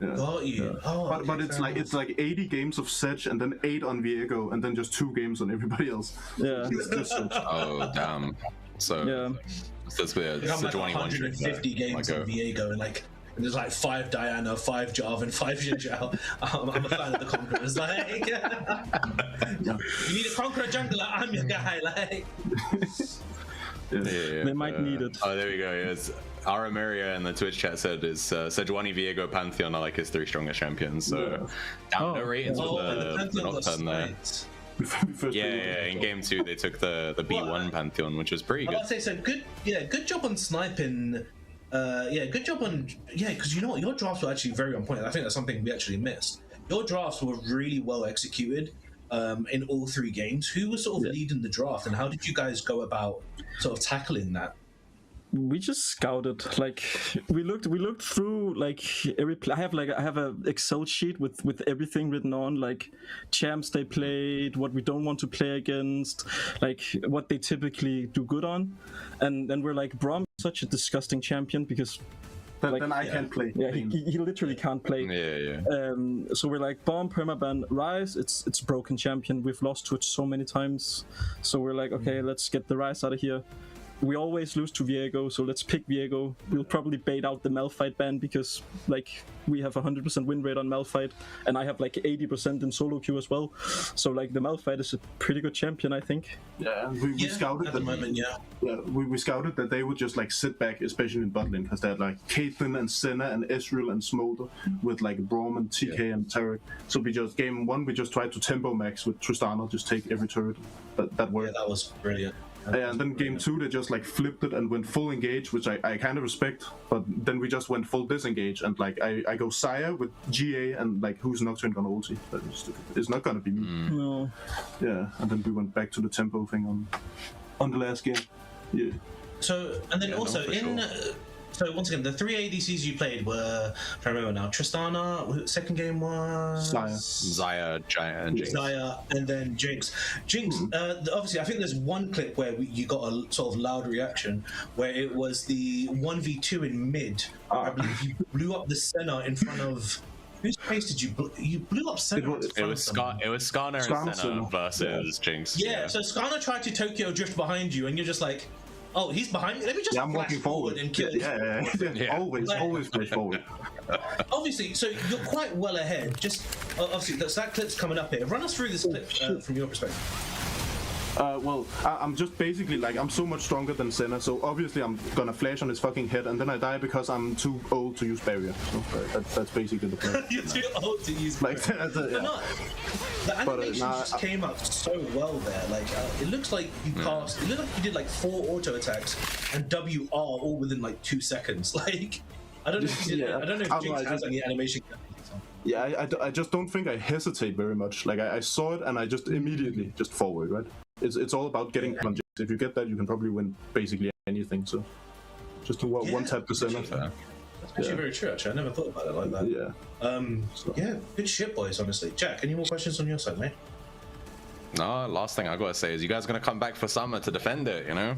Got you. Oh, but it's like 80 games of Sedge and then 8 on Viego and then just 2 games on everybody else. Yeah. Oh damn. So that's weird. I'm like 150 games on Viego, and like there's like 5 Diana, 5 Jarvan, and 5 Jinzhao. I'm a fan of the Conquerors. Like, you need a Conqueror jungler, I'm your guy. Like. They might need it. Oh, there we go. Yes. Aramaria in the Twitch chat said is Sejuani, Viego, Pantheon are like his 3 strongest champions. So down no ratings with the Nocturne there. Yeah, in game 2 they took the B1 Pantheon, which was pretty good. I'd say so. Good job on sniping. Good job on because you know what, your drafts were actually very on point. I think that's something we actually missed. Your drafts were really well executed. In all 3 games. Who was sort of leading the draft, and how did you guys go about sort of tackling that? We just scouted. Like we looked through like every. I have a Excel sheet with everything written on, like champs they played, what we don't want to play against, like what they typically do good on, and then we're like, Gromp is such a disgusting champion because. Then I can't play. Yeah, he literally can't play. Yeah. So we're like, bomb, permaban, Rise. It's broken champion. We've lost to it so many times. So we're like, okay, let's get the Rise out of here. We always lose to Viego, so let's pick Viego. We'll probably bait out the Malphite ban because like we have 100% win rate on Malphite, and I have like 80% in solo queue as well. So like the Malphite is a pretty good champion, I think. Yeah, we scouted at the moment. We scouted that they would just like sit back, especially in bot lane, because they had like Caitlyn and Senna and Ezreal and Smolder with like Braum and TK and Tarek. So we just game one, we just tried to tempo max with Tristana, just take every turret. That worked. Yeah, that was brilliant. And then game two, they just like flipped it and went full engage, which I kind of respect. But then we just went full disengage, and like I go Saya with GA, and like who's Nocturne gonna ulti? It's not gonna be me. No. Yeah, and then we went back to the tempo thing on the last game. Yeah. So and then also so once again, the 3 ADCs you played were, if I remember now, Tristana. Second game was Xayah, Giant, and Jinx. Xayah, and then Jinx. Obviously, I think there's one clip where you got a sort of loud reaction, where it was the 1v2 in mid. I believe you blew up the Senna in front of. Whose face did you blew up Senna? It was Skarner and Senna versus Jinx. Yeah, so Skarner tried to Tokyo drift behind you, and you're just like. Oh, he's behind me. Let me just I'm walking forward and kill. Yeah. Always push forward. Obviously, so you're quite well ahead. Just obviously, that clip's coming up here. Run us through this clip from your perspective. Well, I'm just basically like, I'm so much stronger than Senna, so obviously I'm gonna flash on his fucking head, and then I die because I'm too old to use barrier. So that's basically the plan. You're too old to use barrier. The animation just came up so well there. Like, it looks like you cast. It looked like you did like 4 auto attacks and WR all within like 2 seconds. Like, I don't know if you did. I don't know if Jinx has any animation. Yeah, I just don't think I hesitate very much. Like I saw it and I just immediately just forward, right? It's all about getting on Jinx. If you get that, you can probably win basically anything. So just one tap to Senna. That's actually very true. Actually, I never thought about it like that. Yeah. Good shit, boys. Honestly, Jack. Any more questions on your side, mate? No, last thing I gotta say is you guys gonna come back for summer to defend it, you know?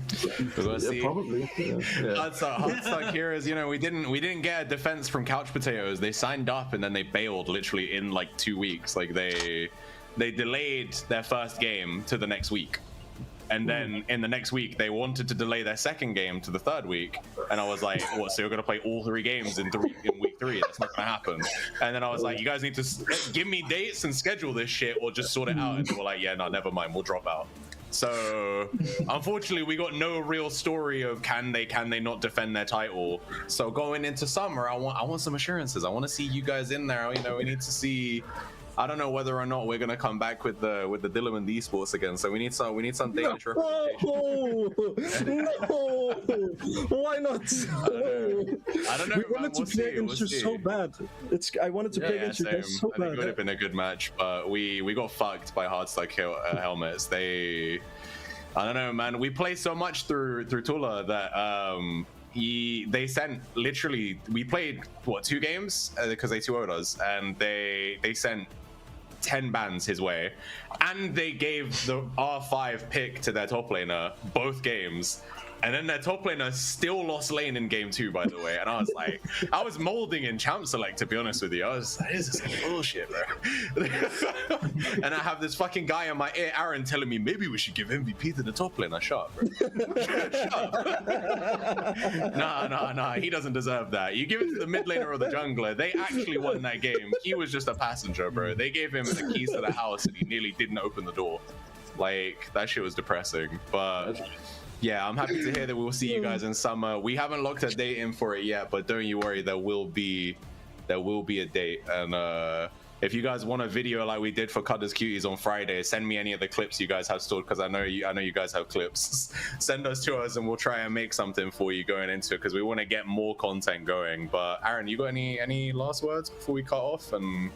We're gonna see. Probably. Hardstuck here is, you know, we didn't get a defense from Couch Potatoes. They signed up and then they bailed literally in like 2 weeks. Like they delayed their first game to the next week. And then in the next week, they wanted to delay their second game to the third week. And I was like, what, so you're going to play all 3 games in week 3? That's not going to happen. And then I was like, you guys need to give me dates and schedule this shit or just sort it out. And they were like, yeah, no, never mind. We'll drop out. So unfortunately, we got no real story of can they not defend their title. So going into summer, I want some assurances. I want to see you guys in there. You know, we need to see. I don't know whether or not we're gonna come back with the Dillamond esports again. So we need some Danish representation. No, why not? I don't know. We wanted to play against you so bad. I wanted to play against you guys so bad. I think it would have been a good match, but we got fucked by Hardstuck helmets. I don't know, man. We play so much through Tula that they sent literally. We played 2 games because they 2-0'd us, and they sent 10 bans his way, and they gave the R5 pick to their top laner both games. And then their top laner still lost lane in game 2, by the way. And I was like, I was molding in Champ Select, to be honest with you. I was like, this is bullshit, bro. And I have this fucking guy in my ear, Aaron, telling me maybe we should give MVP to the top laner. Shut up, bro. Shut up. Nah. He doesn't deserve that. You give it to the mid laner or the jungler. They actually won that game. He was just a passenger, bro. They gave him the keys to the house, and he nearly didn't open the door. Like, that shit was depressing. But yeah, I'm happy to hear that we'll see you guys in summer. We haven't locked a date in for it yet, but don't you worry, there will be a date. And if you guys want a video like we did for Cudders Cuties on Friday, send me any of the clips you guys have stored, because I know you guys have clips. Send us to us and we'll try and make something for you going into it, because we want to get more content going. But Aaron, you got any last words before we cut off and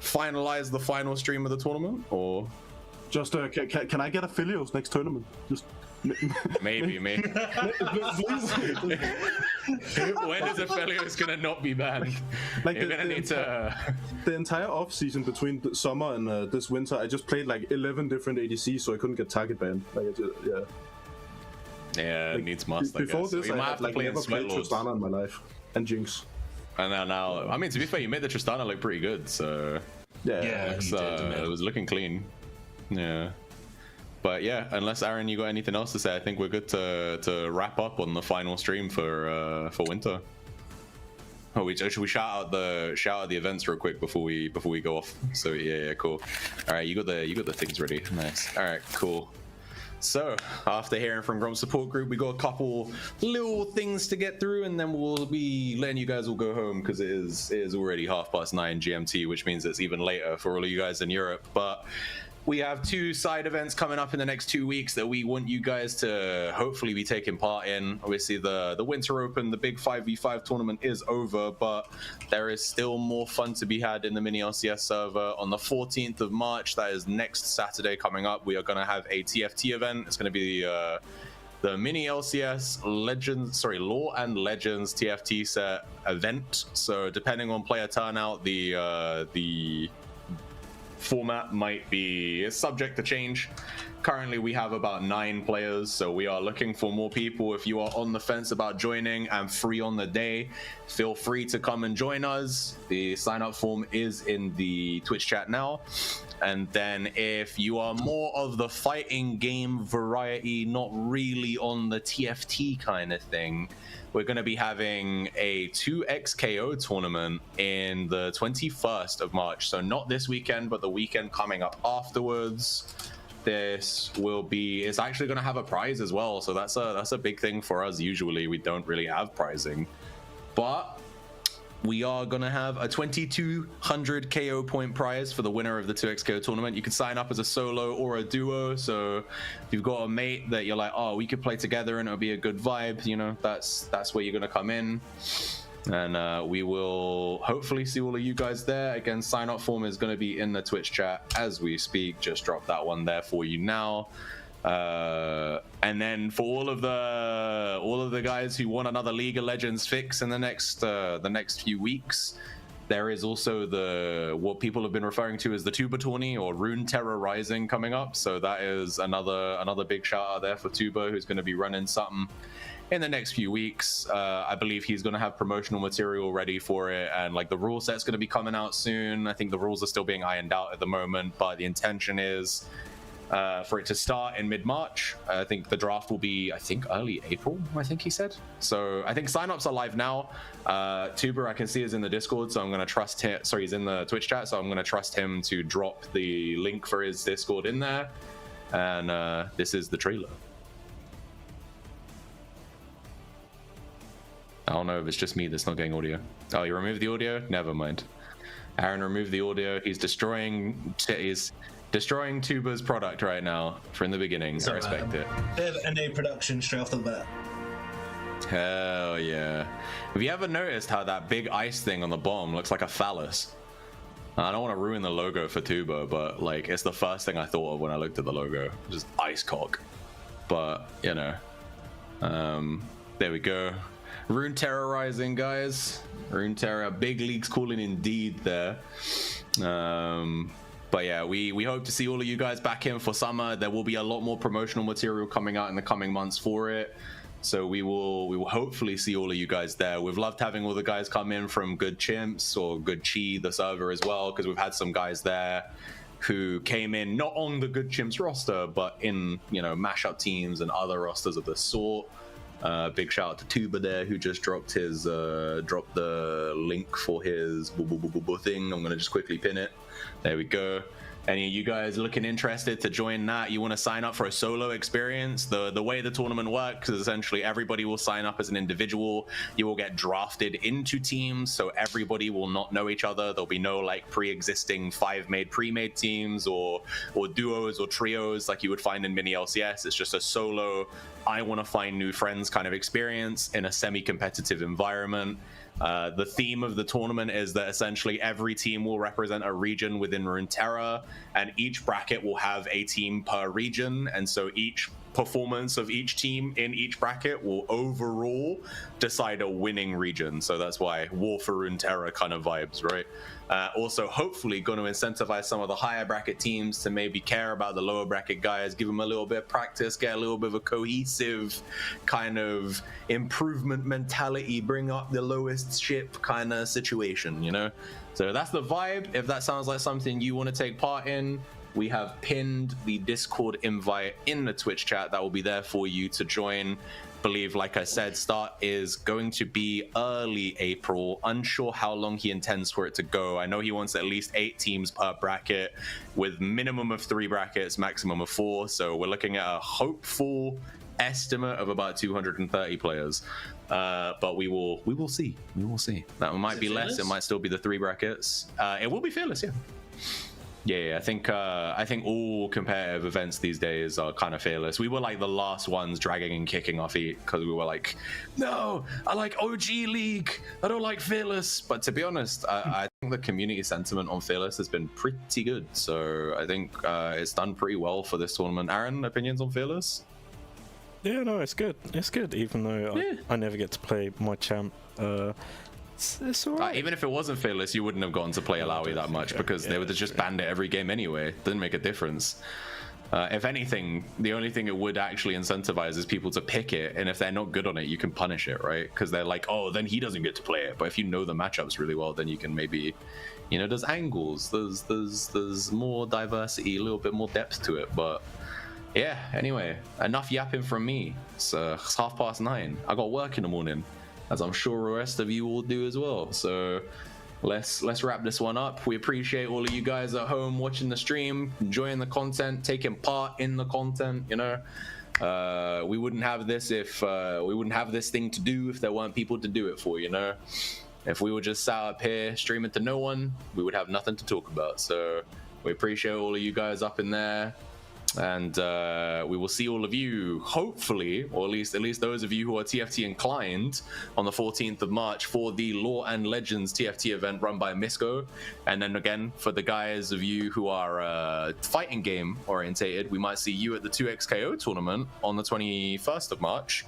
finalize the final stream of the tournament? Or just can I get affiliates next tournament? Just Maybe. When is Aphelios gonna not be banned? Like You're gonna need to. The entire off season between the summer and this winter, I just played like 11 different ADCs, so I couldn't get target banned. Like, Yeah, it needs must. Before I guess. this, You I might had have to like play in never played Sweat Lords. Tristana in my life, and Jinx. And now, I mean, to be fair, you made the Tristana look pretty good, so yeah, it was looking clean. Yeah, but yeah, unless Aaron, you got anything else to say, I think we're good to wrap up on the final stream for winter. Oh, should we shout out the events real quick before we go off? So yeah, cool. All right, you got the things ready. Nice. All right, cool. So, after hearing from Gromp support group, we got a couple little things to get through, and then we'll be letting you guys all go home because it is already 9:30 GMT, which means it's even later for all of you guys in Europe. But we have 2 side events coming up in the next 2 weeks that we want you guys to hopefully be taking part in. Obviously, the Winter Open, the big 5v5 tournament is over, but there is still more fun to be had in the MiniLCS server. On the 14th of March, that is next Saturday coming up, we are going to have a TFT event. It's going to be the MiniLCS Law and Legends TFT set event. So depending on player turnout, the format might be subject to change. Currently we have about 9 players, so we are looking for more people. If you are on the fence about joining and free on the day, feel free to come and join us. The sign up form is in the Twitch chat now. And then if you are more of the fighting game variety, not really on the TFT kind of thing, we're going to be having a 2xKO tournament in the 21st of March. So not this weekend, but the weekend coming up afterwards. This will be, it's actually going to have a prize as well. So that's a big thing for us. Usually we don't really have prizing, but we are going to have a 2200 KO point prize for the winner of the 2xKO tournament. You can sign up as a solo or a duo. So if you've got a mate that you're like, oh, we could play together and it'll be a good vibe, you know, that's where you're going to come in. And we will hopefully see all of you guys there. Again, sign up form is going to be in the Twitch chat as we speak. Just drop that one there for you now. And then for all of the guys who want another League of Legends fix in the next few weeks, there is also what people have been referring to as the Tuba tourney or Rune Terror Rising coming up. So that is another big shout out there for Tuba, who's going to be running something in the next few weeks. I believe he's going to have promotional material ready for it, and like the rule set's going to be coming out soon. I think the rules are still being ironed out at the moment, but the intention is for it to start in mid-March. I think the draft will be, early April, I think he said. So I think signups are live now. Tuber, I can see, is in the Discord, so I'm going to trust him. Sorry, he's in the Twitch chat, so I'm going to trust him to drop the link for his Discord in there. And this is the trailer. I don't know if it's just me that's not getting audio. Oh, you removed the audio? Never mind. Aaron removed the audio. He's destroying Tuba's product right now from the beginning. I respect it. Bit of NA production straight off the bat. Hell yeah. Have you ever noticed how that big ice thing on the bottom looks like a phallus? I don't want to ruin the logo for Tuba, but like it's the first thing I thought of when I looked at the logo. Just ice cock. But, you know. There we go. Rune Terror Rising, guys. Rune Terror, big leagues calling indeed there. But yeah, we hope to see all of you guys back in for summer. There will be a lot more promotional material coming out in the coming months for it. So we will hopefully see all of you guys there. We've loved having all the guys come in from Good Chimps or Good Chi, the server as well, because we've had some guys there who came in not on the Good Chimps roster, but in, you know, mashup teams and other rosters of the sort. Big shout out to Tuba there, who just dropped the link for his thing. I'm gonna just quickly pin it. There we go. Any of you guys looking interested to join that? You want to sign up for a solo experience? The way the tournament works is essentially everybody will sign up as an individual. You will get drafted into teams, so everybody will not know each other. There'll be no like pre-existing pre-made teams or duos or trios like you would find in MiniLCS. It's just a solo, I want to find new friends kind of experience in a semi-competitive environment. The theme of the tournament is that essentially every team will represent a region within Runeterra, and each bracket will have a team per region, and so each performance of each team in each bracket will overall decide a winning region. So that's why War for Runeterra kind of vibes, right? Also, hopefully going to incentivize some of the higher bracket teams to maybe care about the lower bracket guys, give them a little bit of practice, get a little bit of a cohesive kind of improvement mentality, bring up the lowest ship kind of situation, you know? So that's the vibe. If that sounds like something you want to take part in, we have pinned the Discord invite in the Twitch chat that will be there for you to join. Believe, like I said, start is going to be early April. Unsure how long he intends for it to go. I know he wants at least 8 teams per bracket with minimum of 3 brackets, maximum of 4. So we're looking at a hopeful estimate of about 230 players. But we will see. We will see. That might be less. It might still be the 3 brackets. It will be fearless, yeah. Yeah, I think all competitive events these days are kind of fearless. We were like the last ones dragging and kicking our feet because we were like, no, I like OG League. I don't like fearless. But to be honest, I think the community sentiment on fearless has been pretty good. So I think it's done pretty well for this tournament. Aaron, opinions on fearless? Yeah, no, it's good. It's good, even though I never get to play my champ. It's alright. Even if it wasn't fearless, you wouldn't have gotten to play Alawi that much because they would have just banned it every game anyway. Didn't make a difference. If anything, the only thing it would actually incentivize is people to pick it, and if they're not good on it, you can punish it, right? Because they're like, oh, then he doesn't get to play it. But if you know the matchups really well, then you can maybe, you know, there's angles, there's more diversity, a little bit more depth to it. But yeah, anyway, enough yapping from me. It's 9:30. I got work in the morning, as I'm sure the rest of you will do as well. So let's wrap this one up. We appreciate all of you guys at home watching the stream, enjoying the content, taking part in the content. You know, we wouldn't have this if we wouldn't have this thing to do if there weren't people to do it for. You know, if we were just sat up here streaming to no one, we would have nothing to talk about. So we appreciate all of you guys up in there. And we will see all of you, hopefully, or at least those of you who are TFT inclined, on the 14th of March for the Lore and Legends TFT event run by Misco. And then again, for the guys of you who are fighting game orientated, we might see you at the 2XKO tournament on the 21st of March.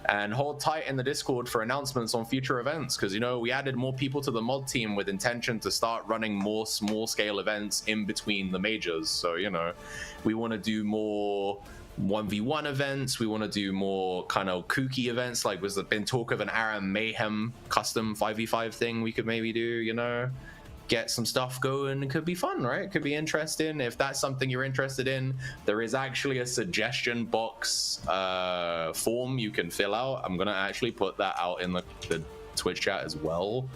And hold tight in the Discord for announcements on future events, because, you know, we added more people to the mod team with intention to start running more small-scale events in between the majors. So, you know, we want to do more 1v1 events. We want to do more kind of kooky events, like there's been talk of an Aram Mayhem custom 5v5 thing we could maybe do, you know. Get some stuff going. It could be fun, right? It could be interesting. If that's something you're interested in, there is actually a suggestion box form you can fill out. I'm gonna actually put that out in the Twitch chat as well,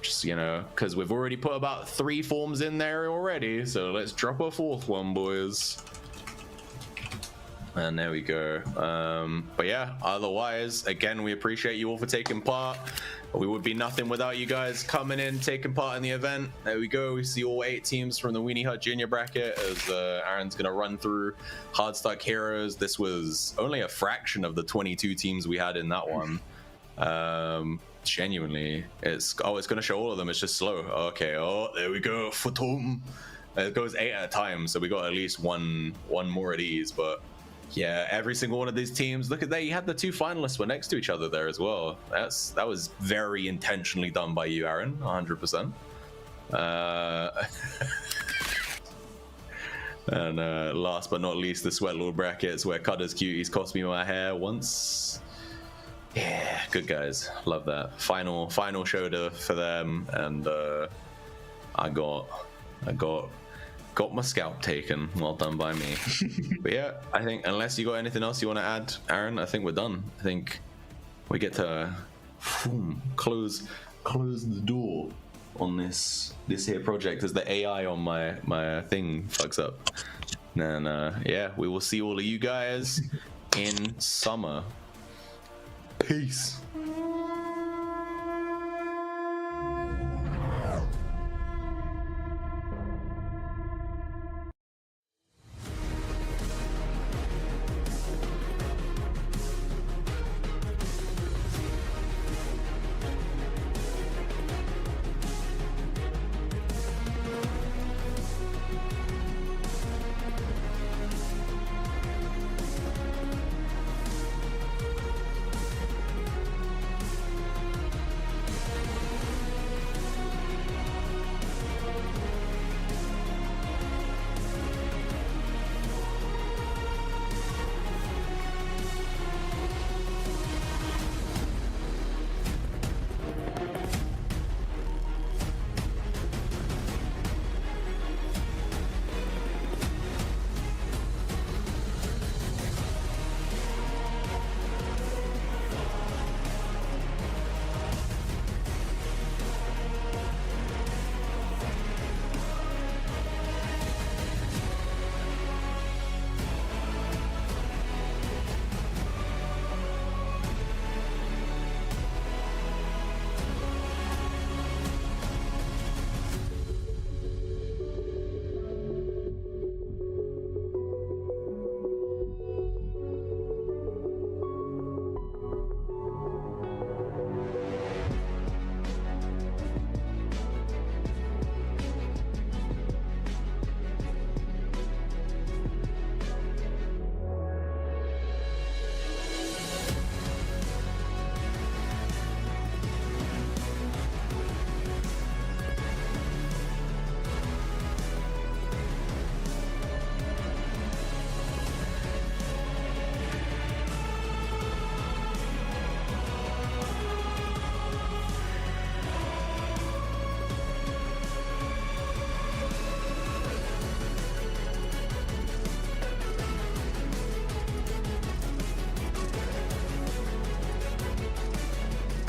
just, you know, because we've already put about 3 forms in there already, so let's drop a 4th one, boys. And there we go. But yeah, otherwise, again, we appreciate you all for taking part. We would be nothing without you guys coming in, taking part in the event. There we go. We see all 8 teams from the Weenie Hut Junior bracket as Aaron's going to run through Hardstuck Heroes. This was only a fraction of the 22 teams we had in that one. Genuinely, it's going to show all of them. It's just slow. Okay, oh, there we go. Photom. It goes 8 at a time, so we got at least one more of these, but yeah, every single one of these teams. Look at that. You had the 2 finalists were next to each other there as well. That was very intentionally done by you, Aaron. 100%. And last but not least, the Sweatlord brackets where Cutter's Cuties cost me my hair once. Yeah, good guys. Love that. Final shoulder for them, and I got my scalp taken. Well done by me. But yeah, I think unless you got anything else you want to add, Aaron, I think we're done. I think we get to close the door on this here project as the AI on my thing fucks up. And yeah, we will see all of you guys in summer. Peace.